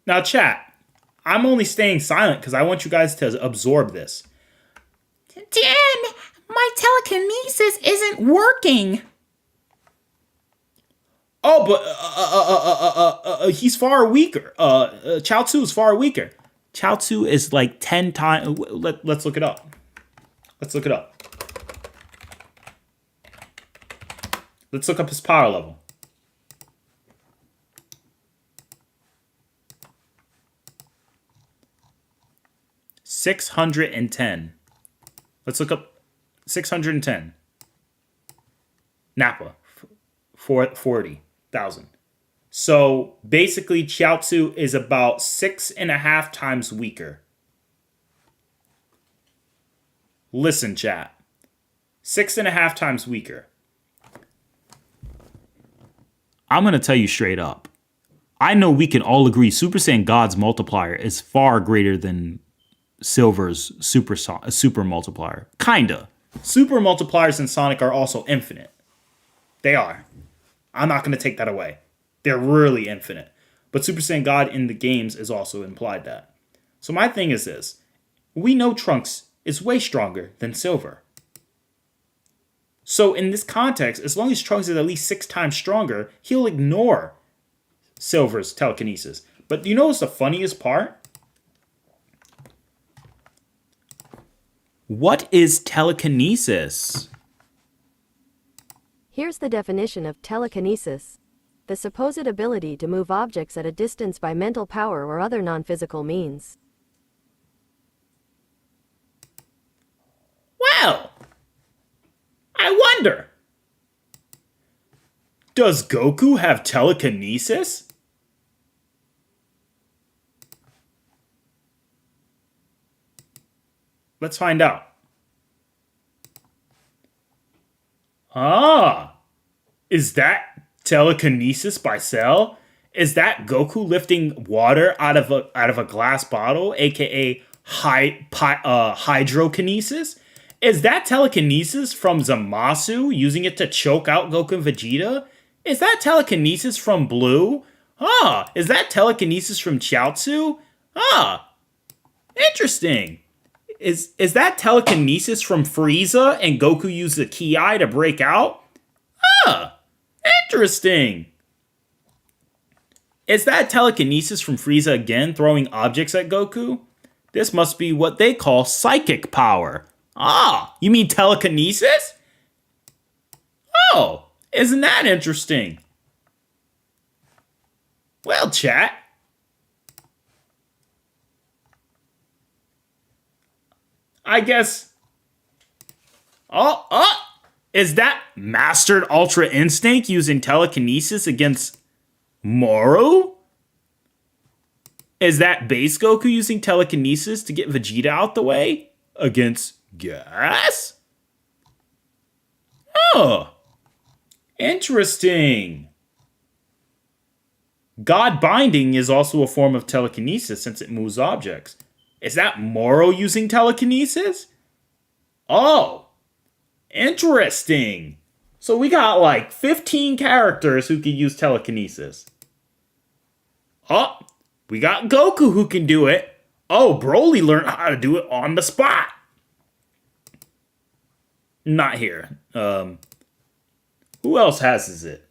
Now chat, I'm only staying silent because I want you guys to absorb this. Dan, my telekinesis isn't working. Oh, but he's far weaker. Chaozu is far weaker. Chaozu is like 10 times. Let's look it up. Let's look up his power level. $610. Let's look up 610. Nappa, 40,000. So basically, Chaozu is about 6.5 times weaker. Listen, chat. 6.5 times weaker. I'm going to tell you straight up. I know we can all agree Super Saiyan God's multiplier is far greater than Silver's super multiplier. Kinda. Super multipliers in Sonic are also infinite. They are. I'm not going to take that away. They're really infinite. But Super Saiyan God in the games is also implied that. So my thing is this. We know Trunks is way stronger than Silver. So in this context, as long as Trunks is at least 6 times stronger, he'll ignore Silver's telekinesis. But you know what's the funniest part? What is telekinesis? Here's the definition of telekinesis: the supposed ability to move objects at a distance by mental power or other non-physical means. Well, I wonder. Does Goku have telekinesis? Let's find out. Ah, is that telekinesis by Cell? Is that Goku lifting water out of a glass bottle, aka hydrokinesis? Is that telekinesis from Zamasu using it to choke out Goku and Vegeta? Is that telekinesis from Blue? Ah, is that telekinesis from Chiaotzu? Ah, interesting. Is that telekinesis from Frieza and Goku used the Ki to break out? Ah, interesting. Is that telekinesis from Frieza again throwing objects at Goku? This must be what they call psychic power. Ah, you mean telekinesis? Oh, isn't that interesting? Well, chat. I guess. Is that Mastered Ultra Instinct using telekinesis against Moro? Is that Base Goku using telekinesis to get Vegeta out the way against Gas? Oh, interesting. God Binding is also a form of telekinesis since it moves objects. Is that Moro using telekinesis? Oh, interesting. So we got like 15 characters who can use telekinesis. Oh, we got Goku who can do it. Oh, Broly learned how to do it on the spot. Not here. Who else has it?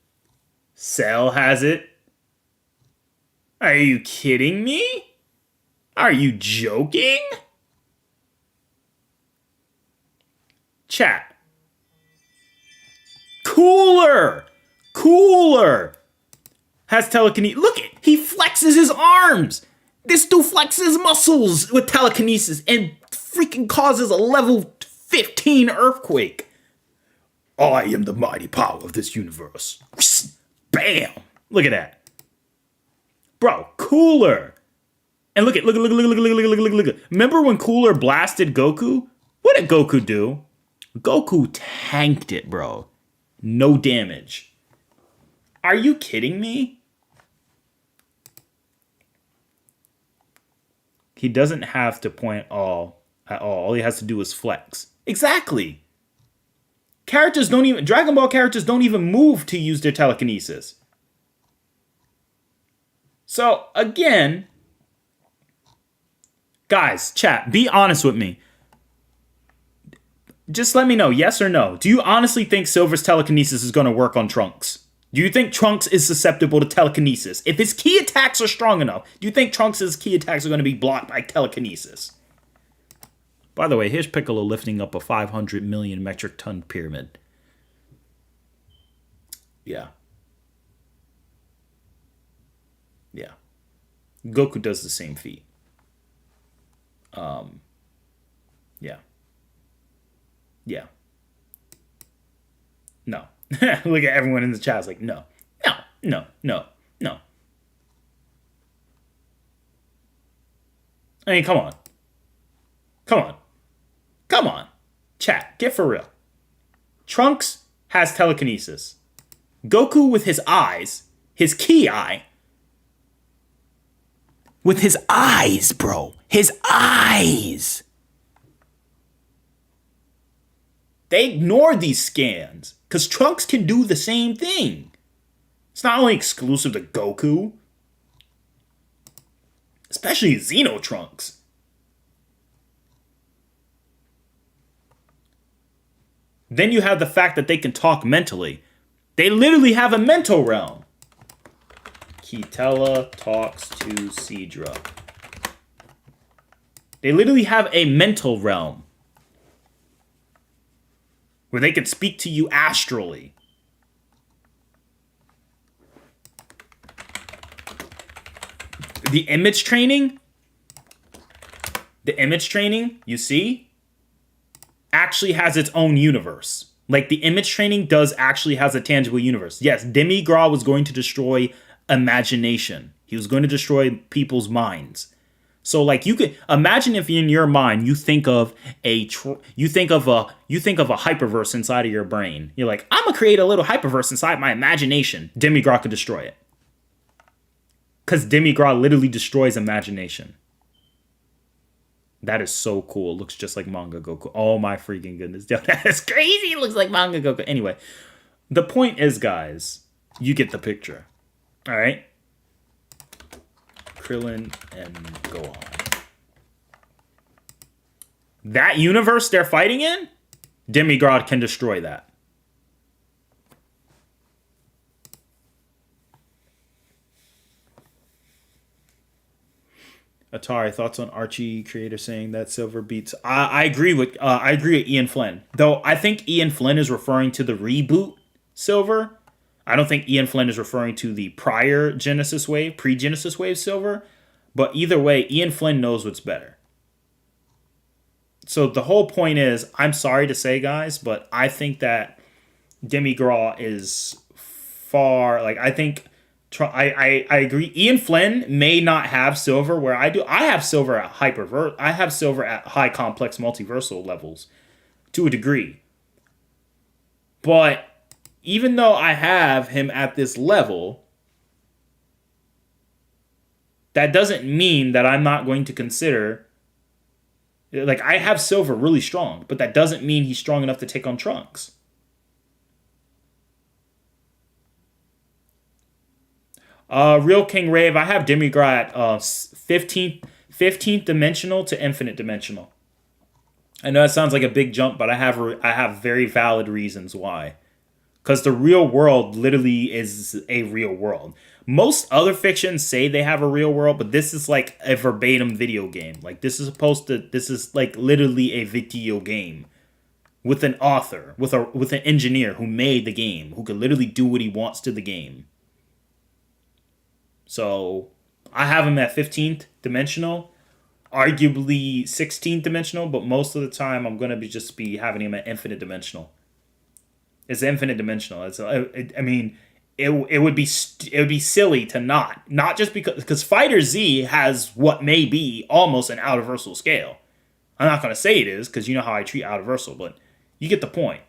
Cell has it. Are you kidding me? Are you joking? Chat. Cooler has telekinesis. Look it, he flexes his arms. This dude flexes muscles with telekinesis and freaking causes a level 15 earthquake. I am the mighty power of this universe. Bam! Look at that. Bro, Cooler. And look. Remember when Cooler blasted Goku? What did Goku do? Goku tanked it, bro. No damage. Are you kidding me? He doesn't have to point all at all. All he has to do is flex. Exactly. Dragon Ball characters don't even move to use their telekinesis. So, again, guys, chat, be honest with me. Just let me know, yes or no. Do you honestly think Silver's telekinesis is going to work on Trunks? Do you think Trunks is susceptible to telekinesis? If his key attacks are strong enough, do you think Trunks' key attacks are going to be blocked by telekinesis? By the way, here's Piccolo lifting up a 500 million metric ton pyramid. Yeah. Yeah. Goku does the same feat. Yeah. Yeah. No. Look at everyone in the chat. It's like, no. I mean, come on. Chat, get for real. Trunks has telekinesis. Goku with his eyes, his ki eye. With his eyes, bro. His eyes. They ignore these scans because Trunks can do the same thing. It's not only exclusive to Goku, especially Xeno Trunks. Then you have the fact that they can talk mentally. They literally have a mental realm. Kitella talks to Seadra. They literally have a mental realm. where they could speak to you astrally. The image training, you see, actually has its own universe. Like, the image training does actually has a tangible universe. Yes, Demigra was going to destroy imagination. He was going to destroy people's minds. So, like, you could imagine if in your mind you think of a hyperverse inside of your brain. You're like, I'm gonna create a little hyperverse inside my imagination. Demigra could destroy it, because Demigra literally destroys imagination. That is so cool. It looks just like Manga Goku. Oh my freaking goodness. That is crazy. It looks like Manga Goku. Anyway, the point is, guys, you get the picture. All right? Krillin and Gohan. That universe they're fighting in, Demigod can destroy that. Atari, thoughts on Archie creator saying that Silver beats? I agree with Ian Flynn, though. I think Ian Flynn is referring to the reboot Silver. I don't think Ian Flynn is referring to the prior Genesis wave, pre-Genesis wave Silver. But either way, Ian Flynn knows what's better. So the whole point is, I'm sorry to say, guys, but I think that Demigra is far. Like, I think. I agree. Ian Flynn may not have Silver where I do. I have Silver at I have Silver at high complex multiversal levels to a degree. But even though I have him at this level, that doesn't mean that I'm not going to consider. Like, I have Silver really strong, but that doesn't mean he's strong enough to take on Trunks. Real King Rave, I have Demigra at 15th dimensional to infinite dimensional. I know that sounds like a big jump, but I have very valid reasons why. Because the real world literally is a real world. Most other fictions say they have a real world, but this is like a verbatim video game. Like, this is like literally a video game with an author, with an engineer who made the game, who could literally do what he wants to the game. So, I have him at 15th dimensional, arguably 16th dimensional, but most of the time I'm going to just be having him at infinite dimensional. It's infinite dimensional. It would be silly to not just because Fighter Z has what may be almost an outerversal scale. I'm not going to say it is, because you know how I treat outerversal, but you get the point.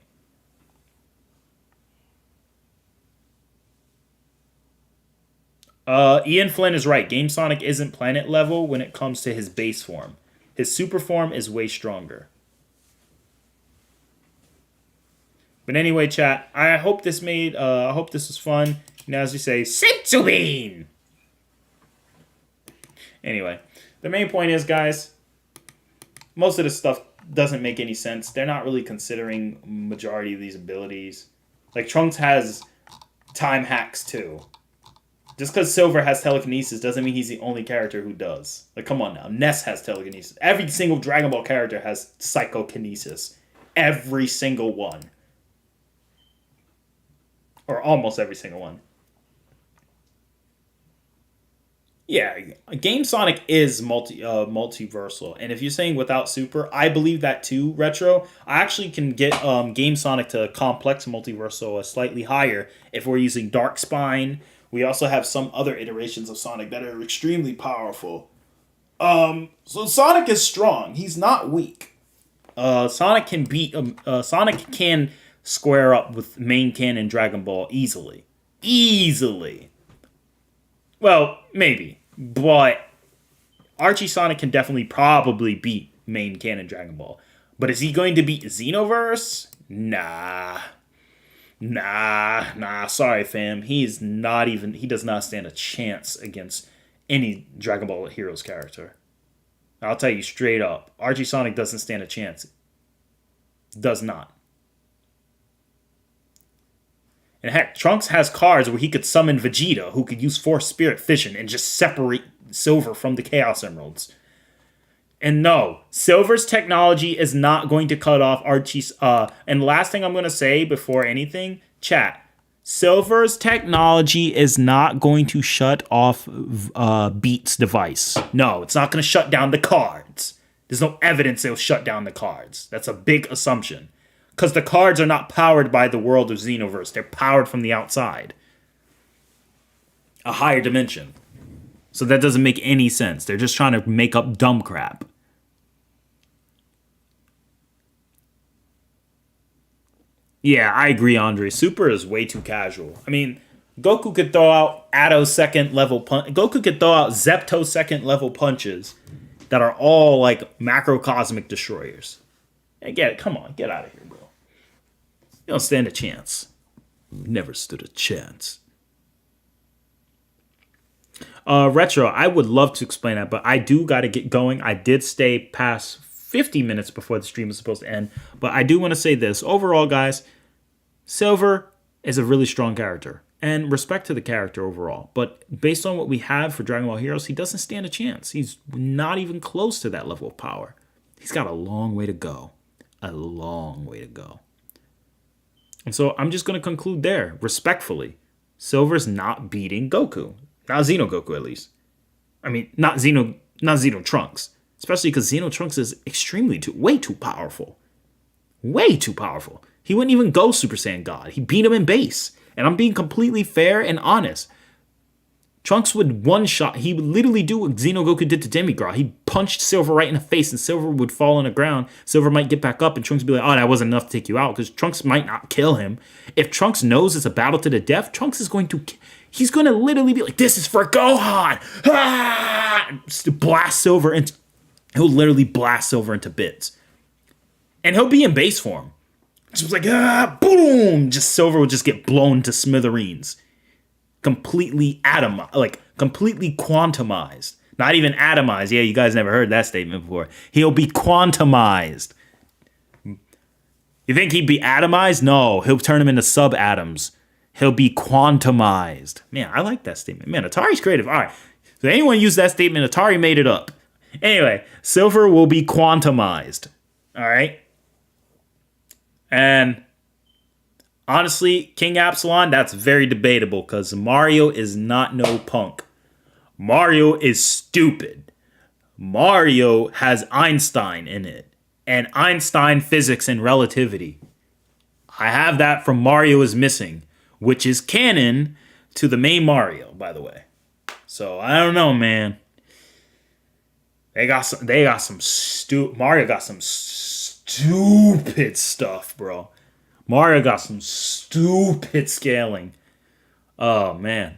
Ian Flynn is right. Game Sonic isn't planet level when it comes to his base form. His super form is way stronger. But anyway, chat, I hope this was fun. Now, as you say, Sensubin! Anyway, the main point is, guys, most of this stuff doesn't make any sense. They're not really considering majority of these abilities. Like, Trunks has time hacks, too. Just because Silver has telekinesis doesn't mean he's the only character who does. Like, come on now. Ness has telekinesis. Every single Dragon Ball character has psychokinesis. Every single one. Or almost every single one. Yeah, Game Sonic is multiversal. And if you're saying without Super, I believe that too, Retro. I actually can get Game Sonic to complex multiversal slightly higher if we're using Dark Spine. We also have some other iterations of Sonic that are extremely powerful. So Sonic is strong. He's not weak. Sonic can square up with main canon Dragon Ball easily. Easily. Well, maybe. But Archie Sonic can probably beat main canon Dragon Ball. But is he going to beat Xenoverse? Nah, sorry fam. He does not stand a chance against any Dragon Ball Heroes character. I'll tell you straight up. Archie Sonic doesn't stand a chance. Does not. And heck, Trunks has cards where he could summon Vegeta, who could use Force Spirit Fission and just separate Silver from the Chaos Emeralds. And no, Silver's technology is not going to cut off Archie's. And the last thing I'm going to say before anything, chat. Silver's technology is not going to shut off Beat's device. No, it's not going to shut down the cards. There's no evidence it'll shut down the cards. That's a big assumption. Because the cards are not powered by the world of Xenoverse. They're powered from the outside. A higher dimension. So that doesn't make any sense. They're just trying to make up dumb crap. Yeah, I agree, Andre. Super is way too casual. I mean, Goku could throw out Atto second level punch. Goku could throw out Zepto second level punches that are all like macrocosmic destroyers. And come on, get out of here, bro. You don't stand a chance. Never stood a chance. Retro, I would love to explain that, but I do got to get going. I did stay past 50 minutes before the stream was supposed to end, but I do want to say this. Overall, guys, Silver is a really strong character, and respect to the character overall. But based on what we have for Dragon Ball Heroes, he doesn't stand a chance. He's not even close to that level of power. He's got a long way to go. A long way to go. And so I'm just going to conclude there, respectfully. Silver's not beating Goku. Not Xeno Goku, at least. I mean, not Xeno Trunks. Especially because Xeno Trunks is way too powerful. Way too powerful. He wouldn't even go Super Saiyan God. He beat him in base. And I'm being completely fair and honest. Trunks would one-shot. He would literally do what Xeno Goku did to Demigra. He punched Silver right in the face, and Silver would fall on the ground. Silver might get back up, and Trunks would be like, oh, that wasn't enough to take you out, because Trunks might not kill him. If Trunks knows it's a battle to the death, Trunks is going to... He's going to literally be like, this is for Gohan! Ah! Blast Silver into... He'll literally blast Silver into bits. And he'll be in base form. Just like, boom! Just Silver will just get blown to smithereens. Completely completely quantumized. Not even atomized. Yeah, you guys never heard that statement before. He'll be quantumized. You think he'd be atomized? No, he'll turn him into subatoms. He'll be quantumized. Man, I like that statement. Man, Atari's creative. All right. So anyone use that statement, Atari made it up. Anyway, Silver will be quantumized. All right. And honestly, King Absalon, that's very debatable because Mario is not no punk. Mario is stupid. Mario has Einstein in it. And Einstein physics and relativity. I have that from Mario is Missing, which is canon to the main Mario, by the way. So I don't know, man. Mario got some stupid stuff, bro. Mario got some stupid scaling. Oh, man.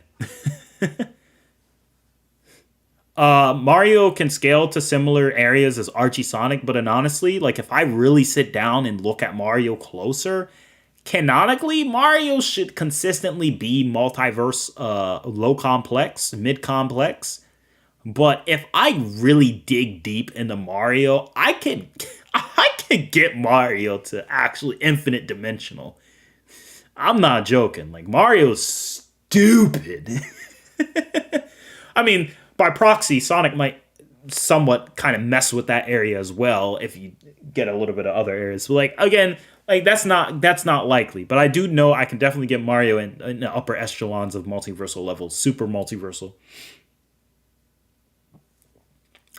Mario can scale to similar areas as Archie Sonic, but honestly, like if I really sit down and look at Mario closer, canonically, Mario should consistently be multiverse, low complex, mid complex. But if I really dig deep into Mario, I could get Mario to actually infinite dimensional. I'm not joking. Like, Mario's stupid. I mean, by proxy, Sonic might somewhat kind of mess with that area as well if you get a little bit of other areas. So, like, again, like that's not likely. But I do know I can definitely get Mario in the upper echelons of multiversal levels, super multiversal.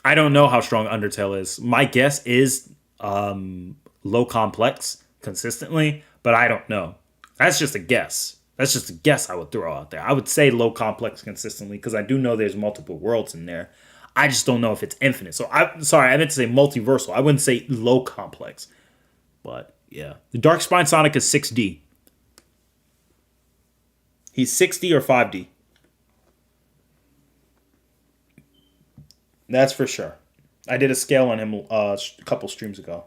I don't know how strong Undertale is. My guess is low complex consistently, but I don't know. That's just a guess. That's just a guess I would throw out there. I would say low complex consistently because I do know there's multiple worlds in there. I just don't know if it's infinite. So I meant to say multiversal. I wouldn't say low complex. But yeah. The Dark Spine Sonic is 6D. He's 6D or 5D. That's for sure. I did a scale on him a couple streams ago.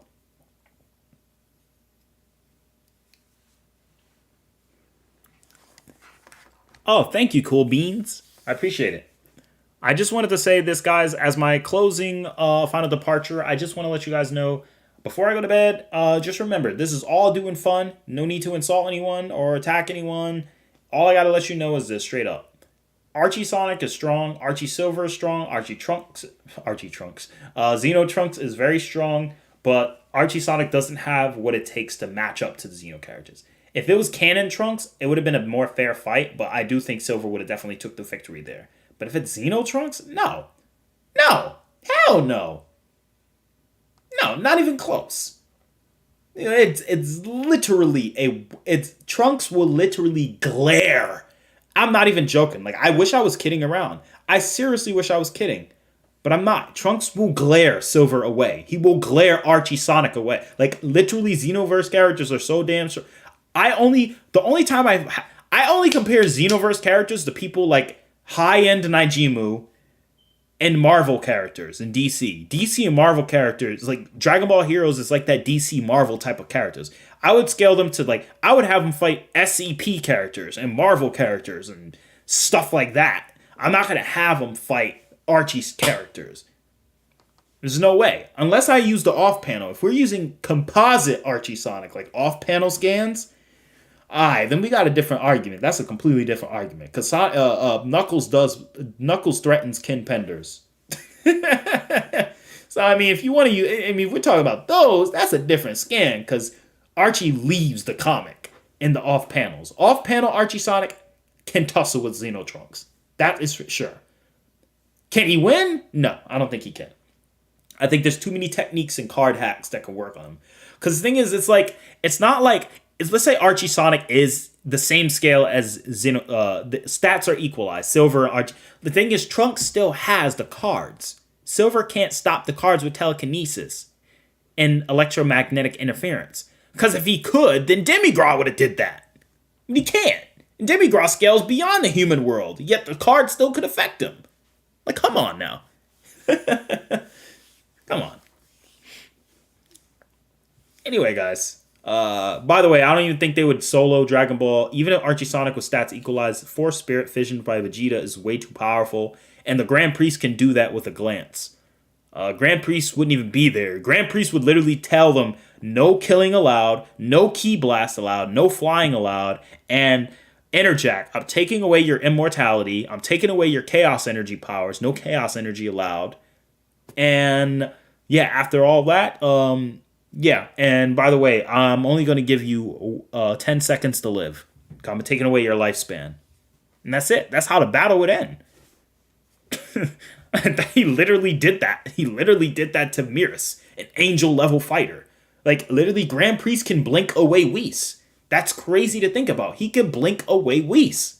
Oh, thank you, Cool Beans. I appreciate it. I just wanted to say this, guys, as my closing final departure. I just want to let you guys know, before I go to bed, just remember, this is all doing fun. No need to insult anyone or attack anyone. All I got to let you know is this, straight up. Archie Sonic is strong. Archie Silver is strong. Archie Trunks. Xeno Trunks is very strong, but Archie Sonic doesn't have what it takes to match up to the Xeno characters. If it was canon Trunks, it would have been a more fair fight, but I do think Silver would have definitely took the victory there. But if it's Xeno Trunks, no. No. Hell no. No, not even close. It's literally Trunks will literally glare. I'm not even joking. Like, I wish I was kidding around. I seriously wish I was kidding. But I'm not. Trunks will glare Silver away. He will glare Archie Sonic away. Like, literally, Xenoverse characters are so damn sure. I only compare Xenoverse characters to people like high-end Najimu and Marvel characters in DC. DC and Marvel characters, like Dragon Ball Heroes is like that DC Marvel type of characters. I would scale them to like, I would have them fight SCP characters and Marvel characters and stuff like that. I'm not going to have them fight Archie's characters. There's no way. Unless I use the off-panel. If we're using composite Archie Sonic, like off-panel scans, then we got a different argument. That's a completely different argument. Because Knuckles threatens Ken Penders. So, I mean, if you want to use... I mean, if we're talking about those, that's a different scan. Because Archie leaves the comic in the off-panels. Off-panel Archie Sonic can tussle with Xeno Trunks. That is for sure. Can he win? No, I don't think he can. I think there's too many techniques and card hacks that can work on him. Because the thing is, it's not like... let's say Archie Sonic is the same scale as Xeno. The stats are equalized. Silver and Archie. The thing is, Trunks still has the cards. Silver can't stop the cards with telekinesis and electromagnetic interference. Because if he could, then Demigod would have did that. And he can't. And Demigod scales beyond the human world. Yet the cards still could affect him. Like, come on now. Come on. Anyway, guys. By the way, I don't even think they would solo Dragon Ball. Even if Archie Sonic with stats equalized, Force Spirit Fission by Vegeta is way too powerful. And the Grand Priest can do that with a glance. Grand Priest wouldn't even be there. Grand Priest would literally tell them, no killing allowed, no ki blast allowed, no flying allowed, and Interjack, I'm taking away your immortality, I'm taking away your chaos energy powers, no chaos energy allowed. And yeah, after all that, yeah, and by the way, I'm only going to give you 10 seconds to live. I'm taking away your lifespan. And that's it. That's how the battle would end. He literally did that. He literally did that to Miras, an angel-level fighter. Like, literally, Grand Priest can blink away Whis. That's crazy to think about. He can blink away Whis.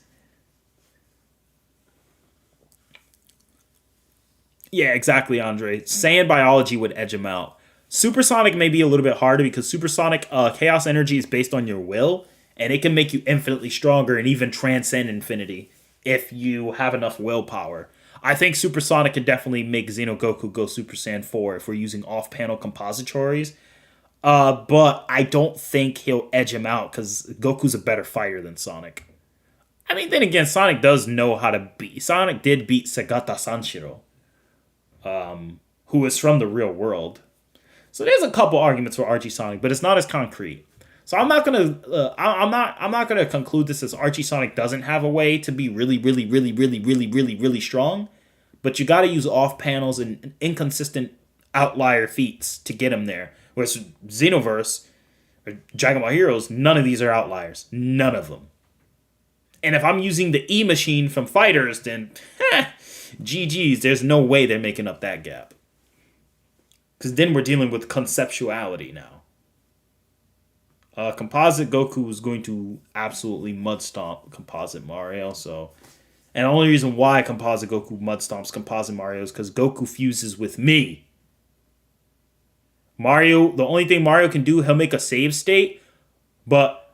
Yeah, exactly, Andre. Saiyan biology would edge him out. Supersonic may be a little bit harder because Supersonic chaos energy is based on your will, and it can make you infinitely stronger and even transcend infinity if you have enough willpower. I think Supersonic could definitely make Xenogoku go Super Saiyan 4 if we're using off-panel compositories. But I don't think he'll edge him out because Goku's a better fighter than Sonic. I mean, then again, Sonic does know how to beat. Sonic did beat Segata Sanshiro, who is from the real world. So there's a couple arguments for Archie Sonic, but it's not as concrete. So I'm not gonna conclude this as Archie Sonic doesn't have a way to be really, really, really, really, really, really, really strong. But you got to use off panels and inconsistent outlier feats to get him there. Whereas Xenoverse or Dragon Ball Heroes, none of these are outliers. None of them. And if I'm using the E machine from Fighters, then GG's. There's no way they're making up that gap. Because then we're dealing with conceptuality now. Composite Goku is going to absolutely mud stomp Composite Mario. And the only reason why Composite Goku mud stomps Composite Mario is because Goku fuses with me. Mario, the only thing Mario can do, he'll make a save state. But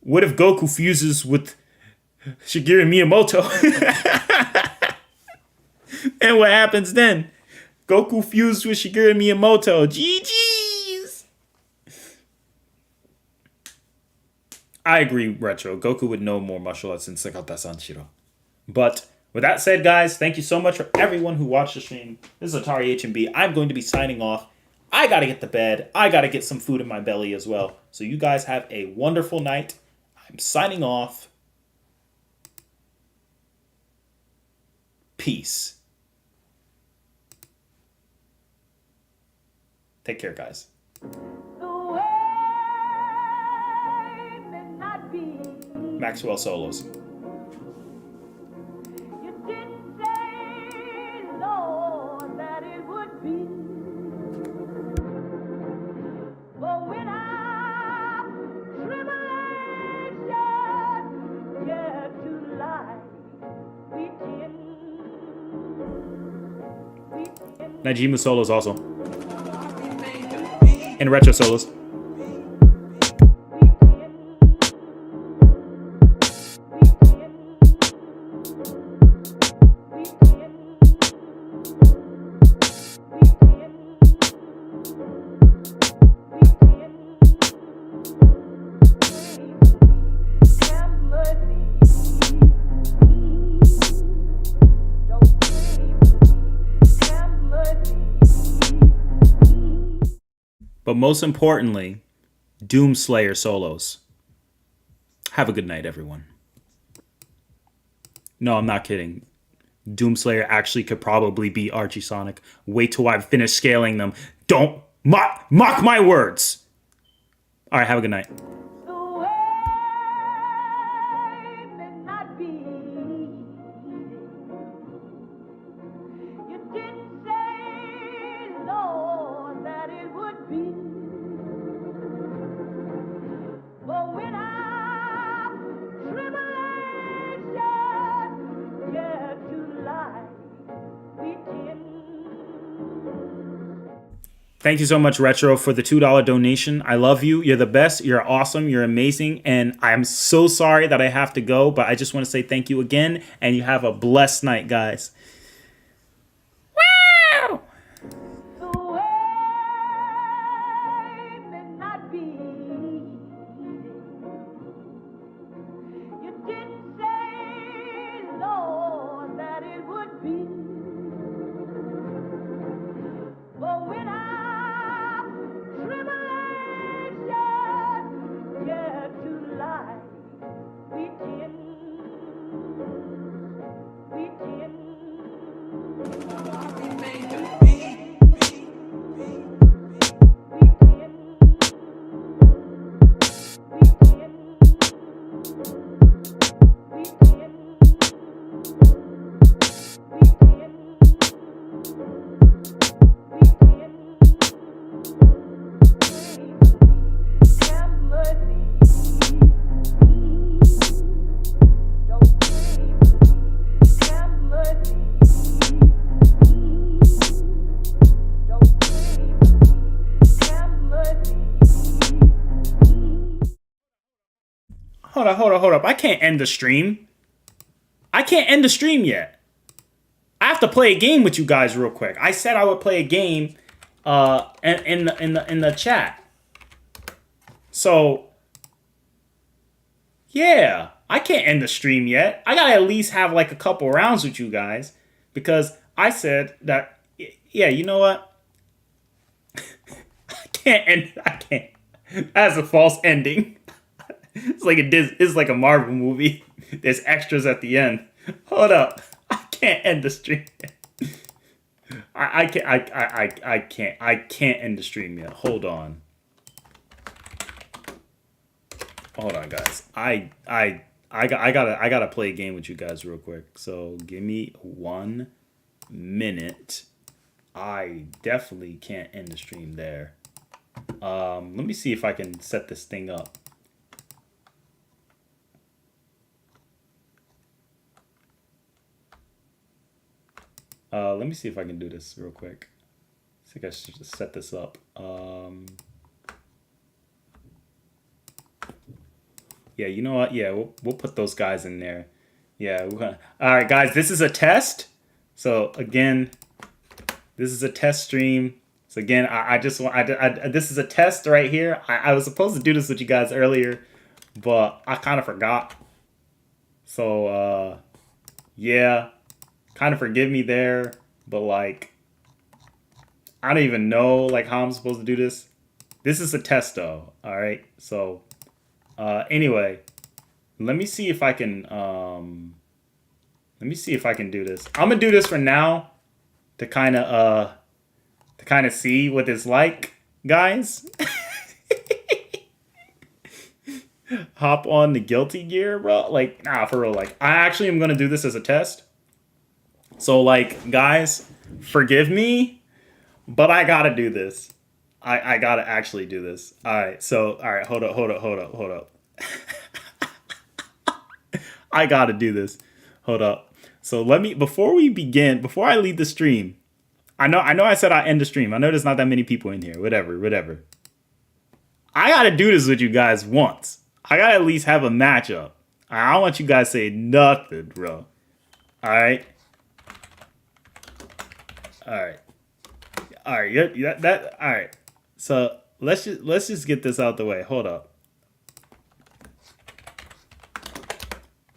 what if Goku fuses with Shigeru Miyamoto? And what happens then? Goku fused with Shigeru Miyamoto. GG's! I agree, Retro. Goku would know more martial arts than Sakata Sanshiro. But with that said, guys, thank you so much for everyone who watched the stream. This is Atari HMB. I'm going to be signing off. I got to get to bed. I got to get some food in my belly as well. So you guys have a wonderful night. I'm signing off. Peace. Take care, guys. Maxwell solos. Najimu solos also. And retro solos. But most importantly, Doomslayer solos. Have a good night, everyone. No, I'm not kidding. Doomslayer actually could probably be Archie Sonic. Wait till I finish scaling them. Don't mock my words. All right, have a good night. Thank you so much, Retro, for the $2 donation. I love you. You're the best. You're awesome. You're amazing. And I'm so sorry that I have to go, but I just want to say thank you again. And you have a blessed night, guys. Wow! Hold up. I can't end the stream. I can't end the stream yet. I have to play a game with you guys real quick. I said I would play a game in the chat. So yeah, I can't end the stream yet. I gotta at least have like a couple rounds with you guys because I said that. Yeah, you know what? I can't. That's a false ending. It's like a Marvel movie. There's extras at the end. Hold up. I can't end the stream yet. I can't end the stream yet. Hold on, guys. I gotta play a game with you guys real quick. So give me 1 minute. I definitely can't end the stream there. Let me see if I can set this thing up. Let me see if I can do this real quick. I think I should just set this up. Yeah, you know what? Yeah, we'll put those guys in there. Yeah, we're gonna. All right, guys, this is a test. So again, this is a test stream. So again, this is a test right here. I was supposed to do this with you guys earlier, but I kind of forgot. So yeah, kind of forgive me there. But like, I don't even know like how I'm supposed to do this. This is a test though. All right. So anyway, let me see if I can Let me see if I can do this. I'm gonna do this for now to kind of see what it's like, guys. Hop on the guilty gear, bro. Like, nah, for real. Like, I actually am gonna do this as a test. So, like, guys, forgive me, but I gotta do this. I gotta actually do this. All right. So, all right. Hold up. I gotta do this. Hold up. So let me, before we begin, before I leave the stream, I know I said I end the stream. I know there's not that many people in here. Whatever. I gotta do this with you guys once. I gotta at least have a matchup. I don't want you guys to say nothing, bro. All right. All right. All right. So let's just get this out the way. Hold up.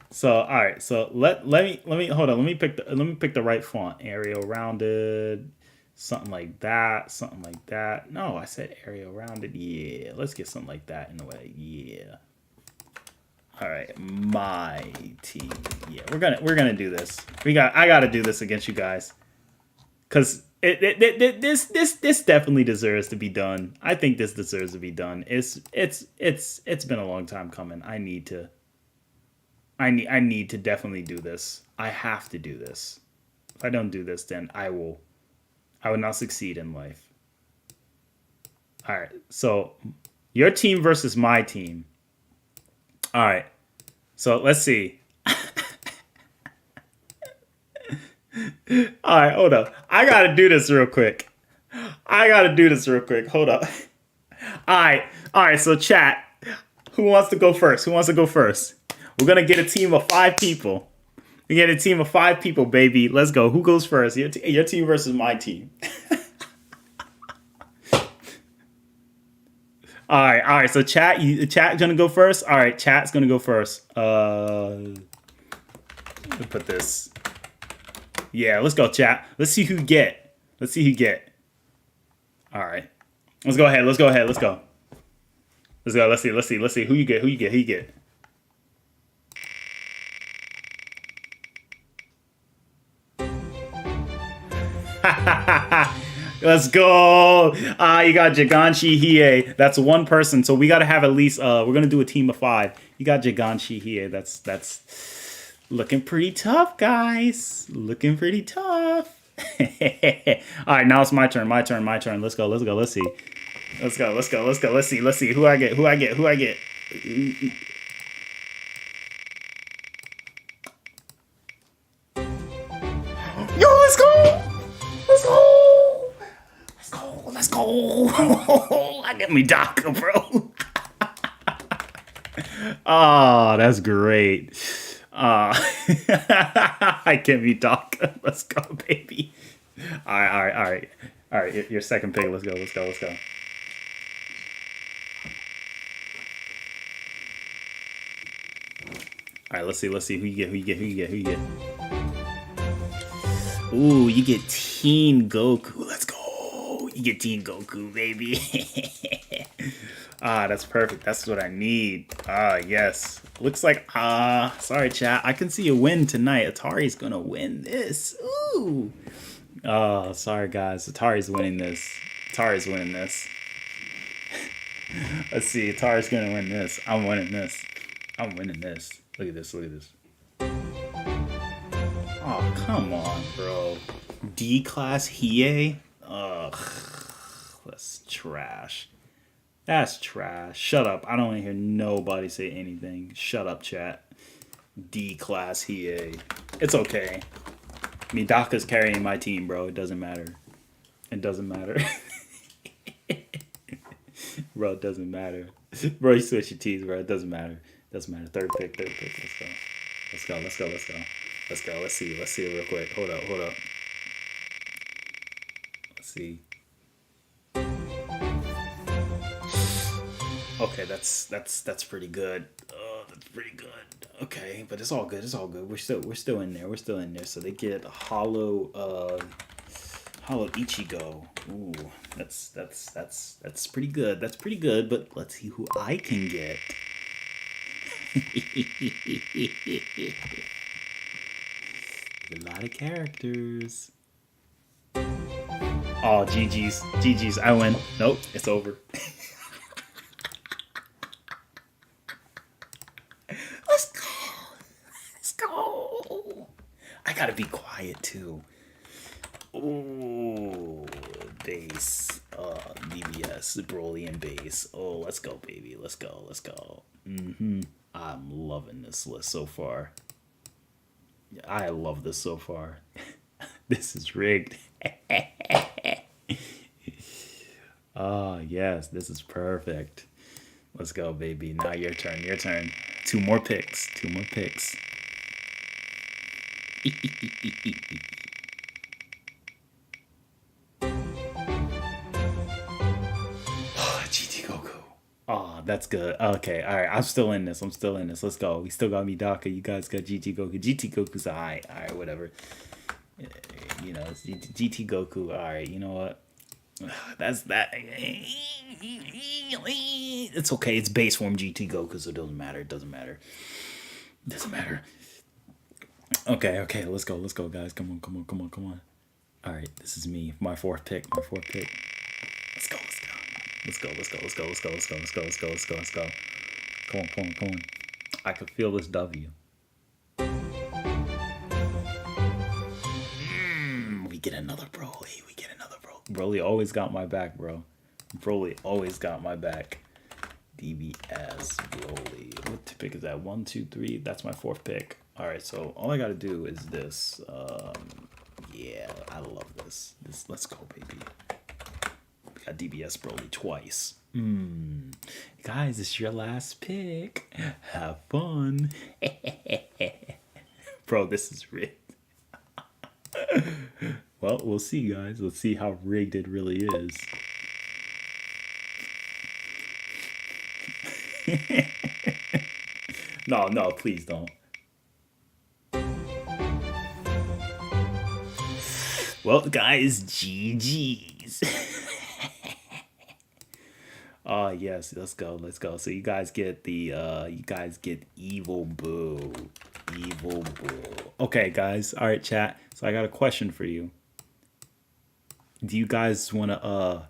So all right. So let me hold on. Let me pick the right font. Arial rounded. Something like that. No, I said Arial rounded. Yeah. Let's get something like that in the way. Yeah. All right, my team. Yeah, we're gonna do this. I gotta do this against you guys, cause this definitely deserves to be done. I think this deserves to be done. It's been a long time coming. I need to definitely do this. I have to do this. If I don't do this, then I will not succeed in life. All right, so your team versus my team. All right, so let's see. All right, hold up. I gotta do this real quick. Hold up. All right. So chat, who wants to go first? We're gonna get a team of 5 people. Baby. Let's go. Who goes first? Your team versus my team. All right. So chat gonna go first. All right, chat's gonna go first. Let me put this. Yeah, let's go, chat. Let's see who you get. All right, let's go ahead. Let's go. Let's see. Who you get? Let's go. You got Giganshi Hie. That's one person. So we got to have at least, we're going to do a team of 5. You got Giganshi Hie. That's looking pretty tough, guys. All right, now it's my turn. Let's go. Let's see. Let's see. Who I get? Yo, let's go. I get me DACA, bro. Oh, that's great. I get me DACA. Let's go, baby. All right. Your second pick. Let's go. All right, let's see. Who you get? Ooh, you get Teen Goku. Let's go. You get Teen Goku, baby. That's perfect. That's what I need. Yes. Looks like, sorry, chat. I can see a win tonight. Atari's gonna win this. Ooh. Sorry, guys. Atari's winning this. Let's see. Atari's gonna win this. I'm winning this. Look at this. Oh, come on, bro. D-class Hiei? Ugh. That's trash. Shut up. I don't want to hear nobody say anything. Shut up, chat. D-class Hiei. It's okay. Midaka's carrying my team, bro. It doesn't matter. Bro, it doesn't matter. Bro, you switch your teams, bro. It doesn't matter. Third pick. Let's go. Let's see it real quick. Hold up. Let's see. Okay, that's pretty good. That's pretty good. Okay, but it's all good. We're still in there. So they get Hollow Ichigo. Ooh, that's pretty good. But let's see who I can get. There's a lot of characters. Oh, GG's, I win. Nope, it's over. Let's go. Let's go. I gotta be quiet too. Ooh, base. DBS, Broly and base. Oh, let's go, baby. Let's go. I'm loving this list so far. I love this so far. This is rigged. Oh, yes, this is perfect. Let's go, baby. Now your turn. Two more picks. GT Goku. Oh, that's good. Okay, all right. I'm still in this. Let's go. We still got Midaka. You guys got GT Goku. GT Goku's alright. All right, whatever. You know, it's GT Goku. All right. You know what? That's that. It's okay. It's base form GT Goku, so it doesn't matter. Okay. Let's go, guys. Come on. All right. This is me. My fourth pick. Let's go. Come on. I can feel this W. We get another Broly. Broly always got my back, bro. DBS Broly. What pick is that? 1, 2, 3. That's my fourth pick. All right, so all I gotta do is this. Yeah, I love this. Let's go, baby. We got DBS Broly twice. Guys, it's your last pick. Have fun. Bro, this is rigged. Well, we'll see, guys. Let's see how rigged it really is. No, please don't. Well, guys, GG's. Oh, yes, let's go. So you guys get Evil Boo. Okay, guys. All right, chat. So I got a question for you. Do you guys want to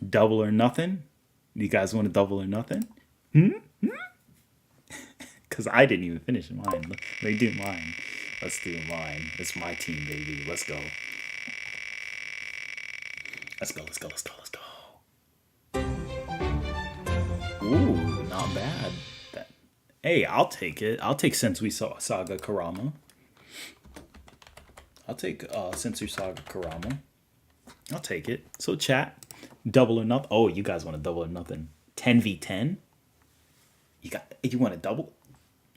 double or nothing? Because I didn't even finish mine. Let me do mine. Let's do mine. It's my team, baby. Let's go. Ooh, not bad. Hey, I'll take it. I'll take Sensui Saga Kurama. I'll take it. So chat, double or nothing. Oh, you guys want to double or nothing? 10v10. You want to double?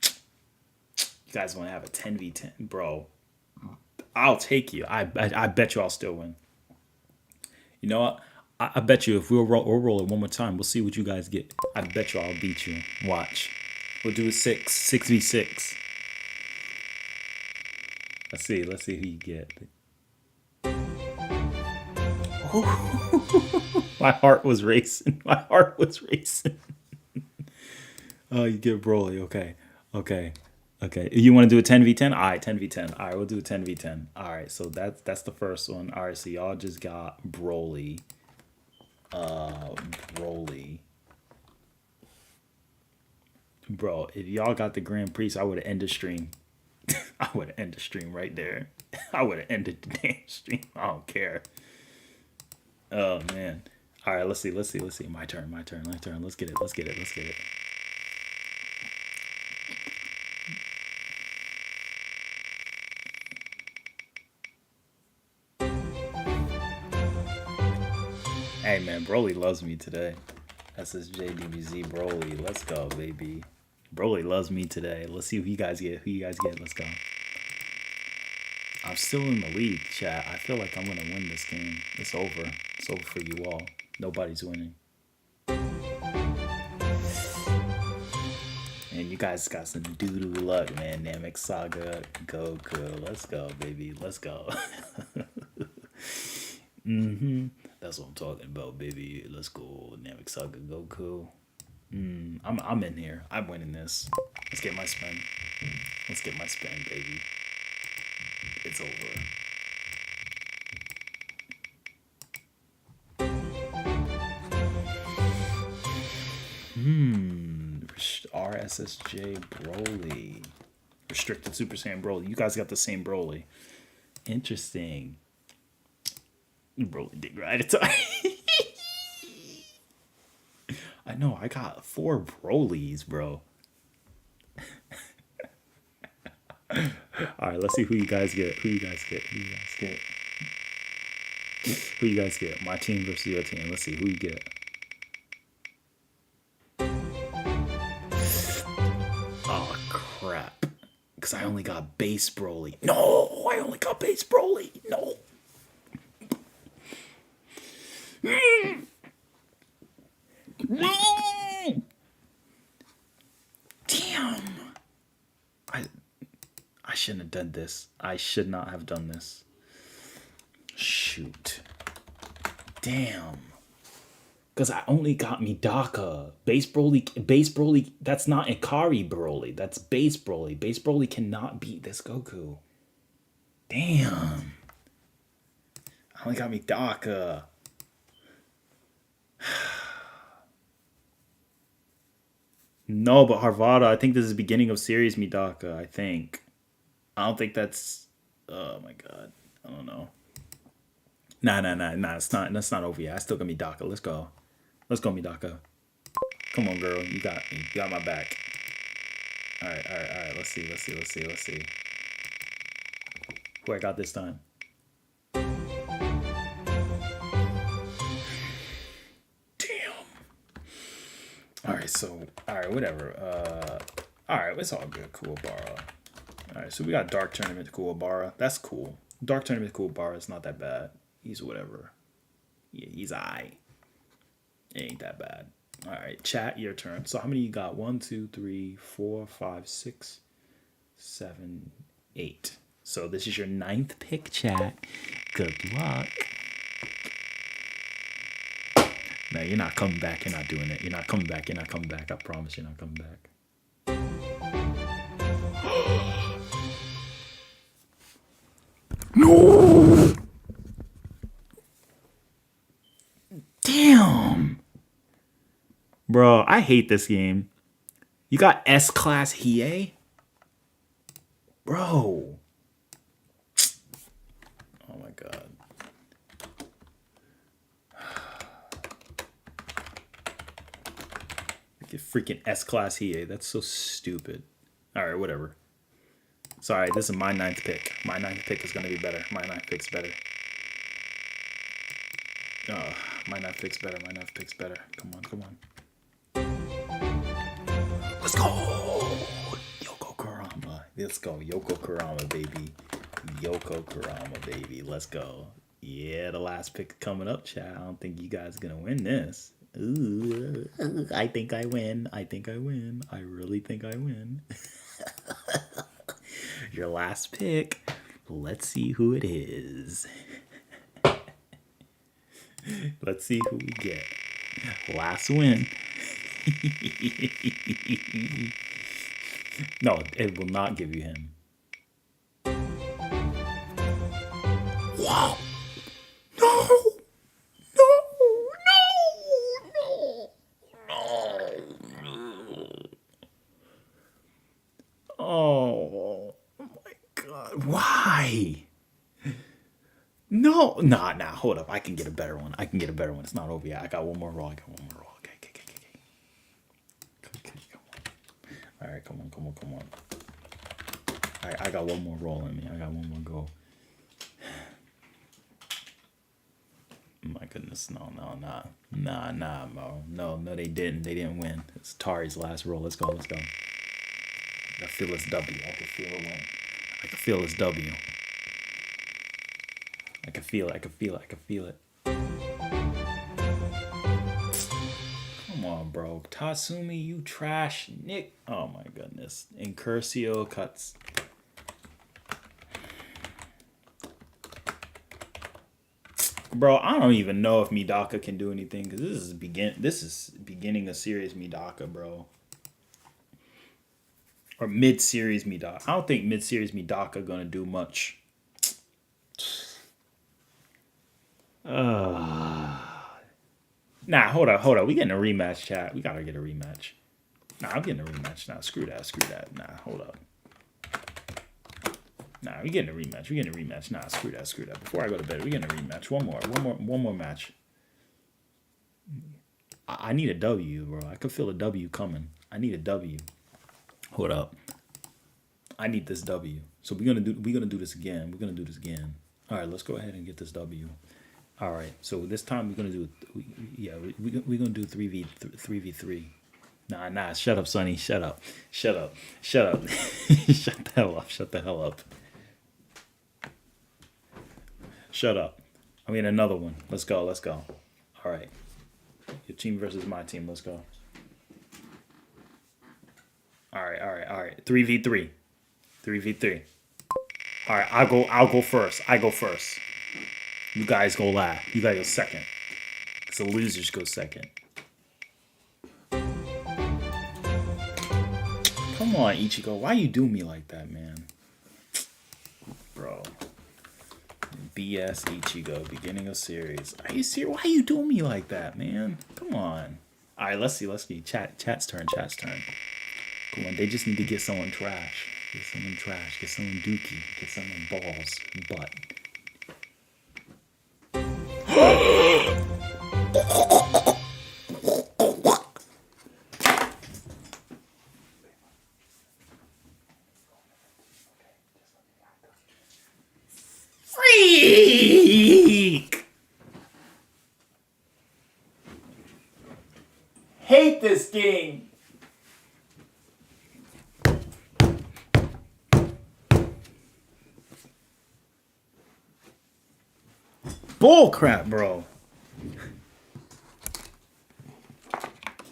You guys want to have a 10v10, bro? I'll take you. I bet you I'll still win. You know what? I bet you if we'll roll it one more time, we'll see what you guys get. I bet you I'll beat you. Watch. We'll do a 6v6. Let's see who you get. Oh. My heart was racing. Oh, you get Broly. Okay. You want to do a 10v10? All right, 10v10. All right, we'll do a 10v10. All right, so that's the first one. All right, so y'all just got Broly. Bro, if y'all got the Grand Priest, I would have ended the stream. I would have ended the stream right there. I would have ended the damn stream. I don't care. Oh, man. All right, let's see. My turn. Let's get it. Hey, man, Broly loves me today. That's his JDBZ Broly. Let's go, baby. Broly loves me today. Let's see who you guys get. Let's go. I'm still in the lead, chat. I feel like I'm going to win this game. It's over. It's over for you all. Nobody's winning. And you guys got some doo-doo luck, man. Namek Saga, Goku. Let's go, baby. Let's go. That's what I'm talking about, baby. Let's go. Namek Saga, Goku. I'm in here. I'm winning this. Let's get my spin, baby. It's over. RSSJ Broly. Restricted Super Saiyan Broly. You guys got the same Broly. Interesting. Broly did right. It's I know, I got 4 Brolys, bro. Alright, let's see who you guys get. Who you guys get? Who you guys get? Who you guys get? My team versus your team. Let's see who you get. Oh crap. Because I only got base Broly. No, I only got base Broly. No. Damn. I shouldn't have done this. I should not have done this. Shoot. Damn. Because I only got Medaka. Base Broly, that's not Ikari Broly. That's base Broly. Base Broly cannot beat this Goku. Damn. I only got Medaka. No, but Harvada, I think this is the beginning of series Medaka, I think. I don't think that's... Oh my god. I don't know. Nah. It's not. That's not over yet. I still got Medaka. Let's go. Let's go, Medaka. Come on, girl. You got me. You got my back. All right. Let's see. Who I got this time? Alright, whatever. Alright, it's all good, Kuwabara. Alright, so we got Dark Tournament Kuwabara. That's cool. Dark Tournament Kuwabara is not that bad. He's whatever. Yeah, he's aight. It ain't that bad. Alright, chat, your turn. So how many you got? 1, 2, 3, 4, 5, 6, 7, 8. So this is your 9th pick, chat. Good luck. No, you're not coming back. You're not doing it. You're not coming back. I promise you're not coming back. No! Damn! Bro, I hate this game. You got S-Class Hiei? Bro. Oh my god. Get freaking S-Class Hiei. That's so stupid. Alright, whatever. Sorry, this is my 9th pick. My 9th pick is going to be better. My 9th pick's better. Oh, my 9th pick's better. Come on. Let's go! Yoko Kurama. Let's go. Yoko Kurama, baby. Let's go. Yeah, the last pick coming up, chat. I don't think you guys are going to win this. Ooh, I think I win. I really think I win. Your last pick. Let's see who it is. Let's see who we get. Last win. No, it will not give you him. Wow. No. Oh my god. Why? No. Nah. Hold up. I can get a better one. It's not over yet. I got one more roll. Okay. Come on. Alright, come on. Alright, I got one more roll in me. I got one more go. My goodness, no, nah, bro. No, they didn't. They didn't win. It's Tari's last roll. Let's go. I feel this W. I can feel it win. I can feel this W. I can feel it. Come on, bro. Tatsumi, you trash. Nick. Oh my goodness. Incursio cuts. Bro, I don't even know if Medaka can do anything because this is beginning a series Medaka, bro. Or mid-series Medaka. I don't think mid-series Medaka gonna do much. Nah, hold up. We getting a rematch, chat. We gotta get a rematch. Nah, I'm getting a rematch. Nah, screw that. Nah, hold up. Nah, we getting a rematch. Nah, screw that. Before I go to bed, we getting a rematch. One more match. I need a W, bro. I can feel a W coming. I need a W. Hold up. I need this W. So we're gonna do this again. All right, let's go ahead and get this W. All right. So this time we're gonna do we're gonna do 3v3. Nah. Shut up, Sonny. Shut up. Shut the hell up. Shut up. I mean another one. Let's go. All right. Your team versus my team. Let's go. All right. 3v3. All right, I'll go first. You guys go last. You guys go second. So losers go second. Come on, Ichigo. Why you do me like that, man? Bro. BS Ichigo, beginning of series. Are you serious? Why you doing me like that, man? Come on. All right, let's see. Chat's turn. Come on, they just need to get someone trash. Get someone dookie, get someone balls, butt. Freak! Hate this game. Bull crap, bro.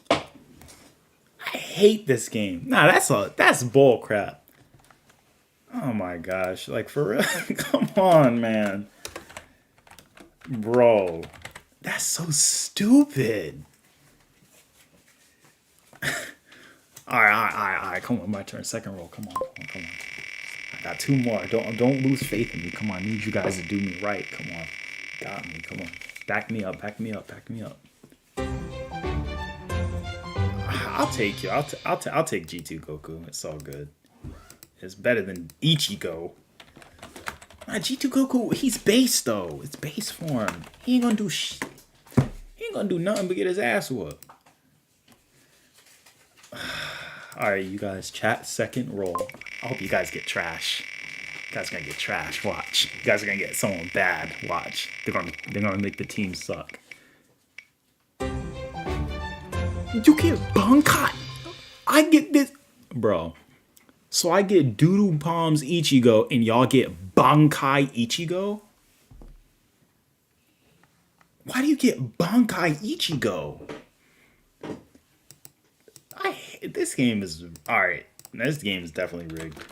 I hate this game. Nah, that's bull crap. Oh my gosh. Like for real. Come on, man. Bro. That's so stupid. Alright. Come on, my turn. Second roll. Come on. I got two more. Don't lose faith in me. Come on, I need you guys to do me right. Come on. Got me. Come on. Back me up. I'll take you. I'll take G2 Goku. It's all good. It's better than Ichigo. G2 Goku, he's base though. It's base form. He ain't gonna do nothing but get his ass whooped. Alright, you guys, chat second roll. I hope you guys get trash. You guys are gonna get trash. Watch. You guys are gonna get someone bad. Watch. They're gonna make the team suck. You get Bunkai. I get this, bro. So I get Doodoo Palms Ichigo, and y'all get Bankai Ichigo. Why do you get Bankai Ichigo? This game is alright. This game is definitely rigged.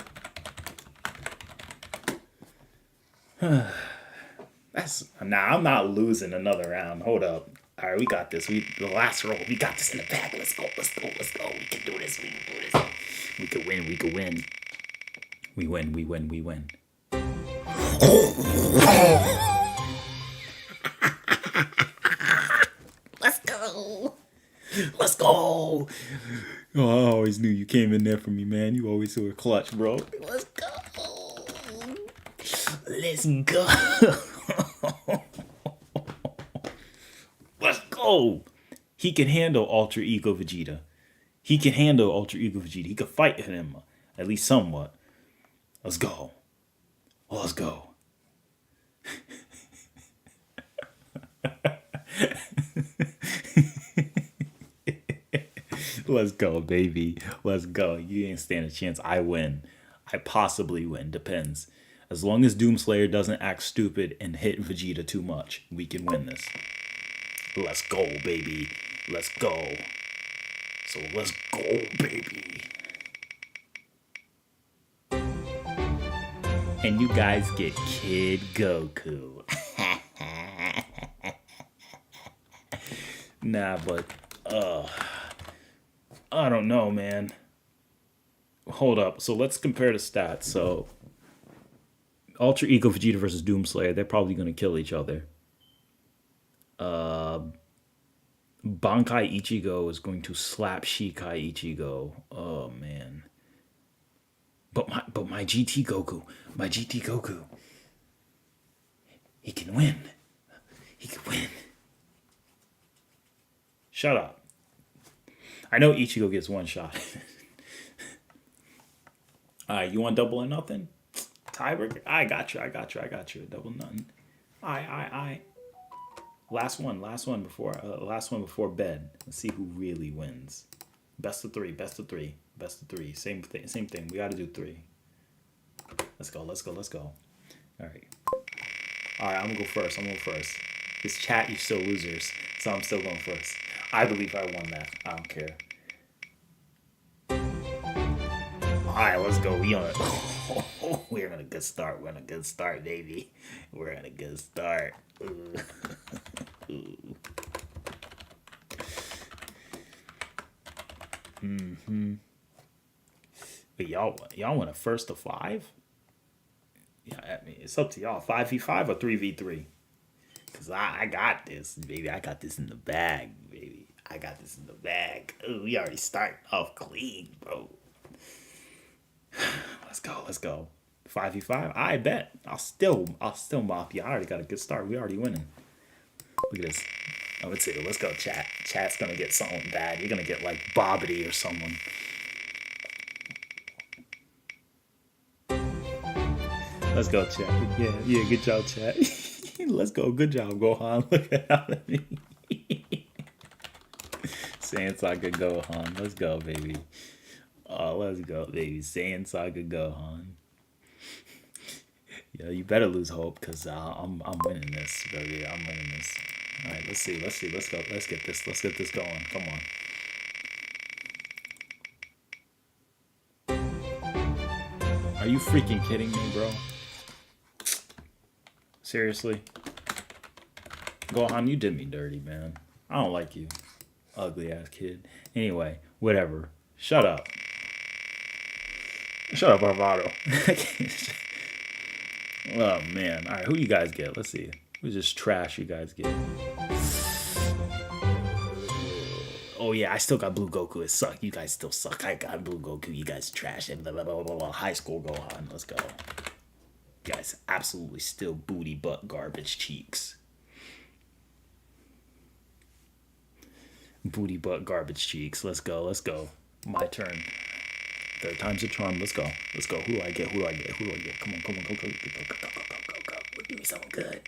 I'm not losing another round. Hold up. All right, we got this. The last roll. We got this in the bag. Let's go. We can do this. We could win. We win. Let's go. Oh, I always knew you came in there for me, man. You always were clutch, bro. Let's go. Let's go. He can handle Ultra Ego Vegeta. He can fight him, at least somewhat. Let's go. Let's go, baby. Let's go. You ain't stand a chance. I win. I possibly win. Depends. As long as Doomslayer doesn't act stupid and hit Vegeta too much, we can win this. Let's go, baby. Let's go. So let's go, baby. And you guys get Kid Goku. Nah, but I don't know, man. Hold up. So let's compare the stats. So Ultra Ego Vegeta versus Doomslayer, they're probably going to kill each other. Bankai Ichigo is going to slap Shikai Ichigo. Oh man. But my GT Goku, he can win. He can win. Shut up. I know Ichigo gets one shot. Alright, you want double or nothing? Tiebreaker? I got you. Double nothing. I. Last one before bed. Let's see who really wins. Best of three. Same thing. We gotta do 3. Let's go. Alright, I'm gonna go first. This chat, you still losers. So I'm still going first. I believe I won that. I don't care. Alright, let's go. We're on a good start. Baby. We're on a good start. But y'all want a first to 5? Yeah, I mean, it's up to y'all. 5v5 or 3v3? Because I got this, baby. I got this in the bag, baby. Ooh, we already starting off clean, bro. Let's go. 5v5? I bet. I'll still mop you. I already got a good start. We already winning. Look at this. Oh, let's go, chat. Chat's gonna get something bad. You're gonna get like Bobbity or someone. Let's go, chat. Yeah, good job, chat. Let's go. Good job, Gohan. Look at me. Saiyan Saga Gohan. Let's go, baby. Oh, let's go, baby. Saiyan Saga Gohan. Yeah, you better lose hope, because I'm winning this, baby. I'm winning this. All right, let's see. Let's go. Let's get this going. Come on. Are you freaking kidding me, bro? Seriously? Gohan, you did me dirty, man. I don't like you. Ugly ass kid. Anyway, whatever. Shut up. Shut up, Bravado. Oh, man. All right, who you guys get? Let's see. Who's just trash you guys get? Oh, yeah, I still got Blue Goku. It sucked. You guys still suck. I got Blue Goku. You guys trash. And blah, blah, blah, blah, blah. High school Gohan. Let's go. You guys absolutely still booty butt garbage cheeks. Booty butt garbage cheeks. Let's go. My turn. Third time's a charm. Let's go. Who do I get? Come on. Go. Give me something good.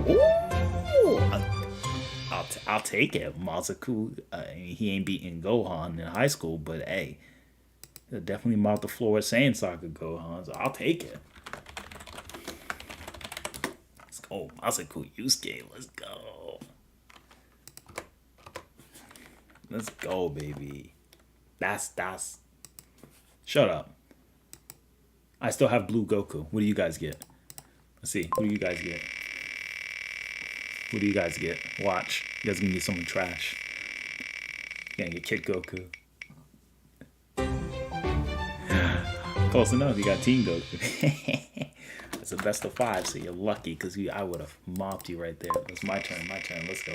Ooh! I'll take it. Mazaku, he ain't beating Gohan in high school, but hey, he'll definitely mop the floor with Saiyan Saga Gohan, so I'll take it. Let's go. Mazaku Yusuke. Let's go, baby. That's. Shut up. I still have Blue Goku. What do you guys get? Let's see. Who do you guys get? Watch. You guys gonna get someone trash. You're gonna get Kid Goku. Close enough. You got Team Goku. It's a best of 5, so you're lucky, because I would have mopped you right there. It's my turn. Let's go.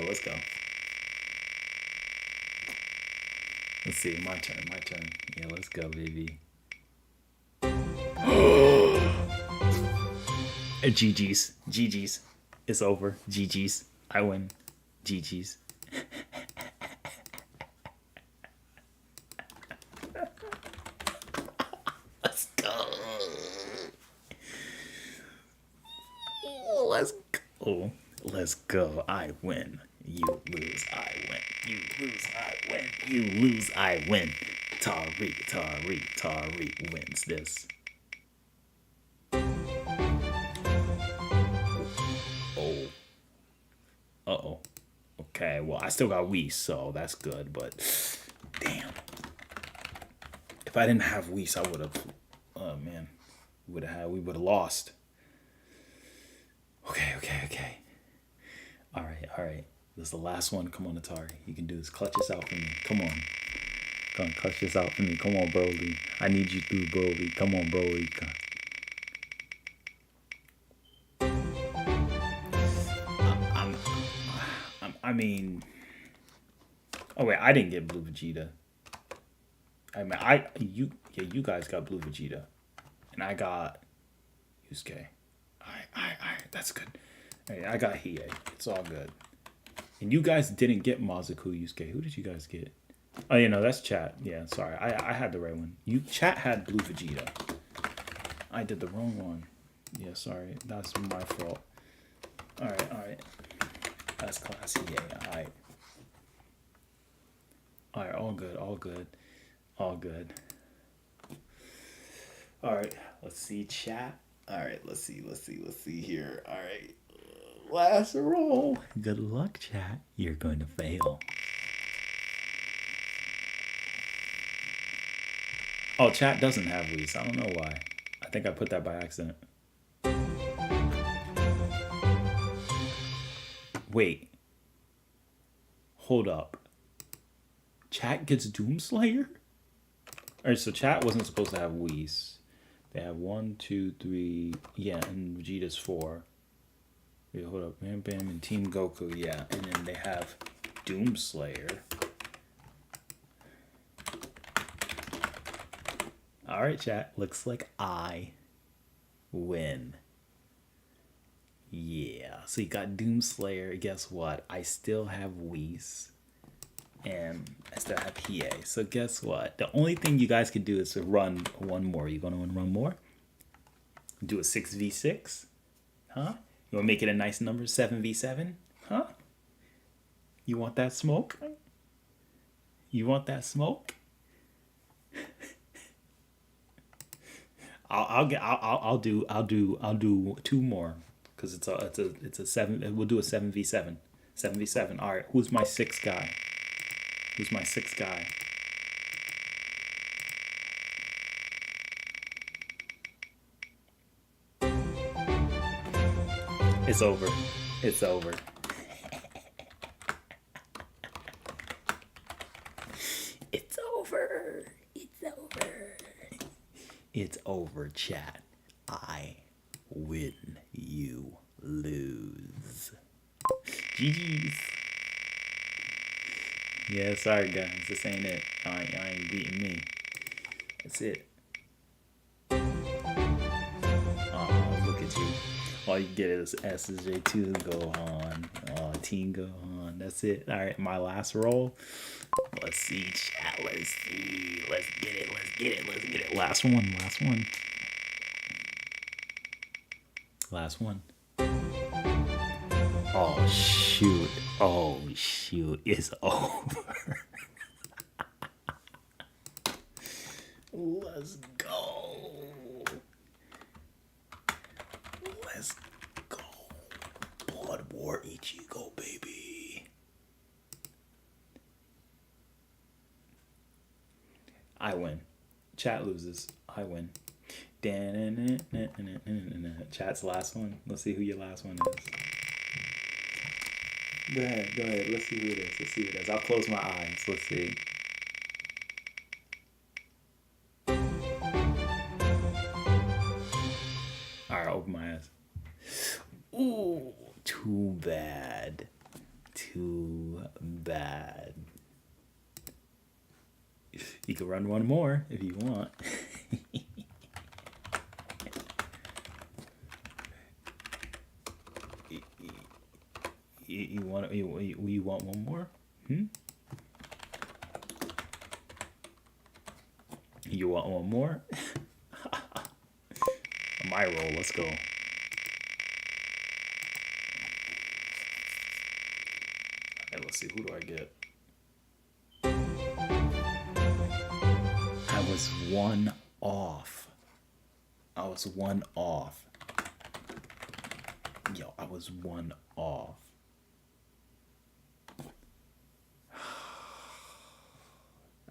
Let's see, my turn. Yeah, let's go, baby. GG's. It's over. GG's. I win. GG's. Let's go. Let's go. I win. You lose. I win. You lose. I win. Tariq wins this. Oh. Uh-oh. Okay, well, I still got Whis, so that's good, but damn. If I didn't have Whis, I would have, oh man, we would have lost. Okay. All right. This is the last one. Come on, Atari. You can do this. Clutch this out for me. Come on, clutch this out for me. Come on, Broly. I need you to, Broly. Come on, Broly. I mean, oh wait, I didn't get blue Vegeta. I mean, you guys got blue Vegeta, and I got Yusuke. That's good. Hey, I got Hiei. It's all good. And you guys didn't get Mazuko Yusuke. Who did you guys get? Oh, that's chat. Yeah, sorry. I had the right one. Chat had blue Vegeta. I did the wrong one. Yeah, sorry. That's my fault. Alright. That's classy. Yeah, alright. Alright, all good. Alright, let's see chat. Alright, let's see here. Alright. Last roll. Good luck, chat. You're going to fail. Oh, chat doesn't have Whis. I don't know why. I think I put that by accident. Wait. Hold up. Chat gets Doomslayer? Alright, so chat wasn't supposed to have Whis. They have 1, 2, 3. Yeah, and Vegeta's 4. Wait, hold up. Bam Bam and Team Goku, yeah. And then they have Doomslayer. Alright, chat. Looks like I win. Yeah. So you got Doomslayer. Guess what? I still have Whis. And I still have PA. So guess what? The only thing you guys can do is to run one more. You gonna run more? Do a 6v6? Huh? You wanna make it a nice number? 7v7? Huh? You want that smoke? You want that smoke? I'll do 2 more because it's a 7. We'll do a 7v7. 7v7. All right. Who's my 6th guy? It's over. It's over. It's over. It's over, chat. I win. You lose. GG's. Yeah, sorry guys. This ain't it. I ain't beating me. That's it. Oh, look at you. All you get is SSJ2 Gohan. Oh, Team Gohan. That's it. Alright, my last roll. Let's see, chat. Let's see. Let's get it. Last one. Oh, shoot. It's over. Let's go. Blood War Ichigo, baby. I win. Chat loses. I win. Chat's last one. Let's see who your last one is. Go ahead. Let's see who it is. I'll close my eyes. Let's see. Alright, open my eyes. Ooh, too bad. You can run one more if you want. You want one more? You want one more? My roll. Let's go. Okay, let's see. Who do I get? I was one off. Yo, I was one off.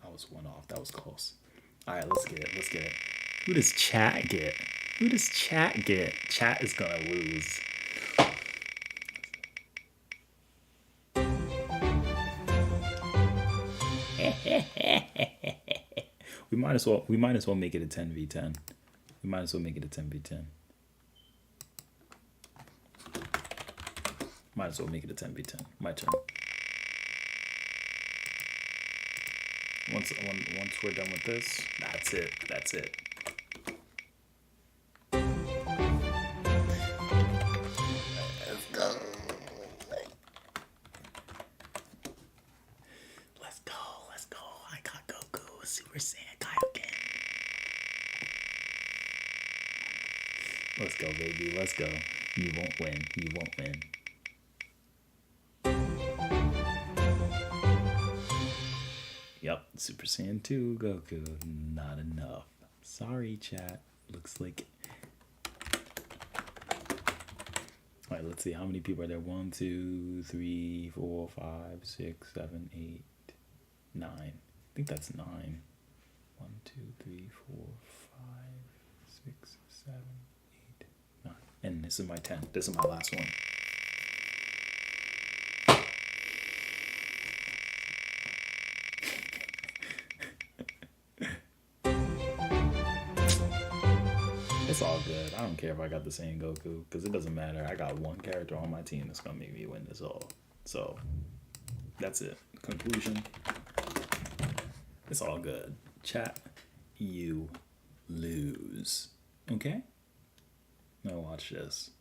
I was one off. That was close. All right, let's get it. Who does chat get? Chat is gonna lose. We might as well make it a 10v10. My turn. Once we're done with this, that's it. That's it. Let's go. I got Goku, Super Saiyan, Kaioken. Let's go, baby. Let's go. You won't win. You won't win. Yep, Super Saiyan 2 Goku. Not enough. Sorry, chat. Looks like. All right, let's see. How many people are there? 1, 2, 3, 4, 5, 6, 7, 8, 9. I think that's 9. 1, 2, 3, 4, 5, 6, 7, 8, 9. And this is my 10. This is my last one. It's all good. I don't care if I got the same Goku, because it doesn't matter. I got one character on my team that's going to make me win this all. So, that's it. Conclusion. It's all good. Chat, you lose. Okay? Now watch this.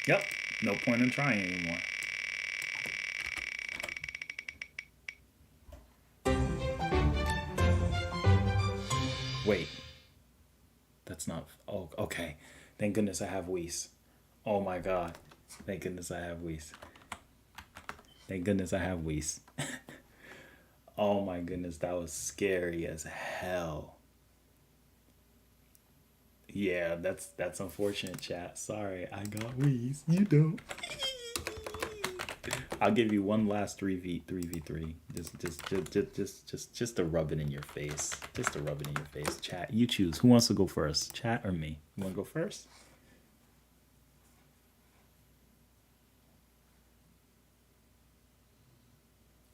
Yep. No point in trying anymore. Wait. That's not... Oh, okay. Thank goodness I have Whis. Oh my god. Thank goodness I have Whis. Thank goodness I have Whis. Oh my goodness, that was scary as hell. Yeah, that's unfortunate, chat. Sorry, I got Whis. You don't. I'll give you one last 3v3. Just to rub it in your face. Just to rub it in your face. Chat, you choose. Who wants to go first? Chat or me? You want to go first?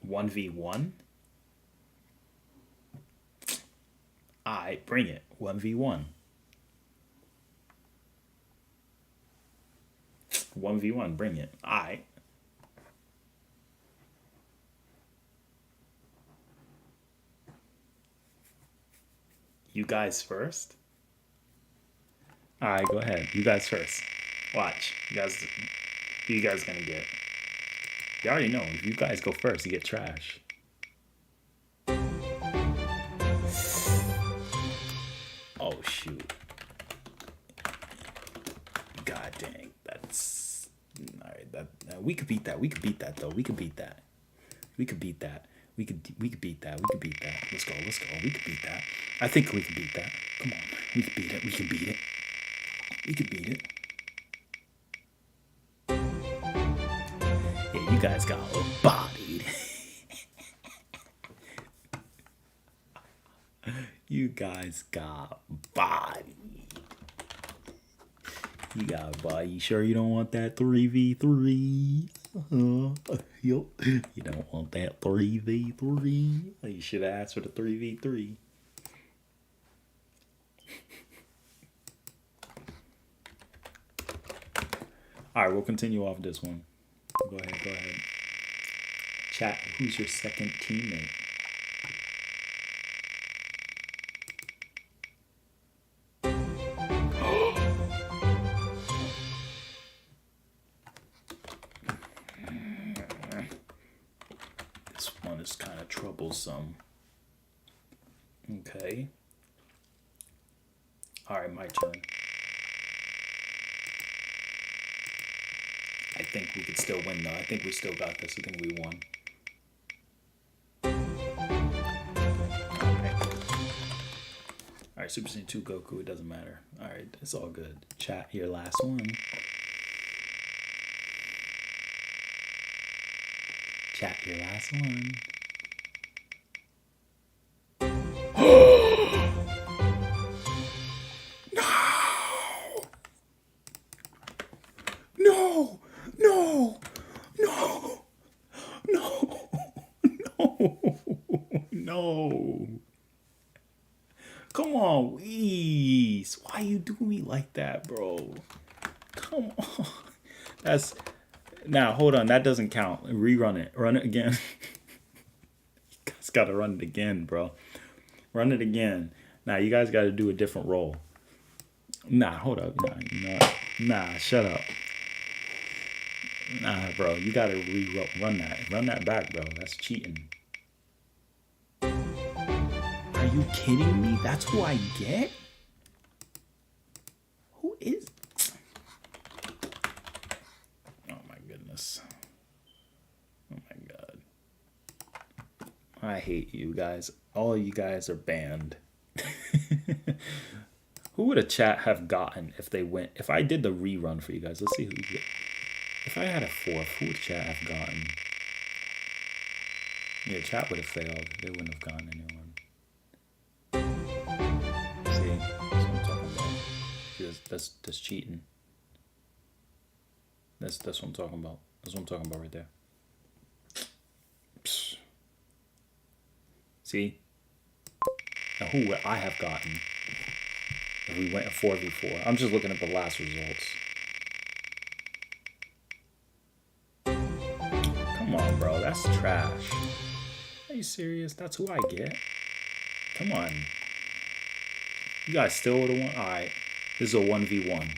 One v one. I bring it. 1v1. 1v1. Bring it. I. You guys first? Alright, go ahead. You guys first. Watch. Who you guys gonna get? You already know. If you guys go first, you get trash. Oh, shoot. God dang. That's... Alright, we could beat that. We could beat that, though. We could beat that. We could beat that. We could beat that. We could beat that. Let's go. We could beat that. I think we could beat that. Come on. We could beat it. We can beat it. We could beat it. Yeah, you guys got bodied. You guys got bodied. You got bodied. You sure you don't want that 3v3? Yup. You don't want that 3v3. You should have asked for the 3v3. Alright, we'll continue off this one. Go ahead. Chat, who's your second teammate? This one is kind of troublesome. Okay. Alright, my turn. I think we could still win, though. I think we still got this. I think we won. Alright, Super Saiyan 2 Goku. It doesn't matter. Alright, it's all good. Chat, your last one. Chat, your last one. No. Come on, Whis. Why you do me like that, bro? Come on. That's... Now, hold on. That doesn't count. Rerun it. Run it again. Just gotta run it again, bro. Run it again. Nah, you guys gotta do a different role. Nah, hold up. Nah, shut up. Nah, bro, you gotta run that. Run that back, bro. That's cheating. Are you kidding me? That's who I get? Who is? Oh my goodness. Oh my god. I hate you guys. All you guys are banned. Who would a chat have gotten if they went? If I did the rerun for you guys, let's see who. If I had a fourth, who would chat have gotten? Yeah, chat would have failed. They wouldn't have gotten anyone. See, that's what I'm talking about. That's cheating. That's what I'm talking about. That's what I'm talking about right there. Psst. See? Now who would I have gotten if we went a 4v4? I'm just looking at the last results. Come on, bro. That's trash. Are you serious? That's who I get? Come on. You guys still would have won? Alright. This is a 1v1.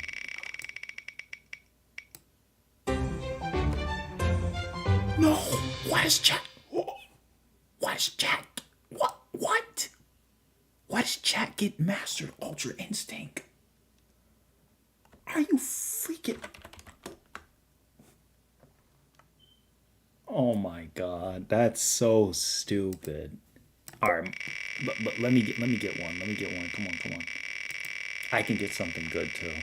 No! Why is chat? Why is chat? What? Why does chat get mastered Ultra Instinct? Are you freaking... Oh my god, that's so stupid. Alright, but let me get one. Let me get one. Come on. I can get something good too.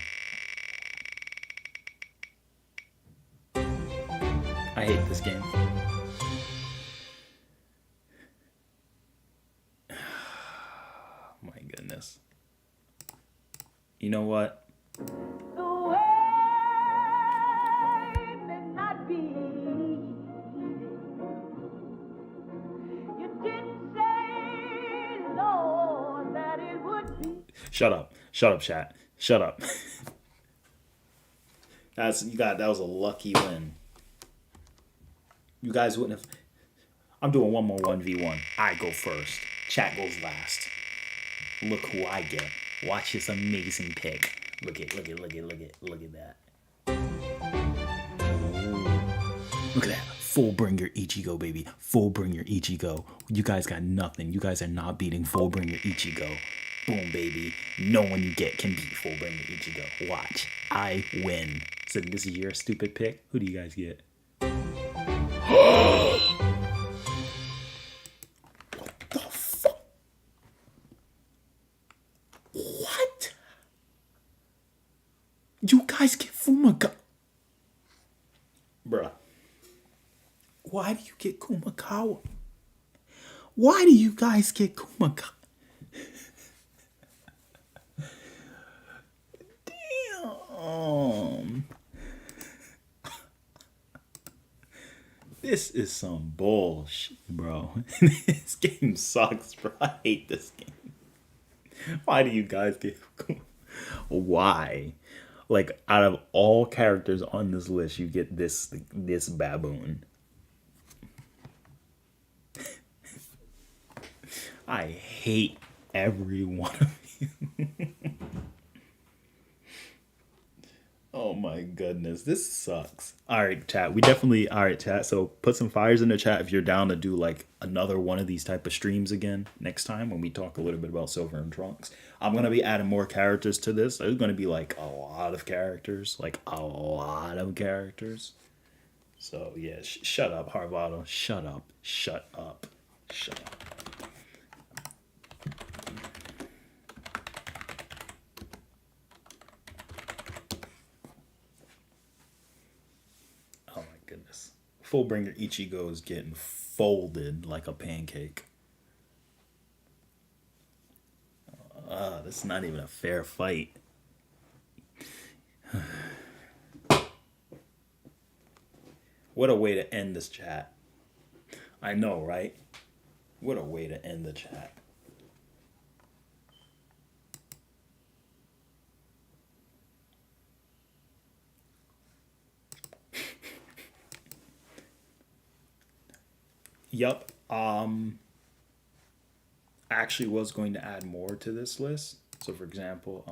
I hate this game. My goodness. You know what? Shut up, chat. Shut up. That was a lucky win. You guys wouldn't have. I'm doing one more 1v1. I go first. Chat goes last. Look who I get. Watch this amazing pick. Look at that. Ooh. Look at that. Full bringer Ichigo, baby. Full bringer Ichigo. You guys got nothing. You guys are not beating full bringer Ichigo. Boom, baby. No one you get can beat Fullbringer Ichigo. Watch. I win. So this is your stupid pick? Who do you guys get? What the fuck? What? You guys get Fumaga? Bruh. Why do you get Kumakawa? Why do you guys get Kumakawa? This is some bullshit, bro. This game sucks, bro. I hate this game. Why do you guys get... Why? Like, out of all characters on this list, you get this baboon. I hate every one of you. Oh my goodness, this sucks. All right, chat. All right, chat. So put some fires in the chat if you're down to do like another one of these type of streams again next time when we talk a little bit about Silver and Trunks. I'm going to be adding more characters to this. There's going to be like a lot of characters, So yeah, shut up, Harvado. Shut up. Goodness. Fullbringer Ichigo is getting folded like a pancake. This is not even a fair fight. What a way to end this chat. I know, right? What a way to end the chat. Yup. actually was going to add more to this list. So for example,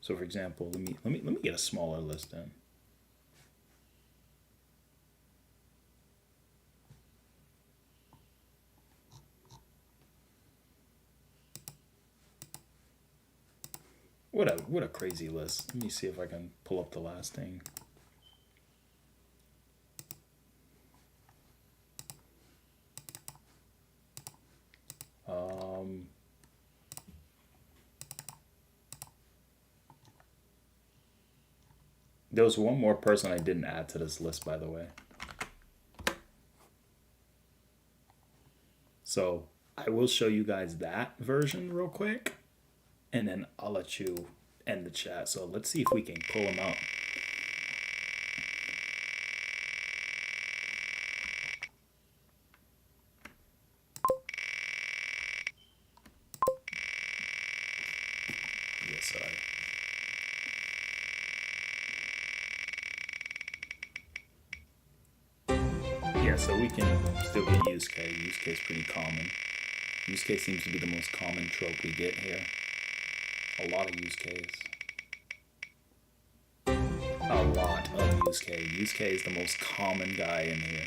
let me get a smaller list then. What a crazy list. Let me see if I can pull up the last thing. There was one more person I didn't add to this list, by the way. So I will show you guys that version real quick, and then I'll let you end the chat. So let's see if we can pull them out. Yeah, sorry. Yeah, so we can still get use case. Use case pretty common. Use case seems to be the most common trope we get here. A lot of use case. A lot of use case. Use case is the most common guy in here.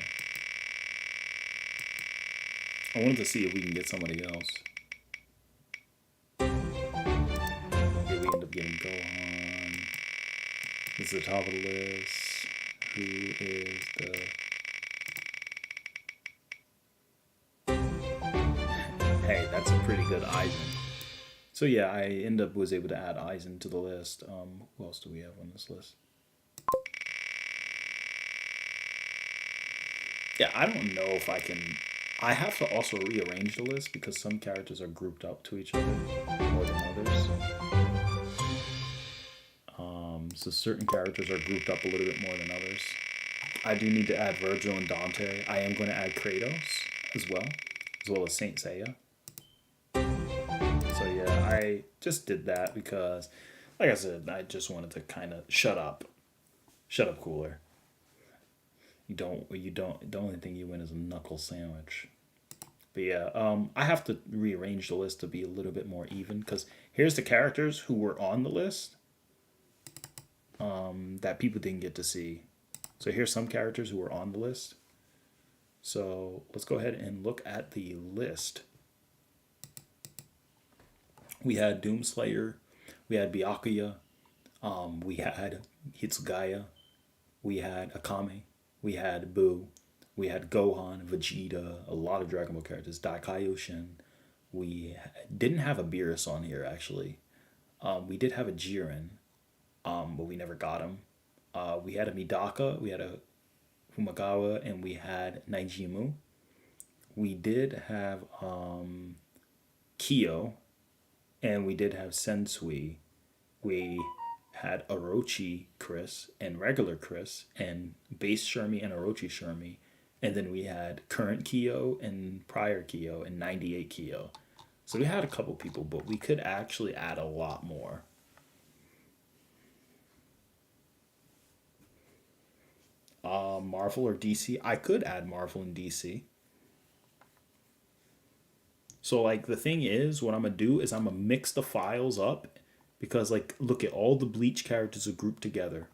I wanted to see if we can get somebody else. Here we end up getting Gohan. This is the top of the list. Who is the... Hey, that's a pretty good Aizen. So yeah, I was able to add Aizen to the list. Who else do we have on this list? Yeah, I don't know if I can... I have to also rearrange the list because some characters are grouped up to each other more than others. So certain characters are grouped up a little bit more than others. I do need to add Virgil and Dante. I am going to add Kratos as well as Saint Seiya. So yeah, I just did that because, like I said, I just wanted to kind of shut up cooler. The only thing you win is a knuckle sandwich. But yeah, I have to rearrange the list to be a little bit more even because here's the characters who were on the list that people didn't get to see. So here's some characters who were on the list. So let's go ahead and look at the list. We had Doomslayer, we had Byakuya, we had Hitsugaya, we had Akame, we had Boo, we had Gohan, Vegeta, a lot of Dragon Ball characters, Daikaioshin. We didn't have a Beerus on here, actually. We did have a Jiren, but we never got him. We had a Midaka, we had a Humagawa, and we had Naijimu. We did have Kyo, and we did have Sensui. We had Orochi Chris and regular Chris and base Shermie and Orochi Shermie. And then we had current Kyo and prior Kyo and 98 Kyo. So we had a couple people, but we could actually add a lot more. Marvel or DC? I could add Marvel and DC. So like the thing is, what I'm gonna do is I'm gonna mix the files up because like look at all the Bleach characters are grouped together.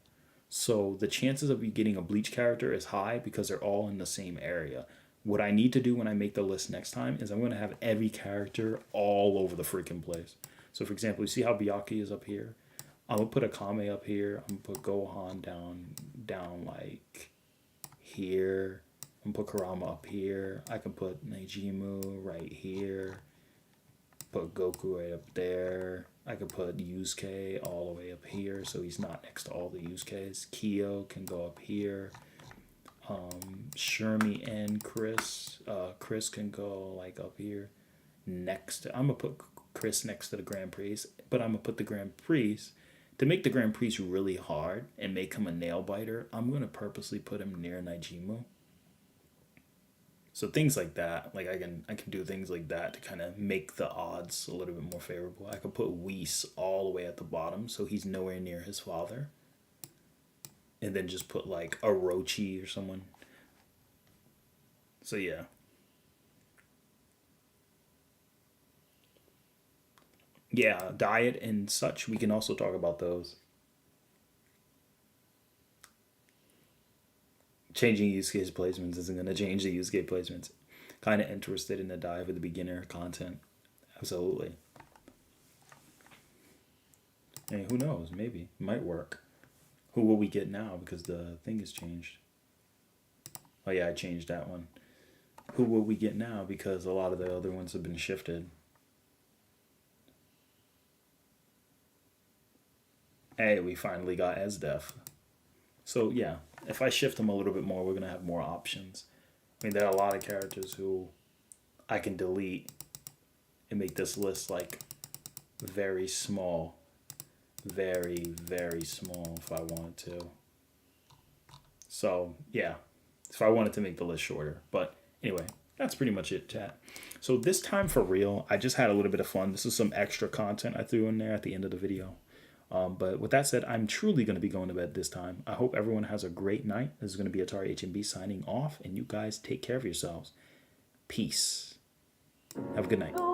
So the chances of you getting a Bleach character is high because they're all in the same area. What I need to do when I make the list next time is I'm going to have every character all over the freaking place. So for example, you see how Byakuya is up here? I'm going to put Akame up here. I'm going to put Gohan down like here. I'm going to put Kurama up here. I can put Naijimu right here. Put Goku right up there. I could put Yusuke all the way up here, so he's not next to all the Yusuke's. Kyo can go up here. Shermie and Chris. Chris can go like up here. Next, I'm gonna put Chris next to the Grand Priest, but I'm gonna put the Grand Priest to make the Grand Priest really hard and make him a nail biter. I'm gonna purposely put him near Naijimu. So things like that, like I can do things like that to kind of make the odds a little bit more favorable. I could put Whis all the way at the bottom, so he's nowhere near his father. And then just put like Orochi or someone. So yeah. yeah, diet and such, we can also talk about those. Changing use case placements isn't going to change the use case placements. Kind of interested in the dive of the beginner content. Absolutely. Hey, who knows? Maybe. It might work. Who will we get now? Because the thing has changed. Oh yeah, I changed that one. Who will we get now? Because a lot of the other ones have been shifted. Hey, we finally got SDEF. So yeah, if I shift them a little bit more, we're going to have more options. I mean, there are a lot of characters who I can delete and make this list like very small. Very, very small if I wanted to. So yeah, if I wanted to make the list shorter. But anyway, that's pretty much it, chat. So this time for real, I just had a little bit of fun. This is some extra content I threw in there at the end of the video. But with that said, I'm truly going to be going to bed this time. I hope everyone has a great night. This is going to be Atari HMB signing off, and you guys take care of yourselves. Peace. Have a good night.